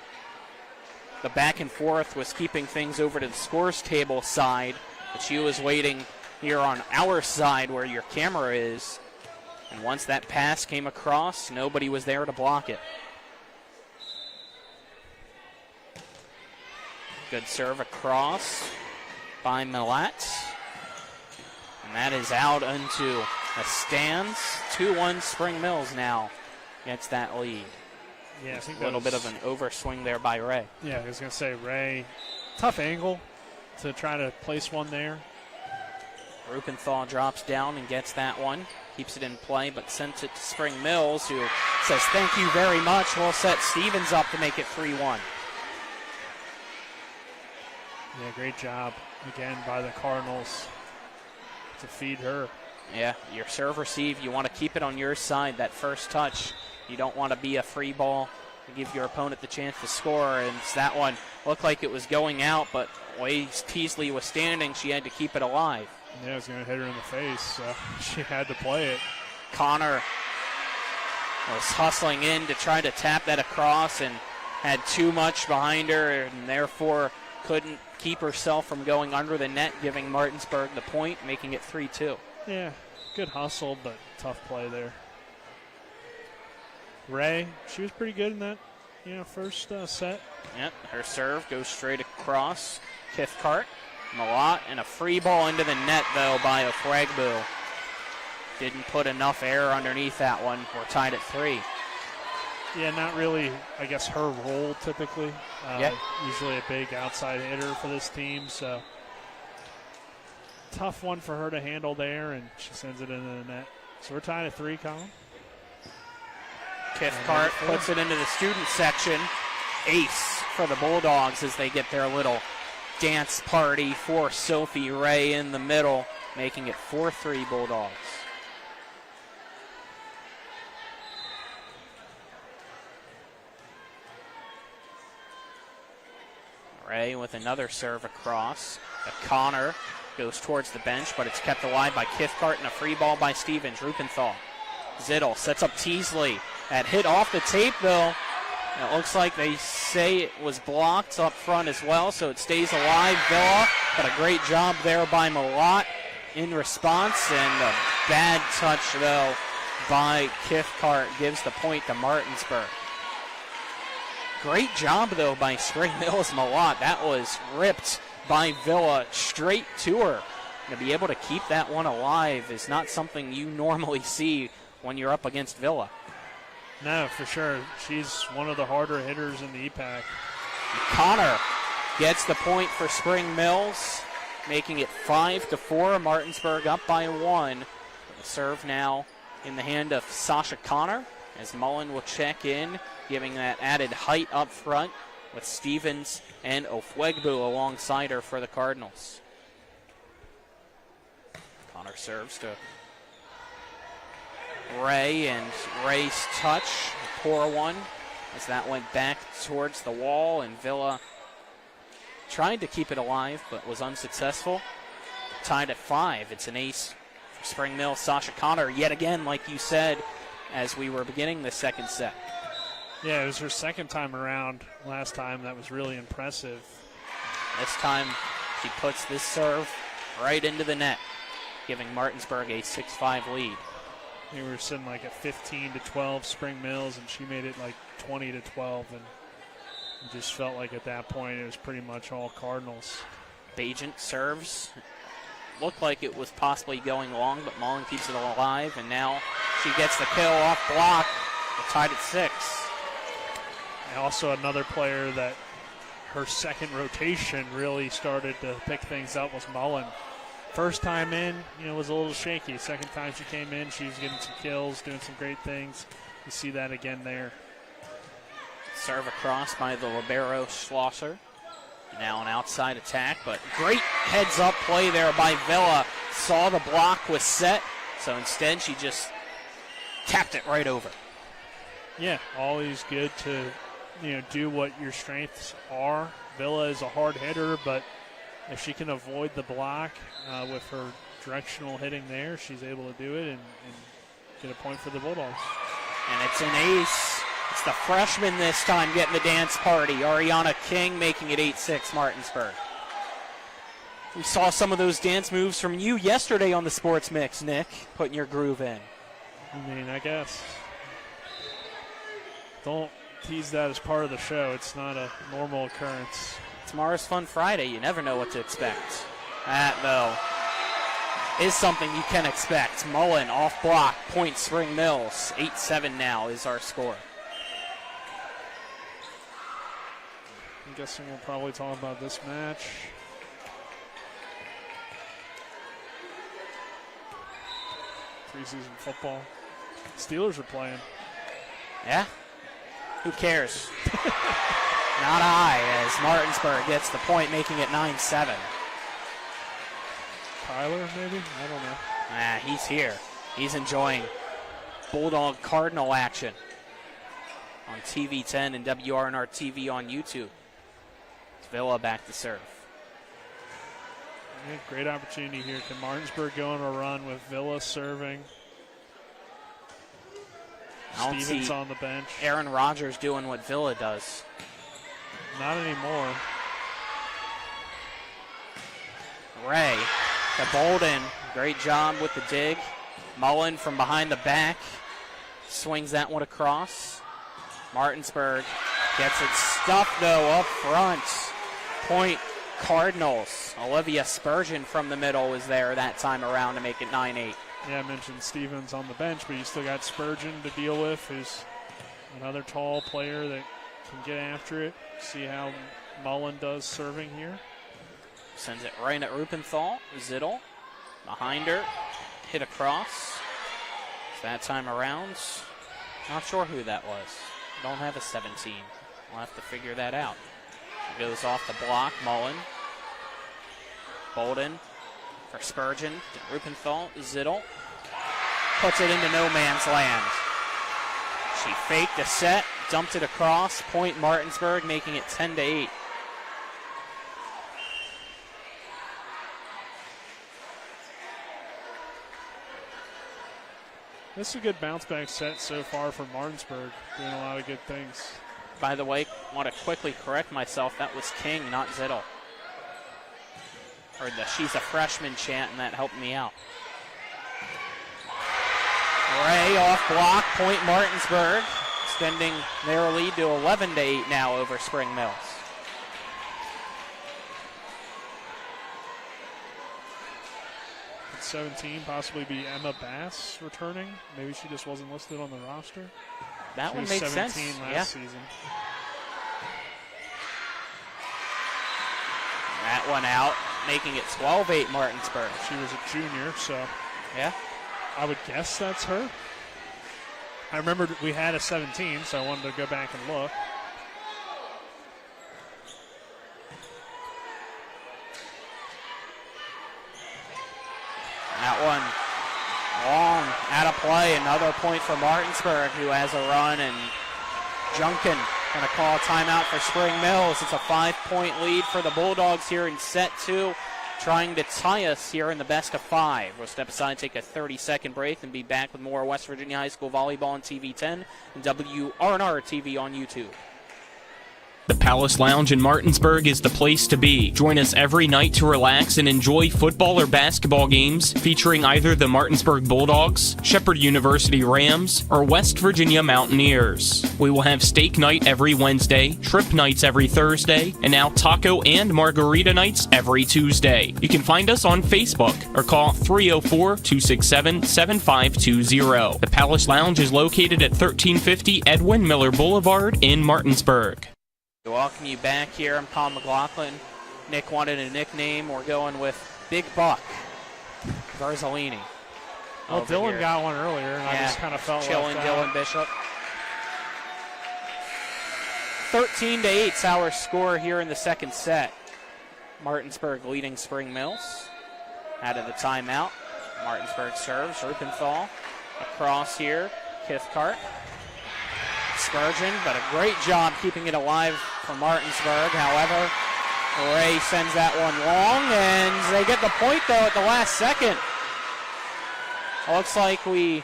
the back and forth was keeping things over to the scores table side, but she was waiting here on our side where your camera is. And once that pass came across, nobody was there to block it. Good serve across by Millett. And that is out into the stands. 2-1 Spring Mills now gets that lead. Yeah, I think a little bit of an overswing there by Ray. Yeah, I was going to say, Ray, tough angle to try to place one there. Rupenthal drops down and gets that one. Keeps it in play, but sends it to Spring Mills, who says, thank you very much. We'll set Stevens up to make it 3-1. Yeah, great job, again, by the Cardinals to feed her. Yeah, your serve receive, you want to keep it on your side. That first touch, you don't want to be a free ball to give your opponent the chance to score. And that one looked like it was going out, but the way Teasley was standing, she had to keep it alive. Yeah, it was going to hit her in the face, so she had to play it. Connor was hustling in to try to tap that across and had too much behind her, and therefore couldn't keep herself from going under the net, giving Martinsburg the point, making it 3-2. Yeah, good hustle, but tough play there. Ray, she was pretty good in that first set. Yep, her serve goes straight across. Kithcart, Malott, and a free ball into the net, though, by Ofwegbu. Didn't put enough air underneath that one. We're tied at 3. Yeah, not really, I guess, her role typically. Usually a big outside hitter for this team, so tough one for her to handle there, and she sends it into the net. So we're tied at 3, Colin. Kithcart puts it into the student section. Ace for the Bulldogs as they get their little dance party for Sophie Ray in the middle, making it 4-3 Bulldogs. Ray with another serve across. Connor goes towards the bench, but it's kept alive by Kithcart, and a free ball by Stevens. Rupenthal. Zittel sets up Teasley. That hit off the tape, though. It looks like they say it was blocked up front as well, so it stays alive. Villa, but a great job there by Malott in response, and a bad touch, though, by Kithcart gives the point to Martinsburg. Great job, though, by Spring Mills Malott. That was ripped by Villa straight to her. To be able to keep that one alive is not something you normally see when you're up against Villa. No, for sure. She's one of the harder hitters in the EPAC. Connor gets the point for Spring Mills, making it 5-4. Martinsburg up by 1. Serve now in the hand of Sasha Connor as Mullen will check in, giving that added height up front with Stevens and Ofwegbu alongside her for the Cardinals. Connor serves to Ray, and Ray's touch, a poor one, as that went back towards the wall, and Villa tried to keep it alive, but was unsuccessful. Tied at 5. It's an ace for Spring Mills. Sasha Connor, yet again, like you said, as we were beginning the second set. Yeah, it was her second time around. Last time, that was really impressive. This time, she puts this serve right into the net, giving Martinsburg a 6-5 lead. We were sitting like at 15-12 Spring Mills, and she made it like 20-12, and it just felt like at that point it was pretty much all Cardinals. Bajent serves. Looked like it was possibly going long, but Mullen keeps it alive, and now she gets the kill off block. We're tied at 6. And also another player that her second rotation really started to pick things up was Mullen. First time in, was a little shaky. Second time she came in, she was getting some kills, doing some great things. You see that again there. Serve across by the libero Schlosser. Now an outside attack, but great heads-up play there by Villa. Saw the block was set, so instead she just tapped it right over. Yeah, always good to do what your strengths are. Villa is a hard hitter, but if she can avoid the block with her directional hitting there, she's able to do it and get a point for the Bulldogs. And it's an ace. It's the freshman this time getting the dance party. Ariana King making it 8-6 Martinsburg. We saw some of those dance moves from you yesterday on the Sports Mix, Nick, putting your groove in. I guess. Don't tease that as part of the show. It's not a normal occurrence. Tomorrow's Fun Friday. You never know what to expect. That, though, is something you can expect. Mullen off block, point Spring Mills. 8-7 now is our score. I'm guessing we'll probably talk about this match. Preseason football. Steelers are playing. Yeah? Who cares? Not I, as Martinsburg gets the point, making it 9-7. Tyler, maybe? I don't know. He's here. He's enjoying Bulldog Cardinal action on TV 10 and WRNR TV on YouTube. It's Villa back to serve. Yeah, great opportunity here. Can Martinsburg go on a run with Villa serving? Stevens on the bench. Aaron Rodgers doing what Villa does. Not anymore. Ray to Bolden. Great job with the dig. Mullen from behind the back swings that one across. Martinsburg gets it stuffed, though, up front. Point Cardinals. Olivia Spurgeon from the middle was there that time around to make it 9-8. Yeah, I mentioned Stevens on the bench, but you still got Spurgeon to deal with, who's another tall player that can get after it. See how Mullen does serving here. Sends it right at Rupenthal. Zittel behind her. Hit across. That time around, not sure who that was. Don't have a 17. We'll have to figure that out. It goes off the block. Mullen. Bolden for Spurgeon. Rupenthal. Zittel puts it into no man's land. She faked the set, dumped it across. Point Martinsburg, making it 10-8. This is a good bounce back set so far for Martinsburg, doing a lot of good things. By the way, I want to quickly correct myself. That was King, not Zittel. Heard the "she's a freshman" chant, and that helped me out. Ray off block, point Martinsburg, extending their lead to 11-8 now over Spring Mills. Could 17 possibly be Emma Bass returning? Maybe she just wasn't listed on the roster. That she would was make 17 sense. last season. That one out, making it 12-8 Martinsburg. She was a junior, so yeah, I would guess that's her. I remembered we had a 17, so I wanted to go back and look. That one long, out of play. Another point for Martinsburg, who has a run, and Junkin going to call a timeout for Spring Mills. It's a 5-point lead for the Bulldogs here in set 2, trying to tie us here in the best of 5. We'll step aside, take a 30-second break, and be back with more West Virginia High School volleyball on TV 10 and WRNR TV on YouTube. The Palace Lounge in Martinsburg is the place to be. Join us every night to relax and enjoy football or basketball games featuring either the Martinsburg Bulldogs, Shepherd University Rams, or West Virginia Mountaineers. We will have steak night every Wednesday, shrimp nights every Thursday, and now taco and margarita nights every Tuesday. You can find us on Facebook or call 304-267-7520. The Palace Lounge is located at 1350 Edwin Miller Boulevard in Martinsburg. Welcome you back here. I'm Paul McLaughlin. Nick wanted a nickname. We're going with Big Buck Garzolini. Well, Dylan here got one earlier, and I just kind of felt chilling left Dylan out. Bishop. 13-8 is our score here in the second set. Martinsburg leading Spring Mills. Out of the timeout. Martinsburg serves. Rupenthal across here. Kithcart. Spurgeon, but a great job keeping it alive for Martinsburg. However, Ray sends that one long, and they get the point, though, at the last second. Looks like we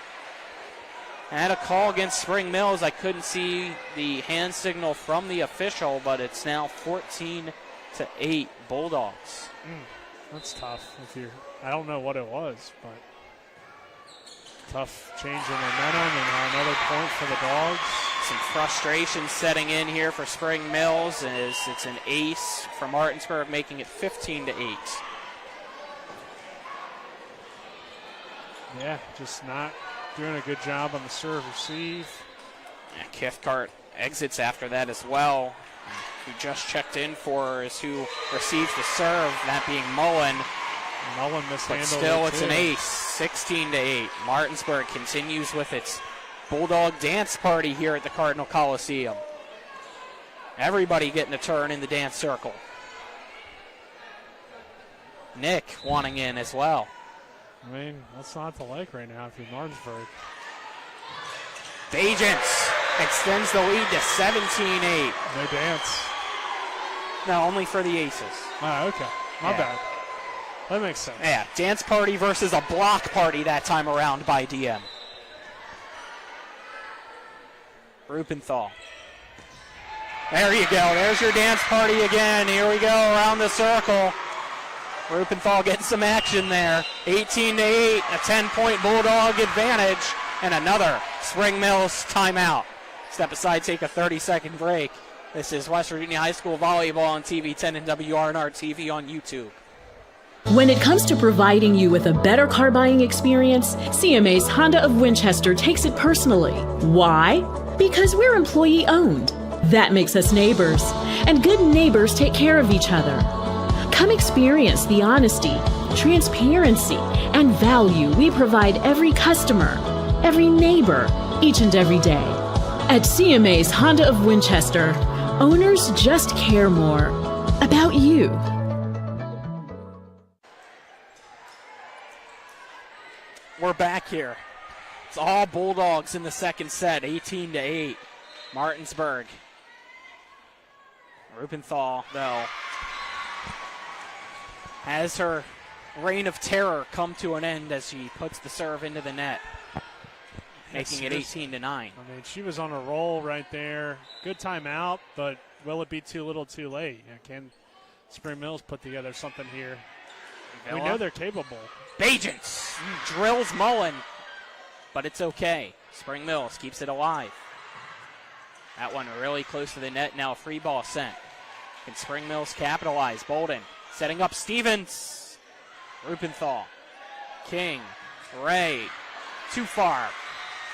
had a call against Spring Mills. I couldn't see the hand signal from the official, but it's now 14-8 Bulldogs. That's tough. I don't know what it was, but tough change in momentum, and another point for the Dogs. Some frustration setting in here for Spring Mills as it's an ace for Martinsburg, making it 15-8. Yeah, just not doing a good job on the serve receive. Yeah, Kithcart exits after that as well. Who just checked in for her is who receives the serve, that being Mullen. Mullen mishandled but still, it's too. an ace, 16-8. Martinsburg continues with its Bulldog dance party here at the Cardinal Coliseum. Everybody getting a turn in the dance circle. Nick wanting in as well. I mean, what's not to like right now if you're Martinsburg? Agents extends the lead to 17-8. No dance. No, only for the aces. Oh, okay. My bad. That makes sense. Yeah, dance party versus a block party that time around by DM. Rupenthal. There you go. There's your dance party again. Here we go around the circle. Rupenthal getting some action there. 18-8, a 10-point Bulldog advantage, and another Spring Mills timeout. Step aside, take a 30-second break. This is West Virginia High School Volleyball on TV 10 and WRNR TV on YouTube. When it comes to providing you with a better car buying experience, CMA's Honda of Winchester takes it personally. Why? Because we're employee owned. That makes us neighbors, and good neighbors take care of each other. Come experience the honesty, transparency, and value we provide every customer, every neighbor, each and every day. At CMA's Honda of Winchester, owners just care more about you. We're back here. It's all Bulldogs in the second set, 18-8. Martinsburg. Rupenthal, though, has her reign of terror come to an end as she puts the serve into the net, making it 18-9. I mean, she was on a roll right there. Good timeout, but will it be too little too late? Can Spring Mills put together something here? We know they're capable. Bajents drills Mullen, but it's okay. Spring Mills keeps it alive. That one really close to the net. Now a free ball sent. Can Spring Mills capitalize? Bolden setting up Stevens. Rupenthal. King. Ray. Too far.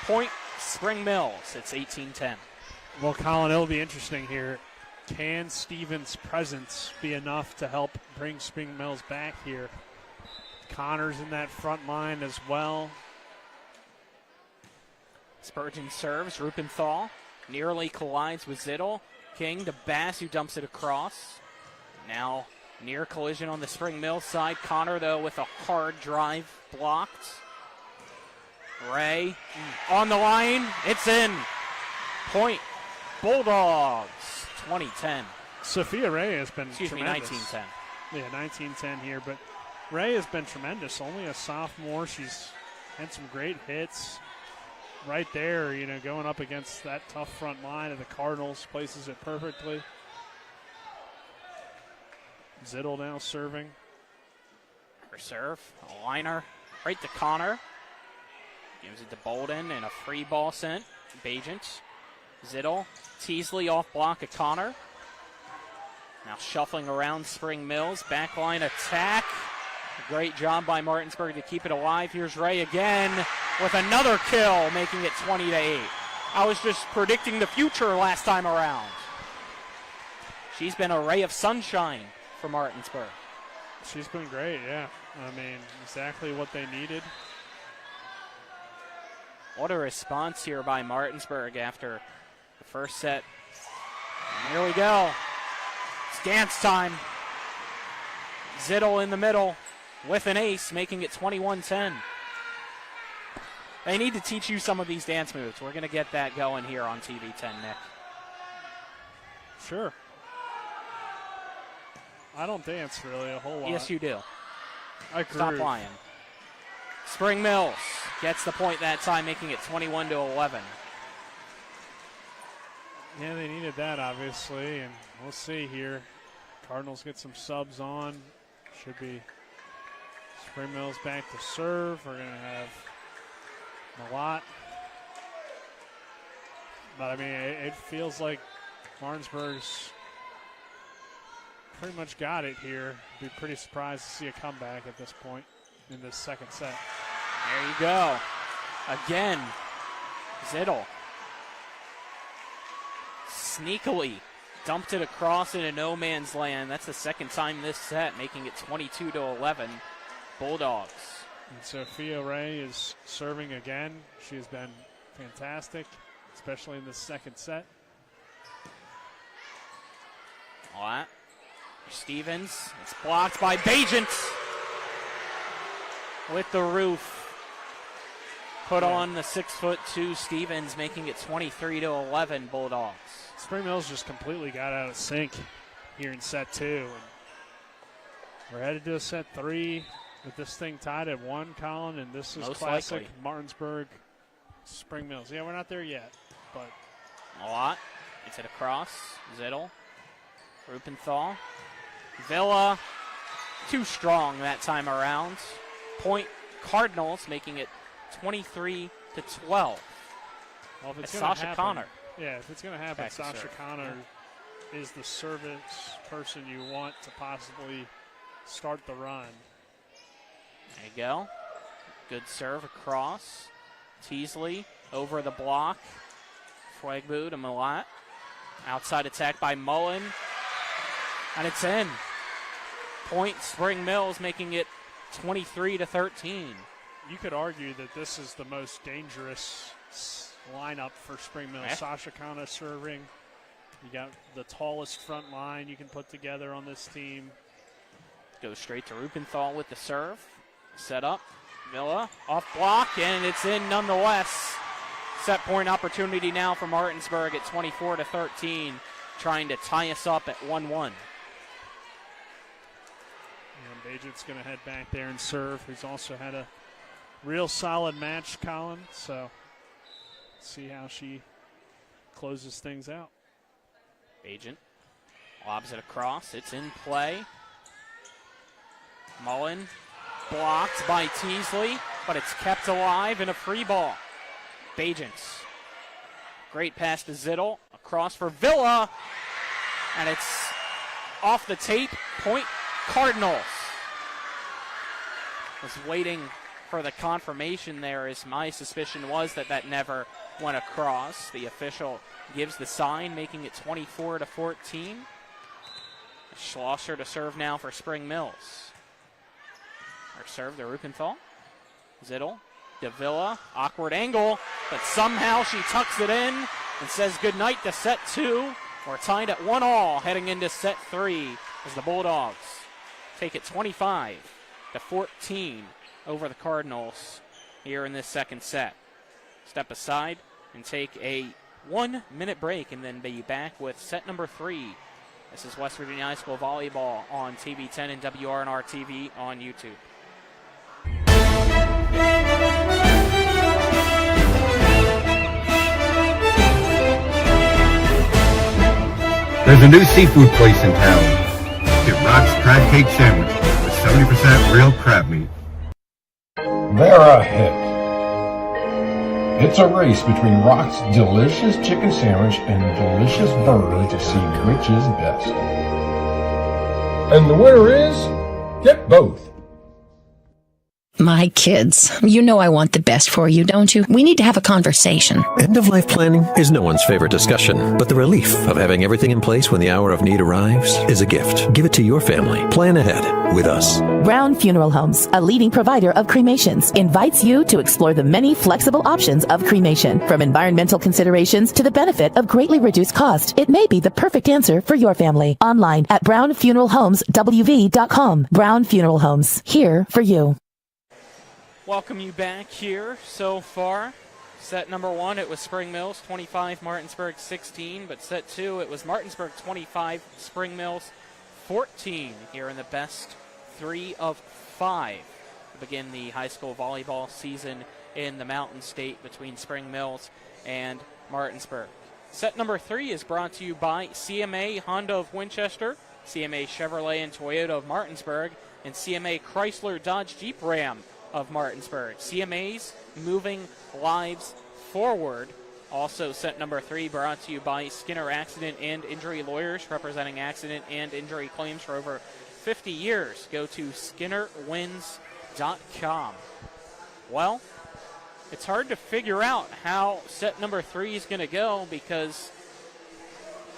Point Spring Mills. It's 18-10. Well, Colin, it'll be interesting here. Can Stevens' presence be enough to help bring Spring Mills back here? Connor's in that front line as well. Spurgeon serves. Rupenthal nearly collides with Zittel. King to Bass, who dumps it across. Now near collision on the Spring Mills side. Connor, though, with a hard drive blocked. Ray on the line. It's in. Point Bulldogs, 2010. Sophia Ray has been tremendous. 1910. Yeah, 1910 here, but Ray has been tremendous. Only a sophomore. She's had some great hits. Right there, going up against that tough front line of the Cardinals, places it perfectly. Zittel now serving. Her serve, a liner, right to Connor. Gives it to Bolden, and a free ball sent. Bajent, Zittel, Teasley off block of Connor. Now shuffling around Spring Mills, backline attack. A great job by Martinsburg to keep it alive. Here's Ray again with another kill, making it 20-8. I was just predicting the future last time around. She's been a ray of sunshine for Martinsburg. She's been great, yeah. I mean, exactly what they needed. What a response here by Martinsburg after the first set. And here we go. It's dance time. Zittel in the middle with an ace, making it 21-10. They need to teach you some of these dance moves. We're going to get that going here on TV 10, Nick. Sure. I don't dance really a whole lot. Yes, you do. I agree. Stop lying. Spring Mills gets the point that time, making it 21-11. Yeah, they needed that, obviously, and we'll see here. Cardinals get some subs on. Should be Spring Mills back to serve. We're going to have a lot. But, I mean, it feels like Martinsburg's pretty much got it here. Be pretty surprised to see a comeback at this point in this second set. There you go. Again, Zittel sneakily dumped it across into no man's land. That's the second time this set, making it 22-11 Bulldogs. And Sophia Ray is serving again. She has been fantastic, especially in the second set. All right. Stevens, it's blocked by Bajent with the roof. Put on the 6'2" Stevens, making it 23-11 Bulldogs. Spring Mills just completely got out of sync here in set two. And we're headed to a set three with this thing tied at 1, Colin, and this is Most classic likely. Martinsburg Spring Mills. Yeah, we're not there yet, but. A lot. It's it across. Zittel. Rupenthal. Villa. too strong that time around. Point Cardinals, making it 23-12. Well, if it's gonna Sasha happen, Connor. Yeah, if it's going to happen, Back to Sasha serve. Connor is the service person you want to possibly start the run. There you go. Good serve across. Teasley over the block. Fuegbu to Malat. Outside attack by Mullen. And it's in. Point Spring Mills, making it 23-13. You could argue that this is the most dangerous lineup for Spring Mills. Yeah. Sasha Connor serving. You got the tallest front line you can put together on this team. Goes straight to Rupenthal with the serve. Set up. Villa off block, and it's in nonetheless. Set point opportunity now for Martinsburg at 24-13, trying to tie us up at 1-1. And Bajent's going to head back there and serve. He's also had a real solid match, Colin. So see how she closes things out. Bajent lobs it across. It's in play. Mullen blocked by Teasley, but it's kept alive in a free ball. Bajent. Great pass to Zittel. Across for Villa. And it's off the tape. Point Cardinals. Was waiting for the confirmation there, as my suspicion was that never went across. The official gives the sign, making it 24-14. Schlosser to serve now for Spring Mills. Or serve to Rupenthal. Zittel. Davila, awkward angle, but somehow she tucks it in and says goodnight to set 2. We're tied at 1-1 heading into set 3 as the Bulldogs take it 25-14 over the Cardinals here in this second set. Step aside and take a 1-minute break and then be back with set number 3. This is West Virginia High School Volleyball on TV10 and WRNR TV on YouTube. There's a new seafood place in town. Get Rock's Crab Cake Sandwich with 70% real crab meat. They're a hit. It's a race between Rock's delicious chicken sandwich and delicious burger to see which is best. And the winner is, get both. My kids, you know I want the best for you, don't you? We need to have a conversation. End-of-life planning is no one's favorite discussion, but the relief of having everything in place when the hour of need arrives is a gift. Give it to your family. Plan ahead with us. Brown Funeral Homes, a leading provider of cremations, invites you to explore the many flexible options of cremation. From environmental considerations to the benefit of greatly reduced cost, it may be the perfect answer for your family. Online at brownfuneralhomeswv.com. Brown Funeral Homes, here for you. Welcome you back here so far. Set number 1, it was Spring Mills 25, Martinsburg 16. But set 2, it was Martinsburg 25, Spring Mills 14 here in the best 3 of 5 to begin the high school volleyball season in the Mountain State between Spring Mills and Martinsburg. Set number 3 is brought to you by CMA Honda of Winchester, CMA Chevrolet and Toyota of Martinsburg, and CMA Chrysler Dodge Jeep Ram of Martinsburg. CMA's moving lives forward. Also set number 3 brought to you by Skinner Accident and Injury Lawyers, representing accident and injury claims for over 50 years. Go to skinnerwins.com. Well, it's hard to figure out how set number 3 is going to go because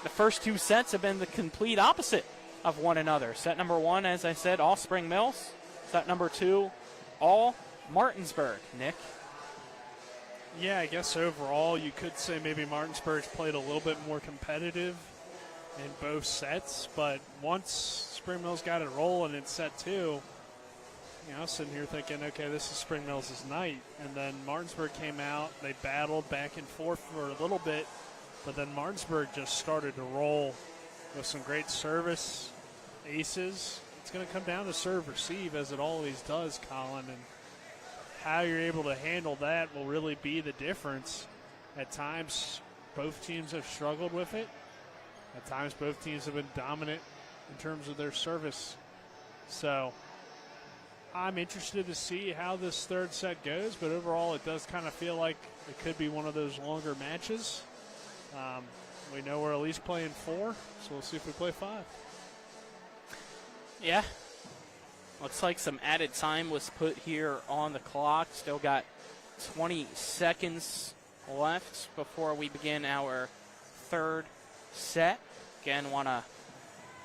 the first 2 sets have been the complete opposite of one another. Set number 1, as I said, all Spring Mills. Set number 2, all Martinsburg. Nick? Yeah, I guess overall you could say maybe Martinsburg's played a little bit more competitive in both sets, but once Spring Mills got it rolling in set 2, you know, I was sitting here thinking, okay, this is Spring Mills' night. And then Martinsburg came out, they battled back and forth for a little bit, but then Martinsburg just started to roll with some great service aces. It's going to come down to serve receive, as it always does, Colin, and how you're able to handle that will really be the difference. At times, both teams have struggled with it. At times, both teams have been dominant in terms of their service So I'm interested to see how this third set goes, but overall it does kind of feel like it could be one of those longer matches. We know we're at least playing 4, so we'll see if we play 5. Yeah. Looks like some added time was put here on the clock. Still got 20 seconds left before we begin our third set. Again, want to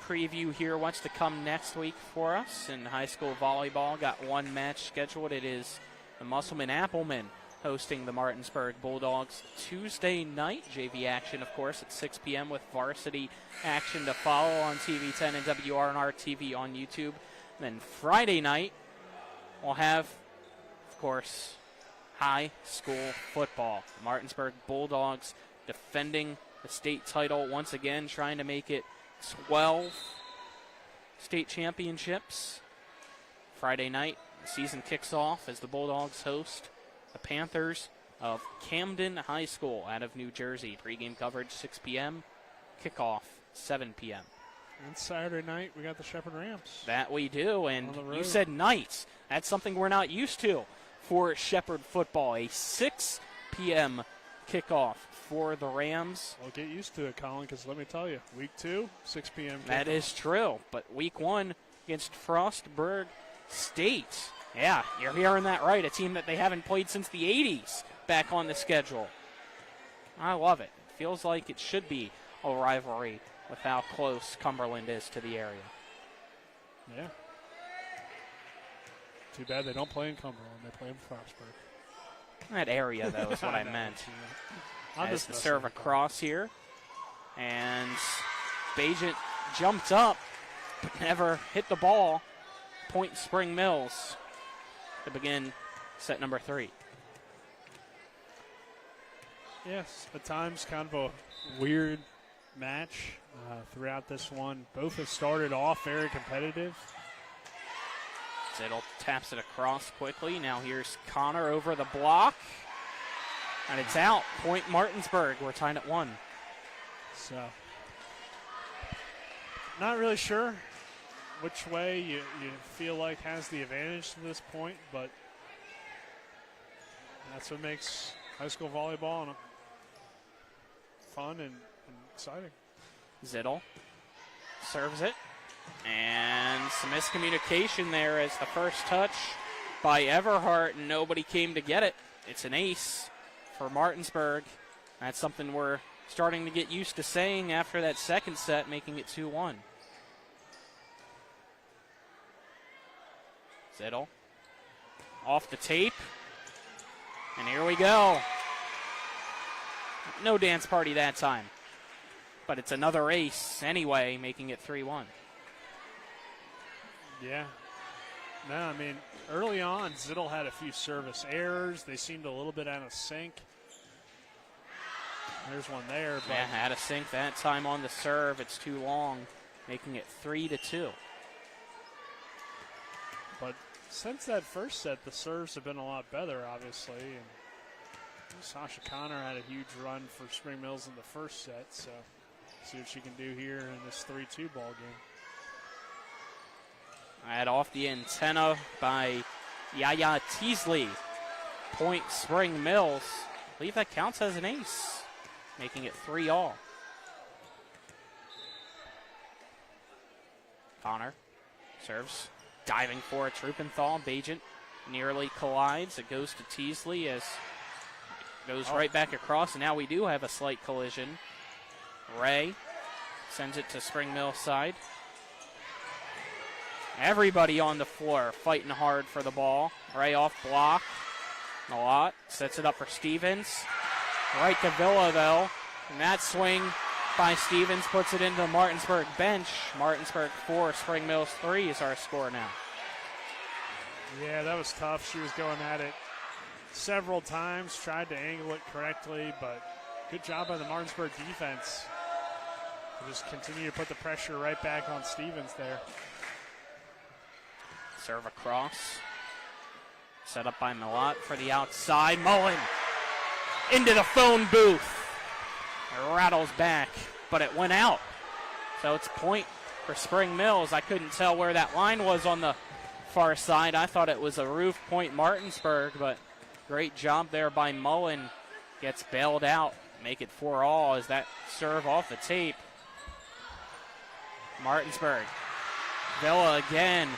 preview here what's to come next week for us in high school volleyball. Got one match scheduled. It is the Musselman-Appleman hosting the Martinsburg Bulldogs Tuesday night. JV action, of course, at 6 p.m. with varsity action to follow on TV10 and WRNR TV on YouTube. And then Friday night, we'll have, of course, high school football. The Martinsburg Bulldogs defending the state title once again, trying to make it 12 state championships. Friday night, the season kicks off as the Bulldogs host the Panthers of Camden High School out of New Jersey. Pregame coverage 6 p.m., kickoff 7 p.m. And Saturday night, we got the Shepherd Rams. That we do, and you said nights. That's something we're not used to for Shepherd football. A 6 p.m. kickoff for the Rams. Well, get used to it, Colin, because let me tell you, week 2, 6 p.m. kickoff. That is true, but week 1 against Frostburg State. Yeah, you're hearing that right. A team that they haven't played since the 80s back on the schedule. I love it. It feels like it should be a rivalry with how close Cumberland is to the area. Yeah. Too bad they don't play in Cumberland. They play in Frostburg. That area, though, is what I meant. As the serve across here. And Bajent jumped up, but never hit the ball. Point Spring Mills to begin set number 3. Yes, at times kind of a weird match throughout this one. Both have started off very competitive. Zittel taps it across quickly. Now here's Connor over the block. And it's out. Point Martinsburg. We're tied at 1. So, not really sure which way you feel like has the advantage to this point, but that's what makes high school volleyball fun and exciting. Zittel serves it. And some miscommunication there as the first touch by Everhart, and nobody came to get it. It's an ace for Martinsburg. That's something we're starting to get used to saying after that second set, making it 2-1. Zittel off the tape. And here we go. No dance party that time. But it's another ace anyway, making it 3-1. Yeah. No, I mean, early on, Zittel had a few service errors. They seemed a little bit out of sync. There's one there. But yeah, out of sync that time on the serve. It's too long, making it 3-2. But since that first set, the serves have been a lot better, obviously. And Sasha Connor had a huge run for Spring Mills in the first set, so see what she can do here in this 3-2 ball game. Right off the antenna by Yaya Teasley. Point Spring Mills. I believe that counts as an ace, making it 3-all. Connor serves, diving for it. Trupenthal. Bajent nearly collides. It goes to Teasley as it goes right back across, and now we do have a slight collision. Ray sends it to Spring Mills' side. Everybody on the floor fighting hard for the ball. Ray off block. A lot. Sets it up for Stevens. Right to Villa, though. And that swing by Stevens puts it into the Martinsburg bench. Martinsburg 4, Spring Mills 3 is our score now. Yeah, that was tough. She was going at it several times, tried to angle it correctly, but good job by the Martinsburg defense to just continue to put the pressure right back on Stevens there. Serve across. Set up by Millot for the outside. Mullen into the phone booth. It rattles back, but it went out. So it's point for Spring Mills. I couldn't tell where that line was on the far side. I thought it was a roof point Martinsburg, but great job there by Mullen. Gets bailed out. Make it 4-all as that serve off the tape. Martinsburg. Villa again.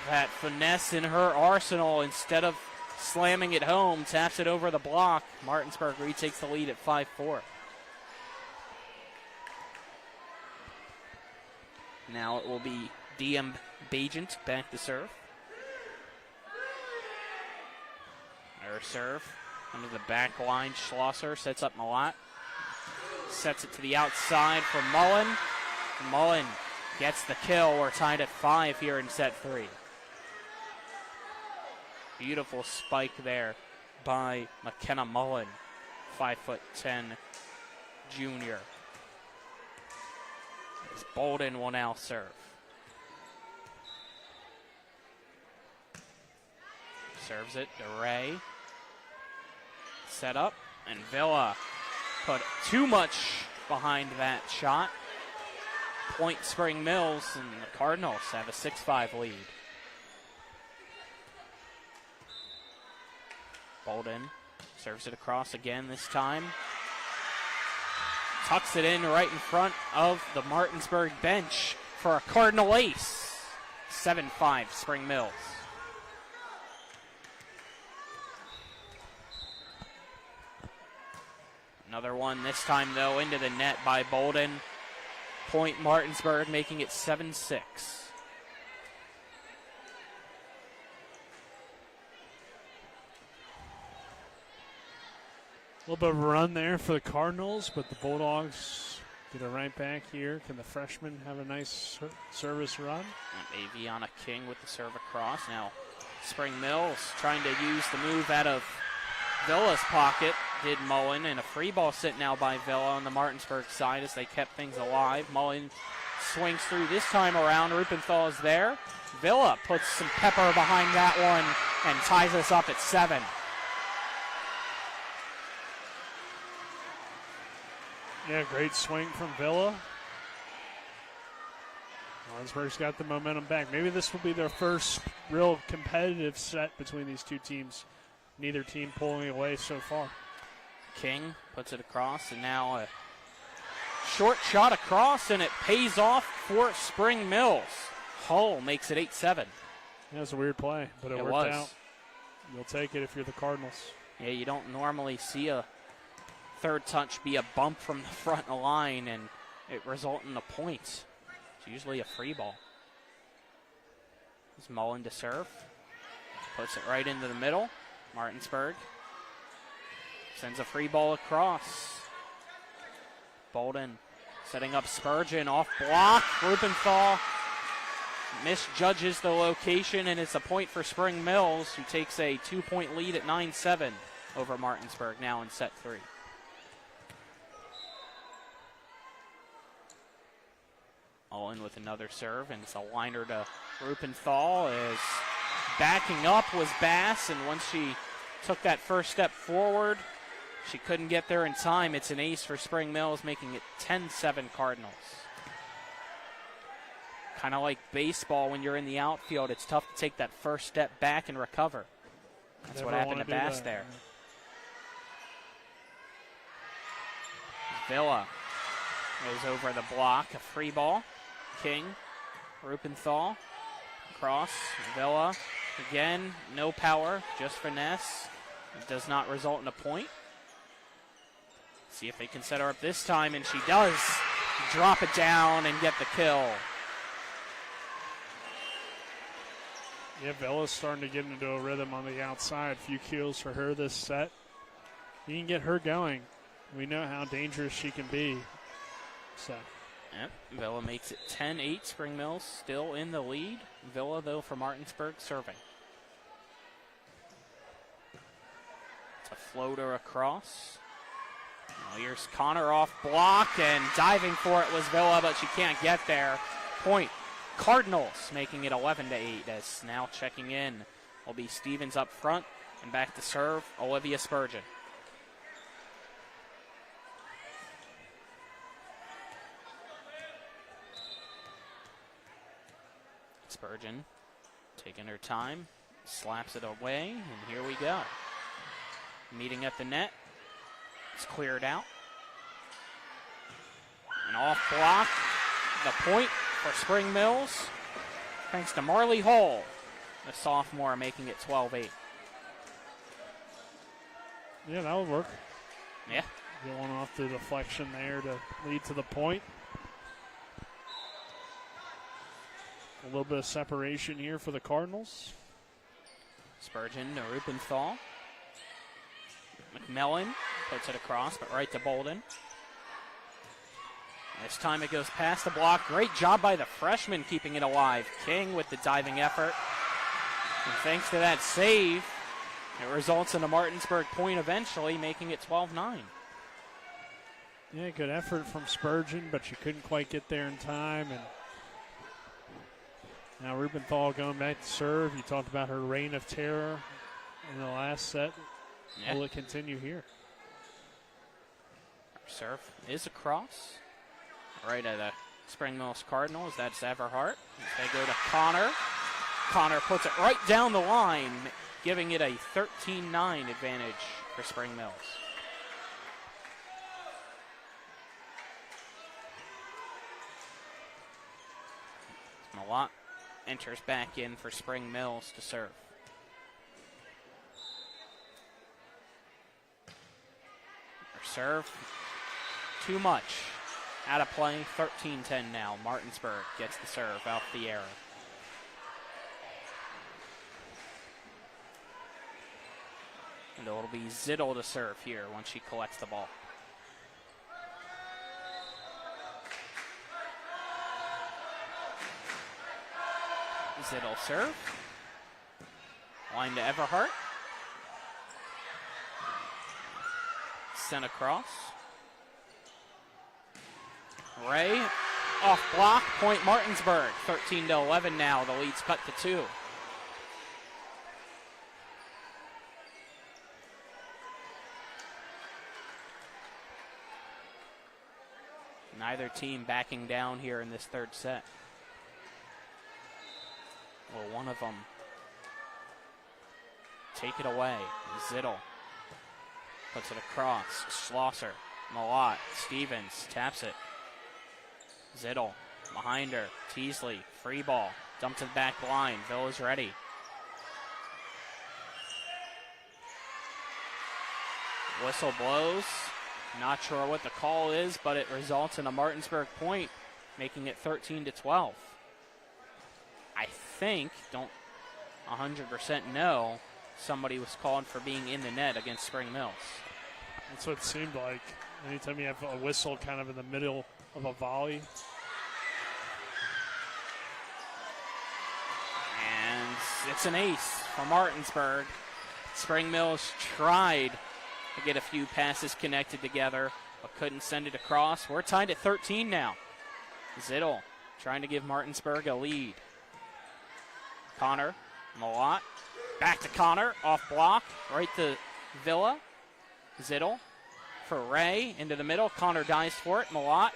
That finesse in her arsenal. Instead of slamming it home, taps it over the block. Martinsburg retakes the lead at 5-4. Now it will be DM Bajent back to serve. Her serve under the back line. Schlosser sets up Malat. Sets it to the outside for Mullen. Mullen gets the kill. We're tied at 5 here in set 3. Beautiful spike there by McKenna Mullen, 5'10" junior. As Bolden will now serve. Serves it to Ray. Set up, and Villa put too much behind that shot. Point Spring Mills, and the Cardinals have a 6-5 lead. Bolden serves it across again this time. Tucks it in right in front of the Martinsburg bench for a Cardinal ace. 7-5 Spring Mills. Another one this time, though, into the net by Bolden. Point Martinsburg, making it 7-6. A little bit of a run there for the Cardinals, but the Bulldogs get it right back here. Can the freshmen have a nice service run? And Aviana King with the serve across. Now Spring Mills trying to use the move out of Villa's pocket. Did Mullen, and a free ball sit now by Villa on the Martinsburg side as they kept things alive. Mullen swings through this time around. Rupenthal is there. Villa puts some pepper behind that one and ties us up at 7. Yeah, great swing from Villa. Martinsburg's got the momentum back. Maybe this will be their first real competitive set between these two teams. Neither team pulling away so far. King puts it across, and now a short shot across, and it pays off for Spring Mills. Hull makes it 8-7. That's a weird play, but it worked out. You'll take it if you're the Cardinals. Yeah, you don't normally see a third touch be a bump from the front line and it result in a point. It's usually a free ball. It's Mullen to serve. Puts it right into the middle. Martinsburg sends a free ball across. Bolden setting up Spurgeon off block. Rupenthal misjudges the location, and it's a point for Spring Mills, who takes a 2-point lead at 9-7 over Martinsburg now in set 3. Mullen with another serve, and it's a liner to Rupenthal. As backing up was Bass, and once she took that first step forward, she couldn't get there in time. It's an ace for Spring Mills, making it 10-7 Cardinals. Kind of like baseball, when you're in the outfield, it's tough to take that first step back and recover. That's what happened to Bass there. Villa goes over the block, a free ball. King, Rupenthal, cross, Villa, again, no power, just finesse. It does not result in a point. See if they can set her up this time, and she does drop it down and get the kill. Yeah, Villa's starting to get into a rhythm on the outside. Few kills for her this set. You can get her going. We know how dangerous she can be. So. Yep, Villa makes it 10-8. Spring Mills still in the lead. Villa, though, for Martinsburg serving. It's a floater across. Now here's Connor off block, and diving for it was Villa, but she can't get there. Point Cardinals, making it 11-8. As now checking in will be Stevens up front, and back to serve Olivia Spurgeon. Spurgeon taking her time, slaps it away, and here we go. Meeting at the net. It's cleared out. An off block. The point for Spring Mills. Thanks to Marley Hall, the sophomore, making it 12-8. Yeah, that would work. Yeah. Going off the deflection there to lead to the point. A little bit of separation here for the Cardinals. Spurgeon to Rupenthal. McMillan puts it across, but right to Bolden. This time it goes past the block. Great job by the freshman keeping it alive. King with the diving effort. And thanks to that save, it results in a Martinsburg point eventually, making it 12-9. Yeah, good effort from Spurgeon, but she couldn't quite get there in time. And now Rubenthal going back to serve. You talked about her reign of terror in the last set. Yeah. Will it continue here? Serve is across. Right at the Spring Mills Cardinals. That's Everhart. They go to Connor. Connor puts it right down the line, giving it a 13-9 advantage for Spring Mills. Malott enters back in for Spring Mills to serve. Their serve, too much. Out of play, 13-10 now. Martinsburg gets the serve out the error. And it'll be Zittel to serve here once she collects the ball. Zittel serve. Line to Everhart. Sent across. Ray off block. Point Martinsburg. 13-11 now. The lead's cut to 2. Neither team backing down here in this third set. Well, one of them take it away. Zittel puts it across. Schlosser, Malott, Stevens taps it. Zittel behind her. Teasley, free ball. Dumped to the back line. Villa's ready. Whistle blows. Not sure what the call is, but it results in a Martinsburg point, making it 13-12. I think, don't 100% know, somebody was called for being in the net against Spring Mills. That's what it seemed like. Anytime you have a whistle kind of in the middle of a volley. And it's an ace for Martinsburg. Spring Mills tried to get a few passes connected together, but couldn't send it across. We're tied at 13 now. Zittel trying to give Martinsburg a lead. Connor, Malott, back to Connor, off block, right to Villa. Zittel for Ray, into the middle. Connor dives for it. Malott,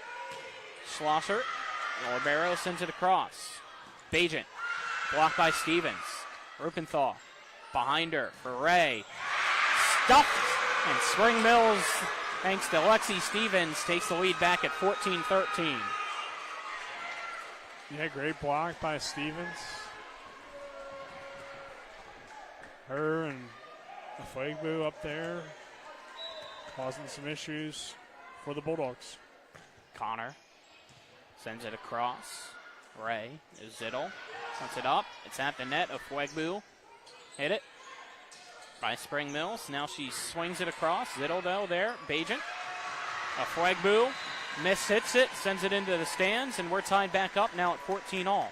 Schlosser, Libero sends it across. Bajent, blocked by Stevens. Rupenthal, behind her for Ray. Stuffed, and Spring Mills, thanks to Lexi Stevens, takes the lead back at 14-13. Yeah, great block by Stevens. Her and Afuegbu up there causing some issues for the Bulldogs. Connor sends it across. Ray is Zittel. Puts it up. It's at the net. Afuegbu hit it by Spring Mills. Now she swings it across. Zittel, though, there. Bajent. Afuegbu mishits it, sends it into the stands, and we're tied back up now at 14-all.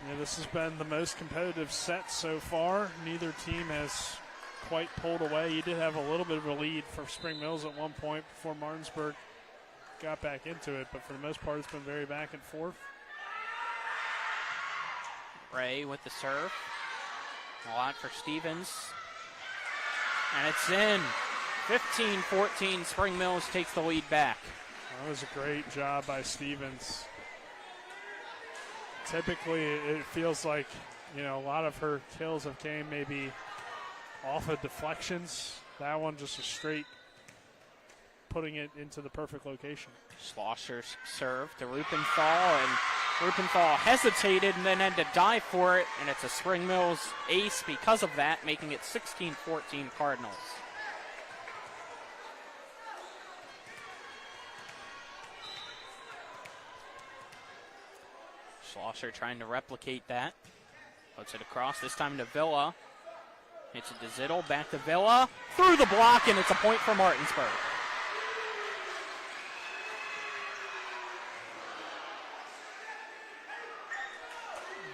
Yeah, this has been the most competitive set so far. Neither team has quite pulled away. You did have a little bit of a lead for Spring Mills at one point before Martinsburg got back into it, but for the most part, it's been very back and forth. Ray with the serve. A lot for Stevens. And it's in. 15-14. Spring Mills takes the lead back. That was a great job by Stevens. typically it feels like, a lot of her kills have came maybe off of deflections. That one just a straight putting it into the perfect location. Schlosser's serve to Rupenthal, and Rupenthal hesitated and then had to dive for it, and it's a Spring Mills ace because of that, making it 16-14 Cardinals. Schlosser trying to replicate that. Puts it across, this time to Villa. Hits it to Zittel, back to Villa. Through the block, and it's a point for Martinsburg.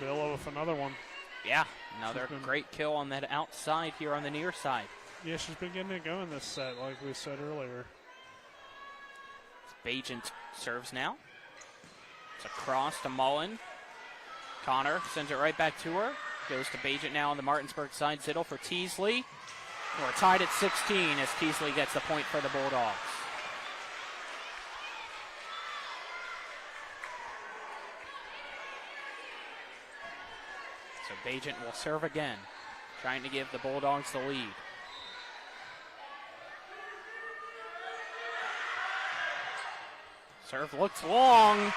Villa with another one. Yeah, another great kill on that outside here on the near side. Yeah, she's been getting it going this set, like we said earlier. Bajent serves now. It's a cross to Mullen. Connor sends it right back to her. Goes to Bajent now on the Martinsburg side. Zittel for Teasley. We're tied at 16 as Teasley gets the point for the Bulldogs. So Bajent will serve again, trying to give the Bulldogs the lead. Serve looks long.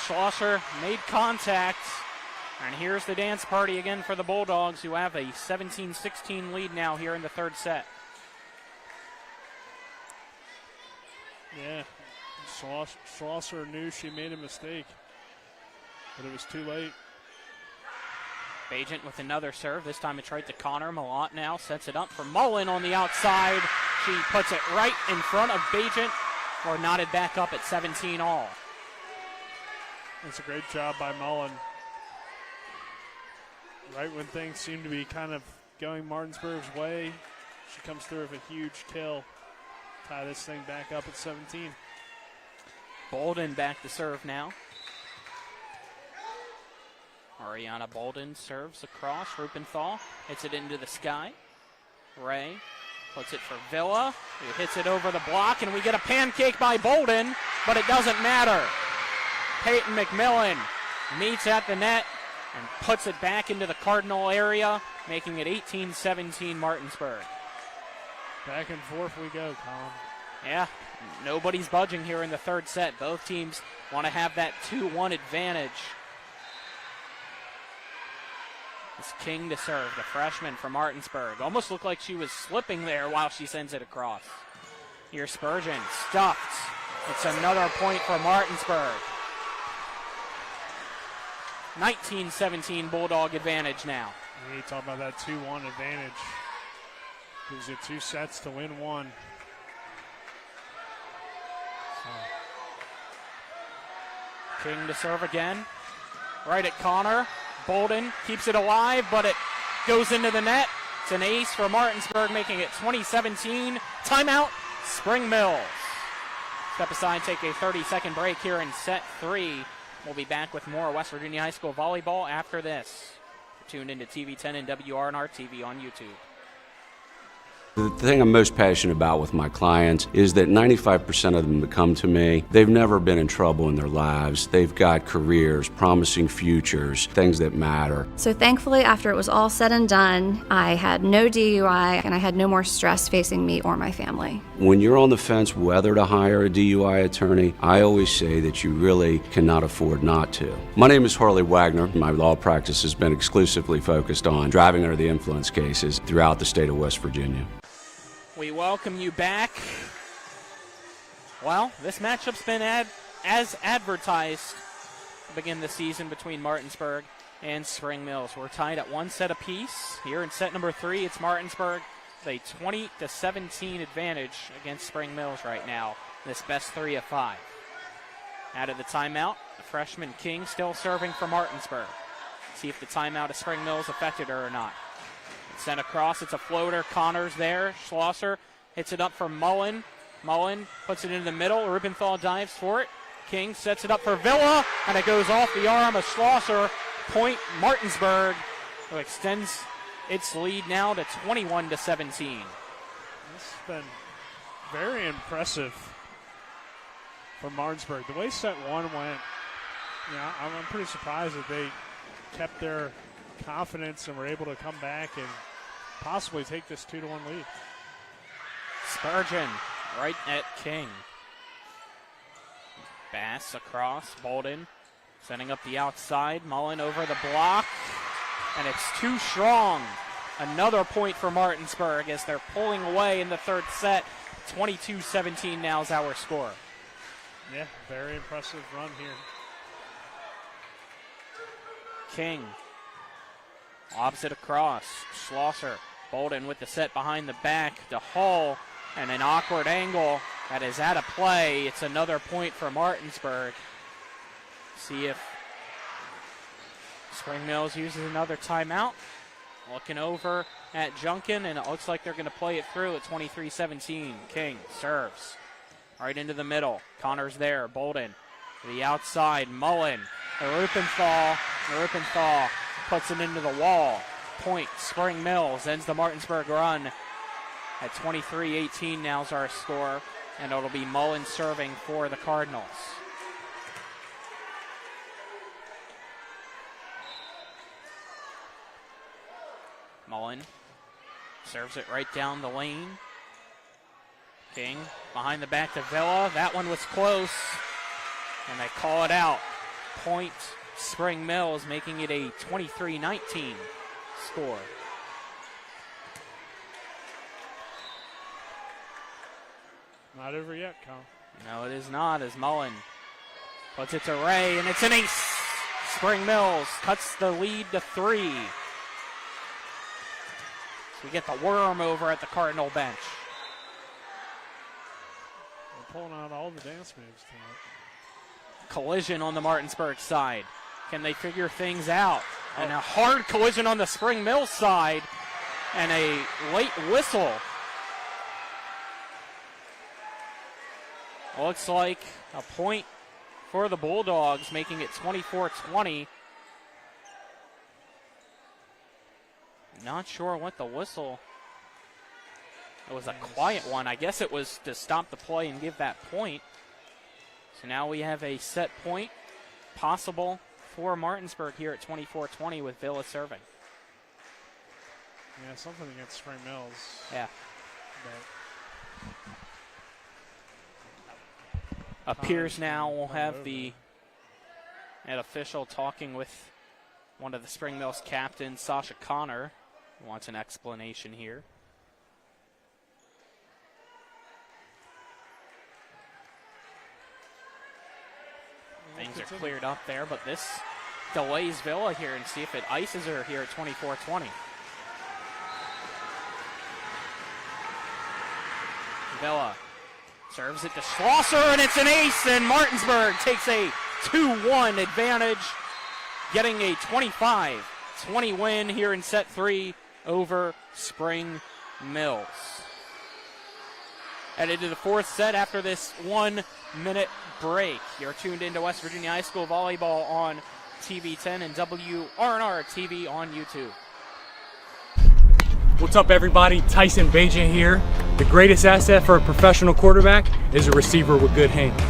Schlosser made contact. And here's the dance party again for the Bulldogs, who have a 17-16 lead now here in the third set. Yeah, Schlosser knew she made a mistake, but it was too late. Bajent with another serve. This time it's right to Connor. Malott now sets it up for Mullen on the outside. She puts it right in front of Bajent, or knotted back up at 17 all. It's a great job by Mullen. Right when things seem to be kind of going Martinsburg's way, she comes through with a huge kill. Tie this thing back up at 17. Bolden back to serve now. Ariana Bolden serves across. Rupenthal hits it into the sky. Ray puts it for Villa, who hits it over the block, and we get a pancake by Bolden, but it doesn't matter. Peyton McMillan meets at the net and puts it back into the Cardinal area, making it 18-17 Martinsburg. Back and forth we go, Colin. Yeah, nobody's budging here in the third set. Both teams want to have that 2-1 advantage. It's King to serve, the freshman from Martinsburg. Almost looked like she was slipping there while she sends it across. Here's Spurgeon, stuffed. It's another point for Martinsburg. 19-17 Bulldog advantage now. You talk about that 2-1 advantage. Gives you 2 sets to win one. King to serve again. Right at Connor. Bolden keeps it alive, but it goes into the net. It's an ace for Martinsburg, making it 20-17. Timeout, Spring Mills. Step aside, take a 30-second break here in set 3. We'll be back with more West Virginia High School volleyball after this. You're tuned into TV10 and WRNR TV on YouTube. The thing I'm most passionate about with my clients is that 95% of them that come to me, they've never been in trouble in their lives. They've got careers, promising futures, things that matter. So thankfully, after it was all said and done, I had no DUI and I had no more stress facing me or my family. When you're on the fence whether to hire a DUI attorney, I always say that you really cannot afford not to. My name is Harley Wagner. My law practice has been exclusively focused on driving under the influence cases throughout the state of West Virginia. We welcome you back. Well, this matchup's been as advertised to begin the season between Martinsburg and Spring Mills. We're tied at 1 set apiece. Here in set number 3, it's Martinsburg with a 20-17 advantage against Spring Mills right now. This best 3 of 5. Out of the timeout, the freshman King still serving for Martinsburg. See if the timeout of Spring Mills affected her or not. Sent across, it's a floater. Connors there. Schlosser hits it up for Mullen. Mullen puts it into the middle. Rubenthal dives for it. King sets it up for Villa, and it goes off the arm of Schlosser. Point Martinsburg, who extends its lead now to 21-17. This has been very impressive for Martinsburg. The way set 1 went, Yeah, I'm pretty surprised that they kept their confidence and were able to come back and possibly take this 2-1 lead. Spurgeon right at King. Bass across, Bolden setting up the outside, Mullen over the block, and it's too strong. Another point for Martinsburg as they're pulling away in the third set. 22-17 now is our score. Yeah, very impressive run here. King lobs it across. Schlosser, Bolden with the set behind the back to Hull, and an awkward angle that is out of play. It's another point for Martinsburg. See if Spring Mills uses another timeout. Looking over at Junkin, and it looks like they're going to play it through at 23-17. King serves right into the middle. Connor's there. Bolden to the outside. Mullen. The Rupenthal puts it into the wall. Point Spring Mills ends the Martinsburg run at 23-18. Now's our score, and it'll be Mullen serving for the Cardinals. Mullen serves it right down the lane. King behind the back to Villa. That one was close, and they call it out. Point Spring Mills, making it a 23-19 score. Not over yet, Kyle. No, it is not, as Mullen puts it to Ray, and it's an ace. Spring Mills cuts the lead to 3. We get the worm over at the Cardinal bench. We're pulling out all the dance moves tonight. Collision on the Martinsburg side. Can they figure things out? And a hard collision on the Spring Mills side, and a late whistle. Looks like a point for the Bulldogs, making it 24-20. Not sure what the whistle. It was a quiet one. I guess it was to stop the play and give that point. So now we have a set point possible for Martinsburg here at 24-20 with Villa serving. Yeah, something against Spring Mills. Yeah. But appears now we'll have the head official talking with one of the Spring Mills captains, Sasha Connor. Wants an explanation here. Things are cleared up there, but this delays Villa here, and see if it ices her here at 24-20. Villa serves it to Schlosser, and it's an ace, and Martinsburg takes a 2-1 advantage, getting a 25-20 win here in set 3 over Spring Mills. Headed to the fourth set after this 1-minute break. You're tuned into West Virginia High School Volleyball on TV 10 and WRNR TV on YouTube. What's up, everybody? Tyson Bajan here. The greatest asset for a professional quarterback is a receiver with good hands.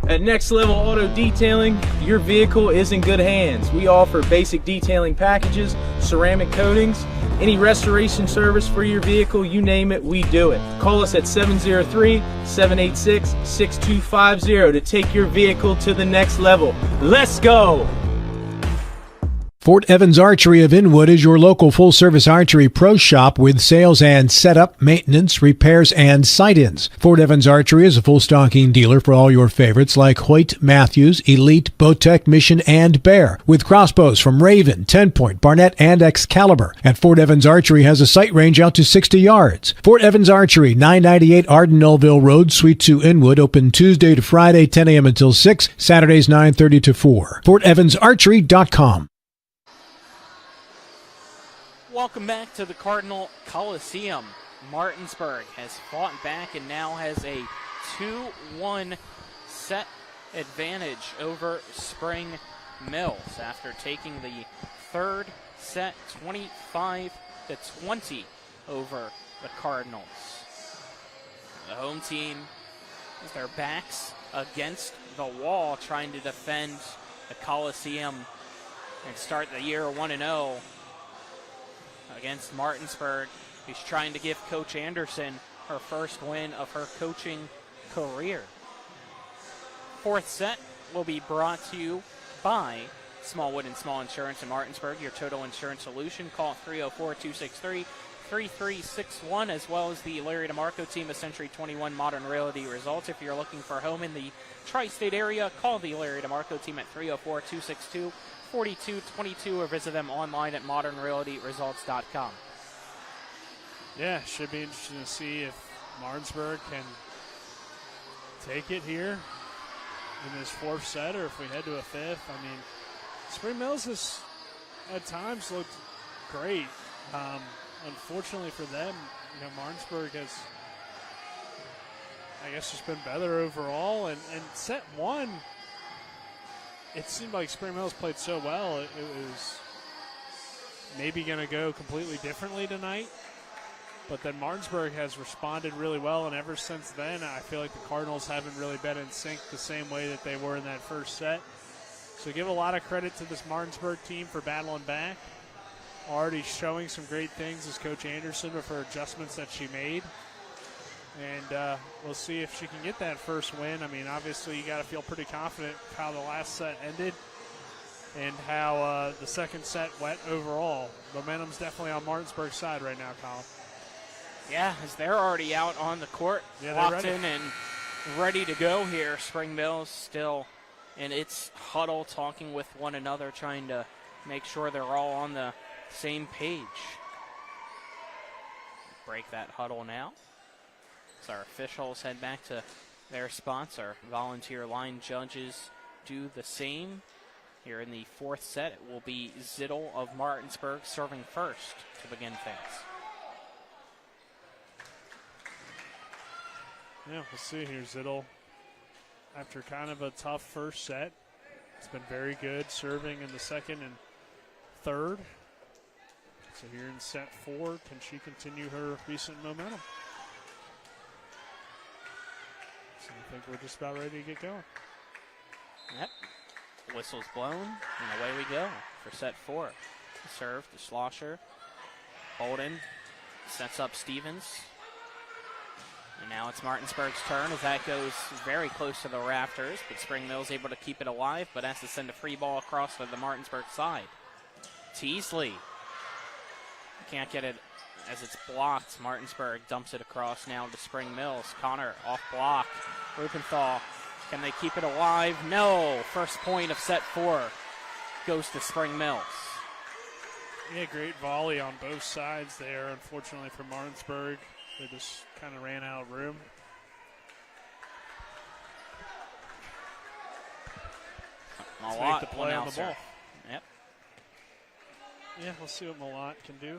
At Next Level Auto Detailing, your vehicle is in good hands. We offer basic detailing packages, ceramic coatings, any restoration service for your vehicle, you name it, we do it. Call us at 703-786-6250 to take your vehicle to the next level. Let's go! Fort Evans Archery of Inwood is your local full-service archery pro shop with sales and setup, maintenance, repairs, and sight-ins. Fort Evans Archery is a full stocking dealer for all your favorites like Hoyt, Matthews, Elite, Bowtech, Mission, and Bear, with crossbows from Raven, 10-point, Barnett, and Excalibur. And Fort Evans Archery has a sight range out to 60 yards. Fort Evans Archery, 998 Arden Nullville Road, Suite 2, Inwood, open Tuesday to Friday, 10 a.m. until 6, Saturdays 9:30 to 4. FortEvansArchery.com. Welcome back to the Cardinal Coliseum. Martinsburg has fought back and now has a 2-1 set advantage over Spring Mills after taking the third set 25-20 over the Cardinals. The home team has their backs against the wall trying to defend the Coliseum and start the year 1-0 against Martinsburg, who's trying to give Coach Anderson her first win of her coaching career. Fourth set will be brought to you by Smallwood and Small Insurance in Martinsburg, your total insurance solution. Call 304-263-3361, as well as the Larry DeMarco team of Century 21 Modern Realty Results. If you're looking for a home in the tri-state area, call the Larry DeMarco team at 304-262-4222 or visit them online at modernrealtyresults.com. Yeah, should be interesting to see if Martinsburg can take it here in this fourth set, or if we head to a fifth. I mean, Spring Mills has at times looked great. Unfortunately for them, Martinsburg has, I guess, just been better overall. And set one, it seemed like Spring Mills played so well, it was maybe going to go completely differently tonight. But then Martinsburg has responded really well, and ever since then, I feel like the Cardinals haven't really been in sync the same way that they were in that first set. So give a lot of credit to this Martinsburg team for battling back. Already showing some great things as Coach Anderson with her adjustments that she made. And we'll see if she can get that first win. I mean, obviously you got to feel pretty confident how the last set ended and how the second set went overall. Momentum's definitely on Martinsburg's side right now, Colin. Yeah, as they're already out on the court, locked in and ready to go here. Spring Mills still in its huddle, talking with one another, trying to make sure they're all on the same page. Break that huddle now. So our officials head back to their spots. Our volunteer line judges do the same. Here in the fourth set, it will be Zittel of Martinsburg serving first to begin things. Yeah, we'll see here. Zittel, after kind of a tough first set, it's been very good serving in the second and third. So here in set four, can she continue her recent momentum? So I think we're just about ready to get going. Yep. Whistle's blown, and away we go for set four. Serve to Schlosser. Holden sets up Stevens. And now it's Martinsburg's turn as that goes very close to the rafters, but Spring Mills able to keep it alive, but has to send a free ball across to the Martinsburg side. Teasley can't get it as it's blocked. Martinsburg dumps it across now to Spring Mills. Connor off block. Rupenthal, can they keep it alive? No. First point of set four goes to Spring Mills. Yeah, great volley on both sides there. Unfortunately for Martinsburg, they just kind of ran out of room. Malott make the play on the ball. Yep. Yeah, we'll see what Malott can do.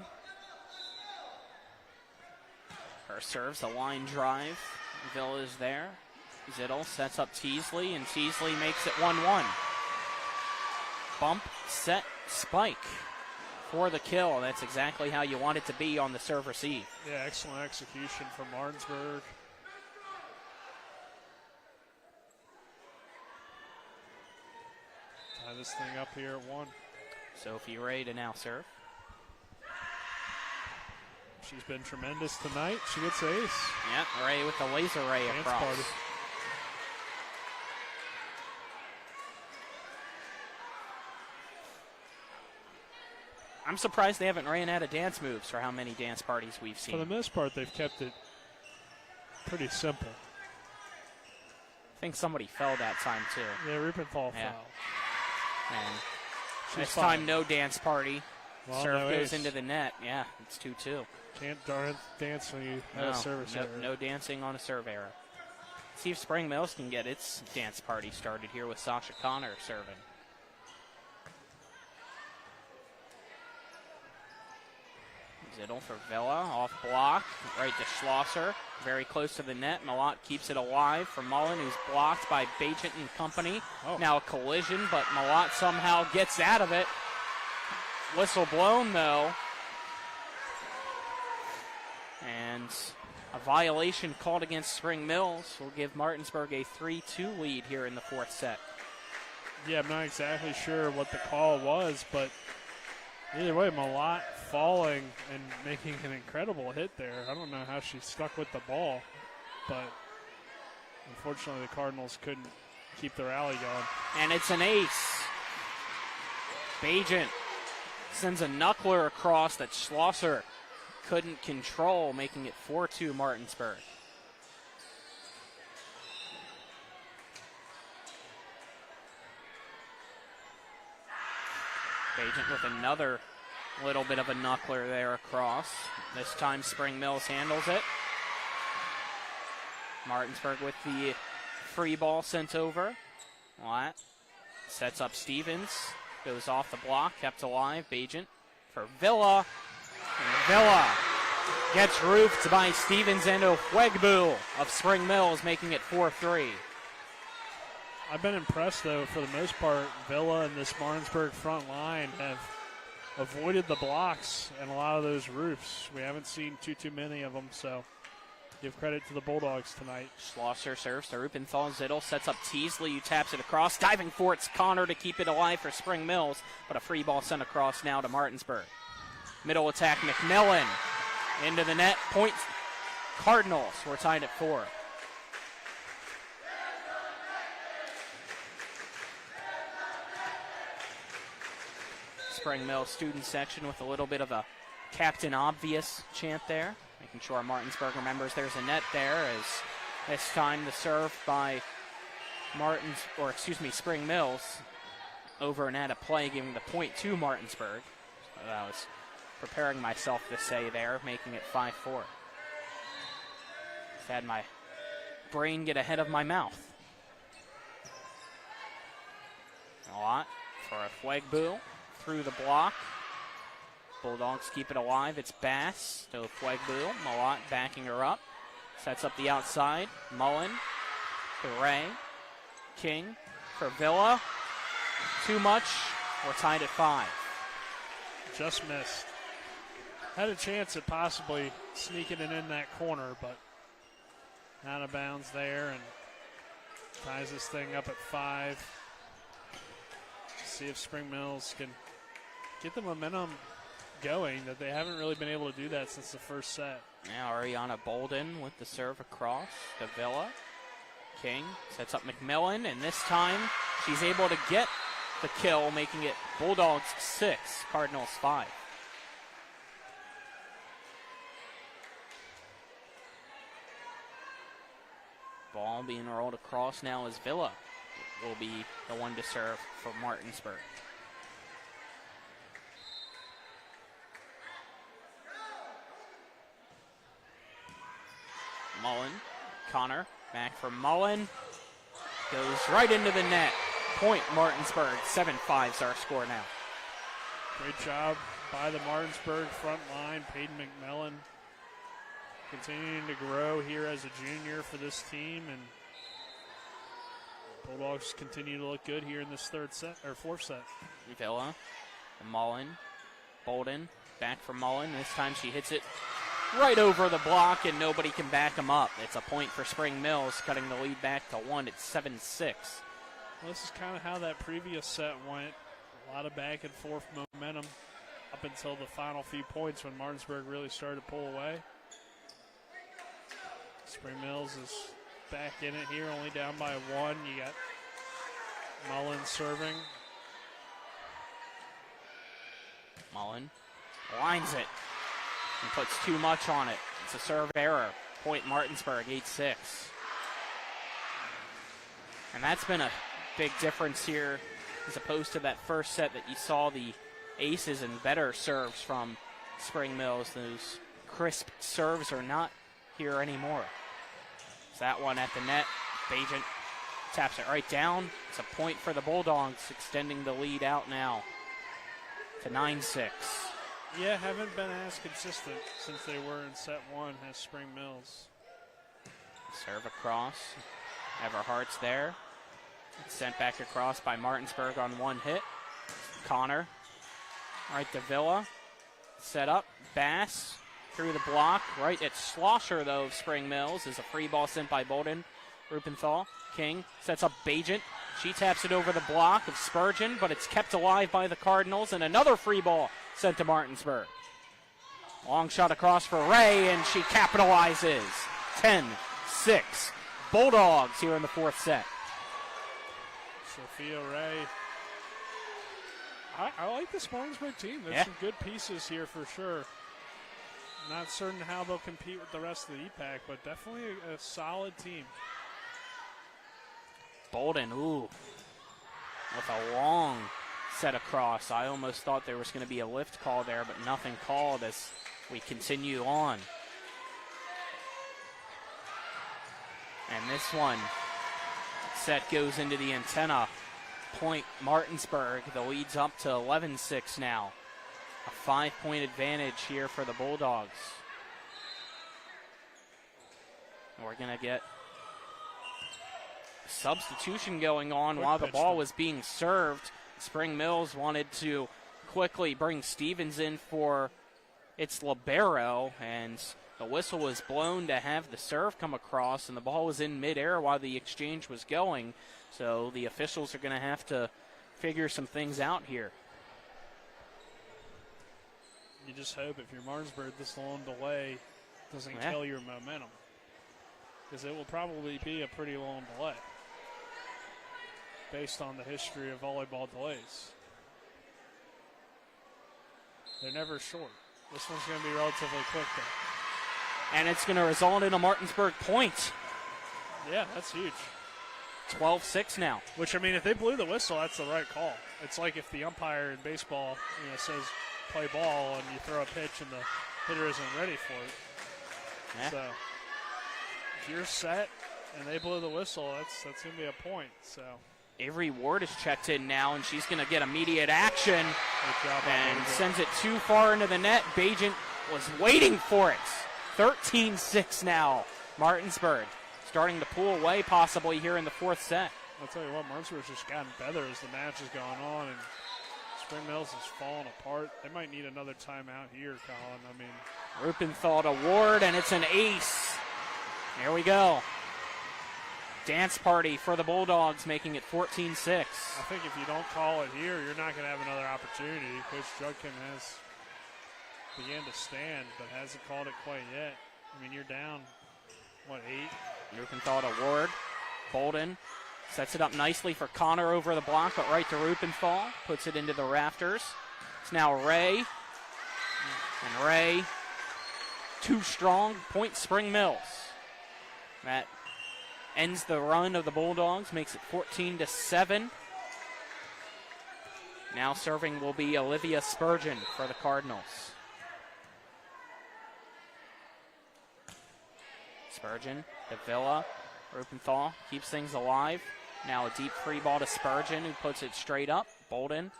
Her serves a line drive. Villa is there. Zittel sets up Teasley, and Teasley makes it 1-1. Bump, set, spike for the kill. That's exactly how you want it to be on the serve receive. Yeah, excellent execution from Martinsburg. Tie this thing up here at 1. Sophie Ray to now serve. She's been tremendous tonight. She gets ace. Yeah, Ray with the laser ray Dance across. party. I'm surprised they haven't ran out of dance moves for how many dance parties we've seen. For the most part, they've kept it pretty simple. I think somebody fell that time, too. Yeah, Rupenthal fell. And She's this fine. time, no dance party. Well, Serve no goes ace. into the net. Yeah, it's 2-2. Can't dance when you have a service error. No dancing on a serve error. See if Spring Mills can get its dance party started here with Sasha Connor serving. Zittel for Villa, off block, right to Schlosser, very close to the net. Malott keeps it alive for Mullen, who's blocked by Bajent and company. Now a collision, but Malott somehow gets out of it. Whistle blown, though. And A violation called against Spring Mills will give Martinsburg a 3-2 lead here in the fourth set. Yeah, I'm not exactly sure what the call was, but either way, Malott falling and making an incredible hit there. I don't know how she stuck with the ball, but unfortunately the Cardinals couldn't keep the rally going. And it's an ace. Bajent sends a knuckler across that Schlosser couldn't control, making it 4-2 Martinsburg. Bajent with another little bit of a knuckler there across. This time Spring Mills handles it. Martinsburg with the free ball sent over. That sets up Stevens. Goes off the block, kept alive. Bajent for Villa. And Villa gets roofed by Stevens and Ofuegbu of Spring Mills, making it 4-3. I've been impressed, though, for the most part. Villa and this Martinsburg front line have avoided the blocks and a lot of those roofs. We haven't seen too many of them, so give credit to the Bulldogs tonight. Schlosser serves to Rupenthal. Zittel sets up Teasley, who taps it across. Diving for it's Connor to keep it alive for Spring Mills, but a free ball sent across now to Martinsburg. Middle attack, McMillan into the net. Point Cardinals. We're tied at 4. Spring Mills student section with a little bit of a Captain Obvious chant there, making sure Martinsburg remembers there's a net there, as this time the serve by Spring Mills over and at a play, giving the point to Martinsburg. So I was preparing myself to say there, making it 5-4. Just had my brain get ahead of my mouth. A lot for Ofuegbu. Through the block. Bulldogs keep it alive. It's Bass to Ofuegbu. Malott backing her up. Sets up the outside. Mullen to Ray. King for Villa. Too much. We're tied at 5. Just missed. Had a chance at possibly sneaking it in that corner, but out of bounds there, and ties this thing up at 5. See if Spring Mills can get the momentum going, that they haven't really been able to do that since the first set. Now Ariana Bolden with the serve across to Villa. King sets up McMillan, and this time she's able to get the kill, making it Bulldogs 6, Cardinals 5. Ball being rolled across now as Villa will be the one to serve for Martinsburg. Mullen, Connor, back for Mullen. Goes right into the net. Point Martinsburg, 7-5 is our score now. Great job by the Martinsburg front line. Peyton McMillan continuing to grow here as a junior for this team, and Bulldogs continue to look good here in this fourth set. Villa, Mullen, Bolden, back for Mullen. This time she hits it right over the block, and nobody can back them up. It's a point for Spring Mills, cutting the lead back to 1. It's 7-6. Well, this is kind of how that previous set went. A lot of back and forth momentum up until the final few points when Martinsburg really started to pull away. Spring Mills is back in it here, only down by 1. You got Mullen serving. Mullen lines it and puts too much on it. It's a serve error. Point Martinsburg, 8-6. And that's been a big difference here as opposed to that first set that you saw the aces and better serves from Spring Mills. Those crisp serves are not here anymore. It's that one at the net. Bajent taps it right down. It's a point for the Bulldogs, extending the lead out now to 9-6. Yeah, haven't been as consistent since they were in set 1 as Spring Mills. Serve across. Everhart's there. It's sent back across by Martinsburg on one hit. Connor right to Villa. Set up. Bass through the block. Right at Schlosser, though, of Spring Mills is a free ball sent by Bolden. Rupenthal. King sets up Bajent. She taps it over the block of Spurgeon, but it's kept alive by the Cardinals, and another free ball sent to Martinsburg. Long shot across for Ray, and she capitalizes. 10-6. Bulldogs here in the fourth set. Sophia Ray. I like this Martinsburg team. There's some good pieces here for sure. Not certain how they'll compete with the rest of the EPAC, but definitely a solid team. Bolden, with a long set across. I almost thought there was going to be a lift call there, but nothing called as we continue on. And this one, set goes into the antenna. Point Martinsburg. The lead's up to 11-6 now. A 5-point advantage here for the Bulldogs. We're going to get a substitution going on while the ball was being served. Spring Mills wanted to quickly bring Stevens in for its libero, and the whistle was blown to have the serve come across, and the ball was in midair while the exchange was going. So the officials are going to have to figure some things out here. You just hope if you're Martinsburg, this long delay doesn't kill your momentum, because it will probably be a pretty long delay based on the history of volleyball delays. They're never short. This one's going to be relatively quick, though. And it's going to result in a Martinsburg point. Yeah, that's huge. 12-6 now. Which, I mean, if they blew the whistle, that's the right call. It's like if the umpire in baseball, says play ball and you throw a pitch and the hitter isn't ready for it. Yeah. So if you're set and they blow the whistle, that's going to be a point. So Avery Ward is checked in now, and she's going to get immediate action and sends it too far into the net. Bajent was waiting for it. 13-6 now. Martinsburg starting to pull away possibly here in the fourth set. I'll tell you what, Martinsburg's just gotten better as the match is going on, and Spring Mills is falling apart. They might need another timeout here, Colin. I mean, Rupenthal to Ward, and it's an ace. There we go. Dance party for the Bulldogs, making it 14-6. I think if you don't call it here, you're not going to have another opportunity. Coach Judkin has began to stand, but hasn't called it quite yet. I mean, you're down, 8? Rupenthal to Ward. Bolden sets it up nicely for Connor over the block, but right to Rupenthal. Puts it into the rafters. It's now Ray. And Ray, too strong. Point Spring Mills. That ends the run of the Bulldogs, makes it 14-7. Now serving will be Olivia Spurgeon for the Cardinals. Spurgeon to Villa. Rupenthal keeps things alive. Now a deep free ball to Spurgeon, who puts it straight up. Bolden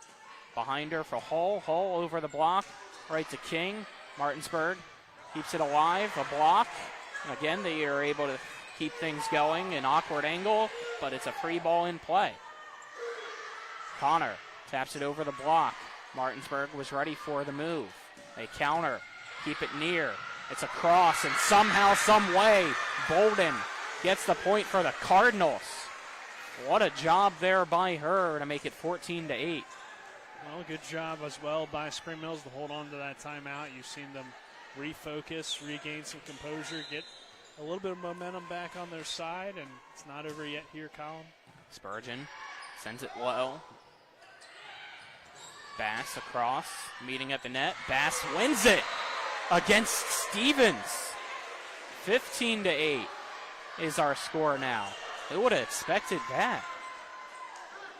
behind her for Hull. Hull over the block. Right to King. Martinsburg keeps it alive. A block. And again, they are able to keep things going. An awkward angle, but it's a free ball in play. Connor taps it over the block. Martinsburg was ready for the move. They counter. Keep it near. It's a cross, and somehow, some way, Bolden gets the point for the Cardinals. What a job there by her to make it 14-8. Well, good job as well by Spring Mills to hold on to that timeout. You've seen them refocus, regain some composure, get a little bit of momentum back on their side, and it's not over yet here, Colin. Spurgeon sends it low. Bass across, meeting at the net. Bass wins it against Stevens. 15-8 is our score now. Who would have expected that?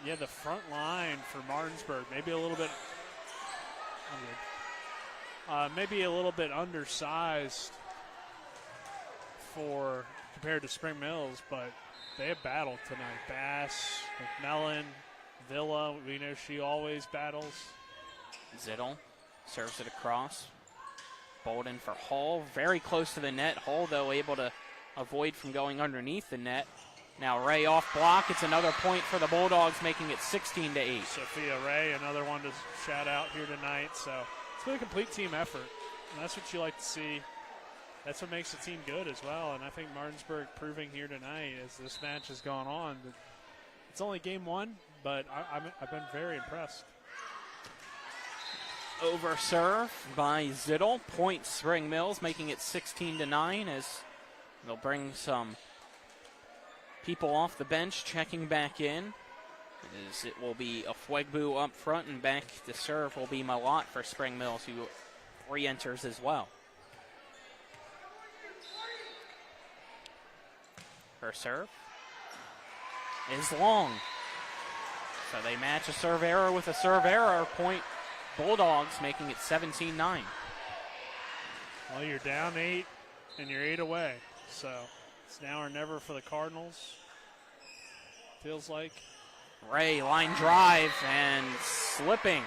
Yeah, the front line for Martinsburg, maybe a little bit undersized compared to Spring Mills, but they have battled tonight. Bass, McMillan, Villa, we know she always battles. Zittel serves it across. Bolden for Hull, very close to the net. Hull, though, able to avoid from going underneath the net. Now Ray off block. It's another point for the Bulldogs, making it 16-8. Sophia Ray, another one to shout out here tonight. So it's been a complete team effort. that's what you like to see. That's what makes the team good as well. And I think Martinsburg proving here tonight as this match has gone on. It's only game one, but I've been very impressed. Over serve by Zittel. Point Spring Mills, making it 16-9 as they'll bring some people off the bench checking back in. As it will be Ofwegbu up front, and back to serve will be Malott for Spring Mills, who re-enters as well. Her serve is long. So they match a serve error with a serve error. Point Bulldogs, making it 17-9. Well, you're down 8, and you're 8 away. So it's now or never for the Cardinals. Feels like. Ray, line drive, and slipping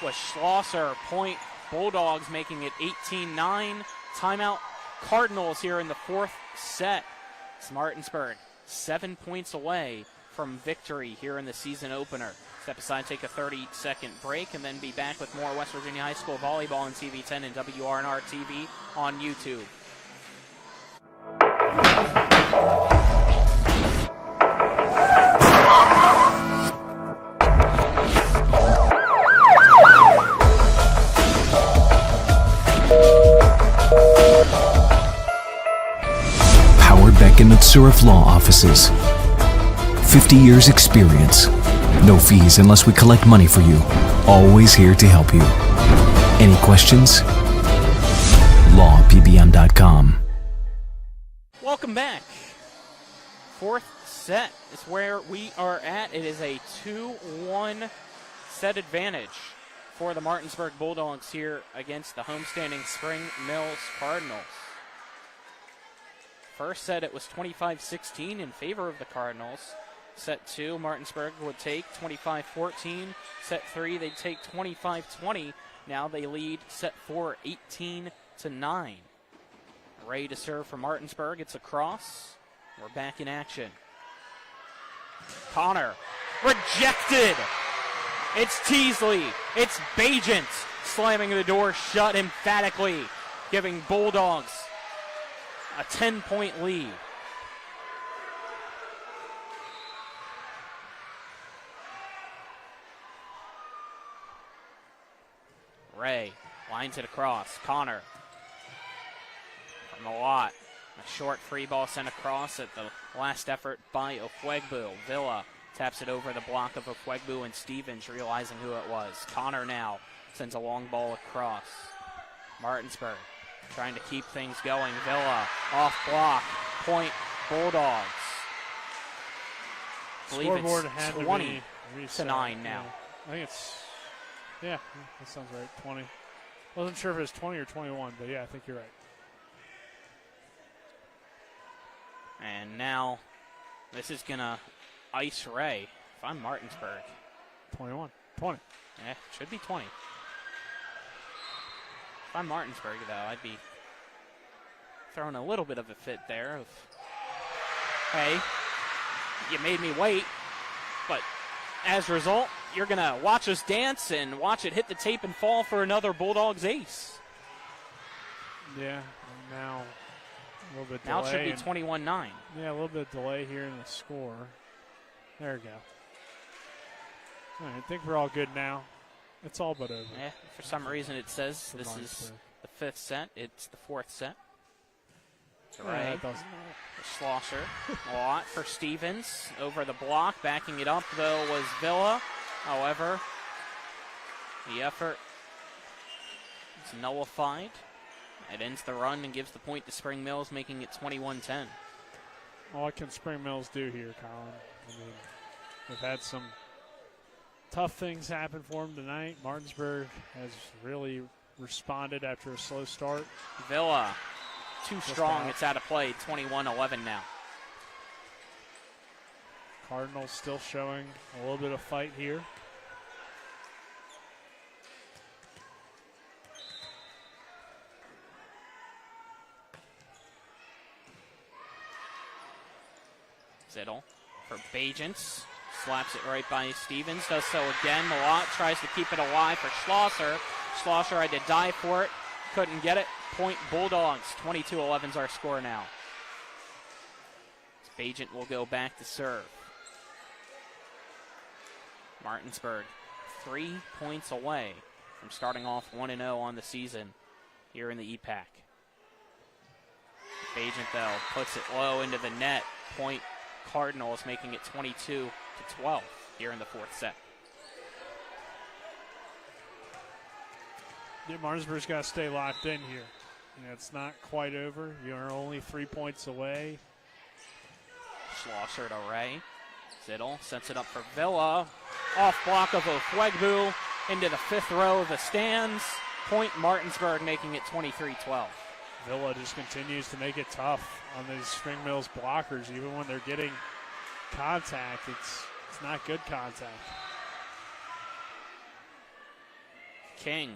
was Schlosser. Point Bulldogs, making it 18-9. Timeout Cardinals here in the fourth set. It's Martinsburg 7 points away from victory here in the season opener. Step aside, take a 30-second break, and then be back with more West Virginia High School volleyball on TV10 and WRNR TV on YouTube. Howard Beck and Mitsura Law Offices. 50 years experience. No fees unless we collect money for you. Always here to help you. Any questions? lawpbm.com. Welcome back. Fourth set is where we are at. It is a 2-1 set advantage for the Martinsburg Bulldogs here against the homestanding Spring Mills Cardinals. First set, it was 25-16 in favor of the Cardinals. Set 2, Martinsburg would take 25-14. Set 3, they'd take 25-20. Now they lead set 4, 18-9. Ray to serve for Martinsburg. It's a cross. We're back in action. Connor, rejected. It's Teasley. It's Bajent slamming the door shut emphatically, giving Bulldogs a 10-point lead. Ray lines it across. Connor from the lot. A short free ball sent across at the last effort by Ofwegbu. Villa taps it over the block of Ofwegbu, and Stevens realizing who it was. Connor now sends a long ball across. Martinsburg trying to keep things going. Villa off block. Point Bulldogs. I believe Scoreboard it's had 20 to to 9 now. Yeah. I think it's, yeah, that sounds right, 20. Wasn't sure if it was 20 or 21, but yeah, I think you're right. And now this is going to ice Ray. If I'm Martinsburg. 21. 20. Yeah, should be 20. If I'm Martinsburg, though, I'd be throwing a little bit of a fit there of, hey, you made me wait, but as a result, you're going to watch us dance and watch it hit the tape and fall for another Bulldogs ace. Yeah, and now a little bit delay. Now it should be 21-9. Yeah, a little bit of delay here in the score. There we go. All right, I think we're all good now. It's all but over. Yeah, for some reason it says For this Martinsburg. is the fifth set. It's the fourth set. Yeah, Ray, that doesn't Schlosser, a lot for Stevens. Over the block, backing it up, though, was Villa. However, the effort is nullified. It ends the run and gives the point to Spring Mills, making it 21-10. What can Spring Mills do here, Colin? I mean, they've had some tough things happen for them tonight. Martinsburg has really responded after a slow start. Villa, too Just strong. out. It's out of play. 21-11 now. Cardinals still showing a little bit of fight here. Zittel for Bajents. Slaps it right by Stevens. Does so again. Malott tries to keep it alive for Schlosser. Schlosser had to dive for it. couldn't get it. Point Bulldogs, 22-11's our score now. Bajent will go back to serve. Martinsburg 3 points away from starting off 1-0 on the season here in the EPAC. Bajent, though, puts it low into the net. Point Cardinals, making it 22-12 here in the fourth set. Yeah, Martinsburg's got to stay locked in here. It's not quite over. You're only 3 points away. Schlosser to Ray. Zittel sets it up for Villa. Off block of Ofuegbu into the fifth row of the stands. Point Martinsburg, making it 23-12. Villa just continues to make it tough on these Spring Mills blockers. Even when they're getting contact, it's not good contact. King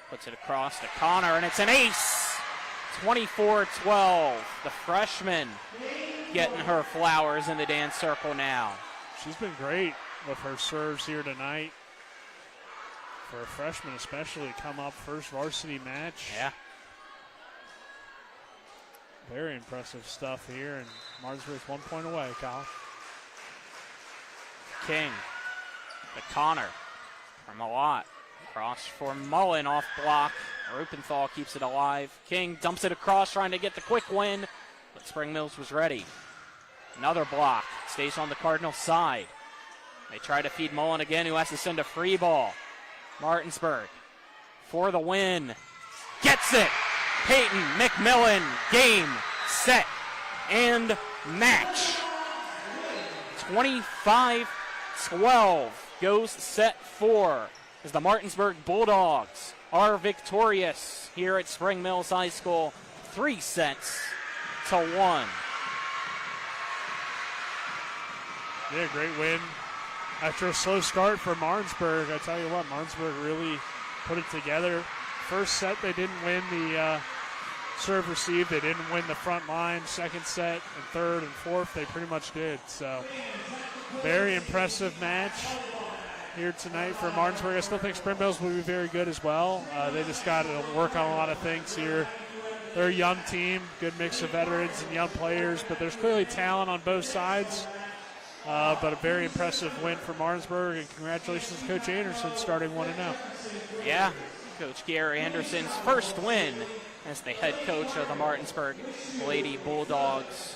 puts it across to Connor, and it's an ace! 24-12. The freshman getting her flowers in the dance circle now. She's been great with her serves here tonight. For a freshman especially, come up first varsity match. Yeah. Very impressive stuff here, and Martinsburg's 1 point away, Kyle. King to Connor from a lot. Cross for Mullen, off block. Rupenthal keeps it alive. King dumps it across, trying to get the quick win, but Spring Mills was ready. Another block. Stays on the Cardinals' side. They try to feed Mullen again, who has to send a free ball. Martinsburg for the win. Gets it! Peyton McMillan, game, set, and match. 25-12 goes set 4 as the Martinsburg Bulldogs are victorious here at Spring Mills High School, 3-1. Yeah, great win. After a slow start for Martinsburg, I tell you what, Martinsburg really put it together. First set, they didn't win the serve receive. They didn't win the front line. Second set and third and fourth, they pretty much did. So, very impressive match here tonight for Martinsburg. I still think Spring Mills will be very good as well. They just got to work on a lot of things here. They're a young team, good mix of veterans and young players, but there's clearly talent on both sides. But a very impressive win for Martinsburg, and congratulations to Coach Anderson starting 1-0. Yeah, Coach Gary Anderson's first win as the head coach of the Martinsburg Lady Bulldogs.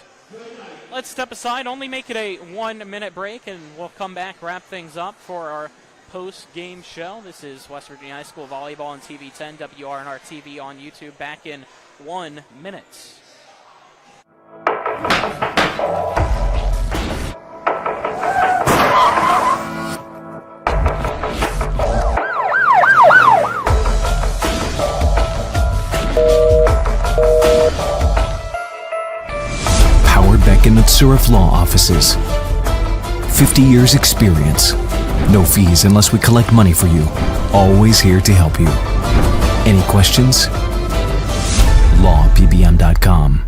Let's step aside, only make it a 1-minute break, and we'll come back, wrap things up for our post-game show. This is West Virginia High School Volleyball on TV 10, WRNR TV on YouTube, back in 1 minute. Beck & Surf Law Offices. 50 years experience. No fees unless we collect money for you. Always here to help you. Any questions? lawpbm.com.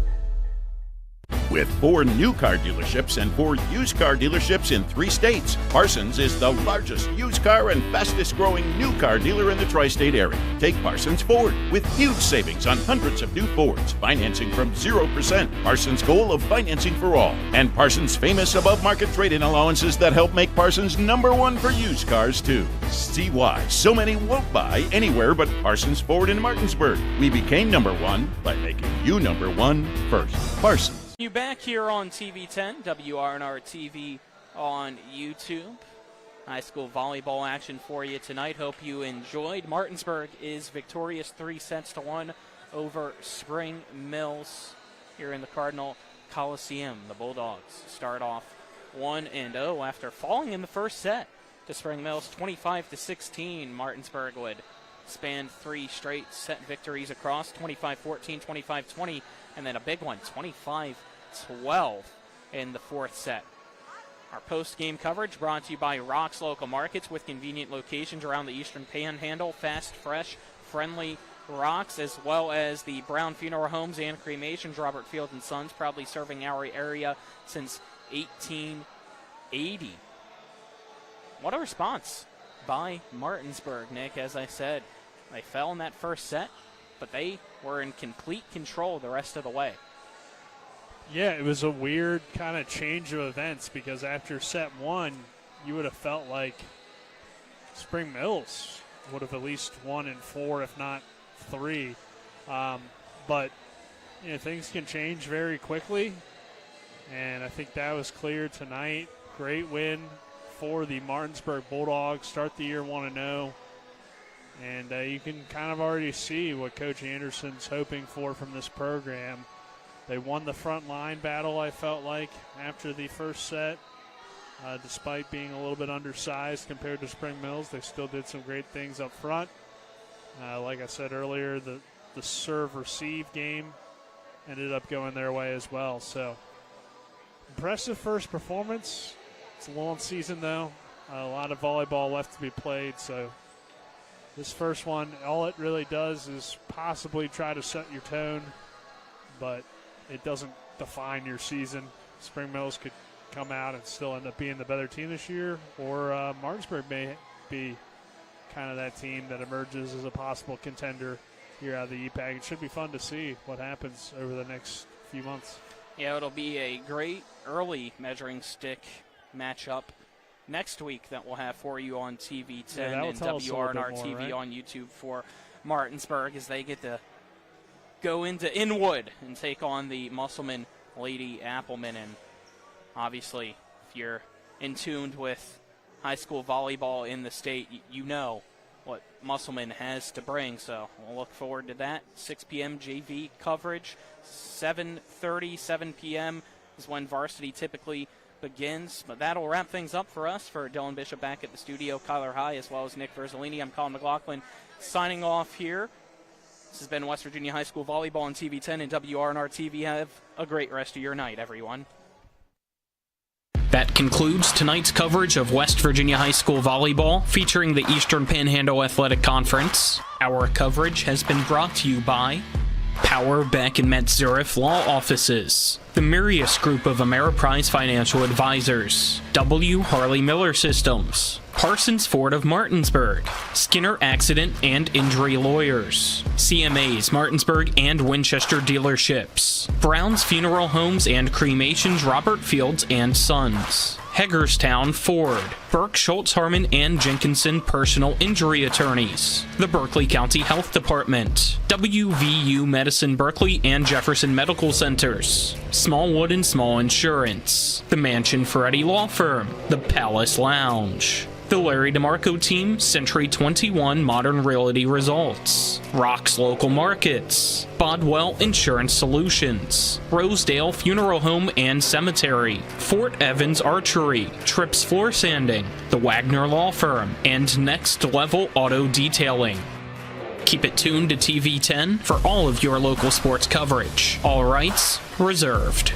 With 4 new car dealerships and 4 used car dealerships in 3 states, Parsons is the largest used car and fastest growing new car dealer in the tri-state area. Take Parsons Ford with huge savings on hundreds of new Fords, financing from 0%, Parsons' goal of financing for all, and Parsons' famous above-market trade-in allowances that help make Parsons #1 for used cars too. See why so many won't buy anywhere but Parsons Ford in Martinsburg. We became #1 by making you #1 first. Parsons. You back here on TV 10, WRNR TV on YouTube. High school volleyball action for you tonight. Hope you enjoyed. Martinsburg is victorious 3-1 over Spring Mills here in the Cardinal Coliseum. The Bulldogs start off 1-0 after falling in the first set to Spring Mills 25-16. Martinsburg would span 3 straight set victories across, 25-14, 25-20, and then a big one, 25-12 in the fourth set. Our post-game coverage brought to you by Rock's Local Markets with convenient locations around the Eastern Panhandle. Fast, fresh, friendly Rocks, as well as the Brown Funeral Homes and Cremations. Robert Field & Sons, proudly serving our area since 1880. What a response by Martinsburg, Nick. As I said, They fell in that first set, but they were in complete control the rest of the way. Yeah, it was a weird kind of change of events because after set 1, you would have felt like Spring Mills would have at least won in 4, if not 3. But things can change very quickly, and I think that was clear tonight. Great win for the Martinsburg Bulldogs. Start the year 1-0, and you can kind of already see what Coach Anderson's hoping for from this program. They won the front line battle, I felt like, after the first set. Despite being a little bit undersized compared to Spring Mills, they still did some great things up front. Like I said earlier, the serve-receive game ended up going their way as well. So, impressive first performance. It's a long season, though. A lot of volleyball left to be played. So, this first one, all it really does is possibly try to set your tone, but it doesn't define your season. Spring Mills could come out and still end up being the better team this year, or Martinsburg may be kind of that team that emerges as a possible contender here out of the EPAC. It should be fun to see what happens over the next few months. Yeah, it'll be a great early measuring stick matchup next week that we'll have for you on TV 10 and WRNR TV right? on YouTube for Martinsburg as they get to go into Inwood and take on the Musselman Lady Applemen. And obviously, if you're in tune with high school volleyball in the state, you know what Musselman has to bring. So we'll look forward to that. 6 p.m. JV coverage. 7:30, 7 p.m. is when Varsity typically begins. But that'll wrap things up for us. For Dylan Bishop back at the studio, Kyler High, as well as Nick Verzolini, I'm Colin McLaughlin signing off here. This has been West Virginia High School Volleyball on TV 10 and WRNR TV. Have a great rest of your night, everyone. That concludes tonight's coverage of West Virginia High School Volleyball featuring the Eastern Panhandle Athletic Conference. Our coverage has been brought to you by Power, Beck, and Metzgerif Law Offices, the Mirius Group of Ameriprise Financial Advisors, W. Harley Miller Systems, Parsons Ford of Martinsburg, Skinner Accident and Injury Lawyers, CMA's Martinsburg and Winchester Dealerships, Brown's Funeral Homes and Cremations Robert Fields and Sons, Hagerstown Ford, Burke, Schultz, Harmon, and Jenkinson Personal Injury Attorneys, the Berkeley County Health Department, WVU Medicine Berkeley and Jefferson Medical Centers, Smallwood and Small Insurance, the Mansion Ferretti Law Firm, the Palace Lounge, the Larry DeMarco Team, Century 21 Modern Realty Results, Rocks Local Markets, Bodwell Insurance Solutions, Rosedale Funeral Home and Cemetery, Fort Evans Archery, Trips Floor Sanding, the Wagner Law Firm, and Next Level Auto Detailing. Keep it tuned to TV 10 for all of your local sports coverage. All rights reserved.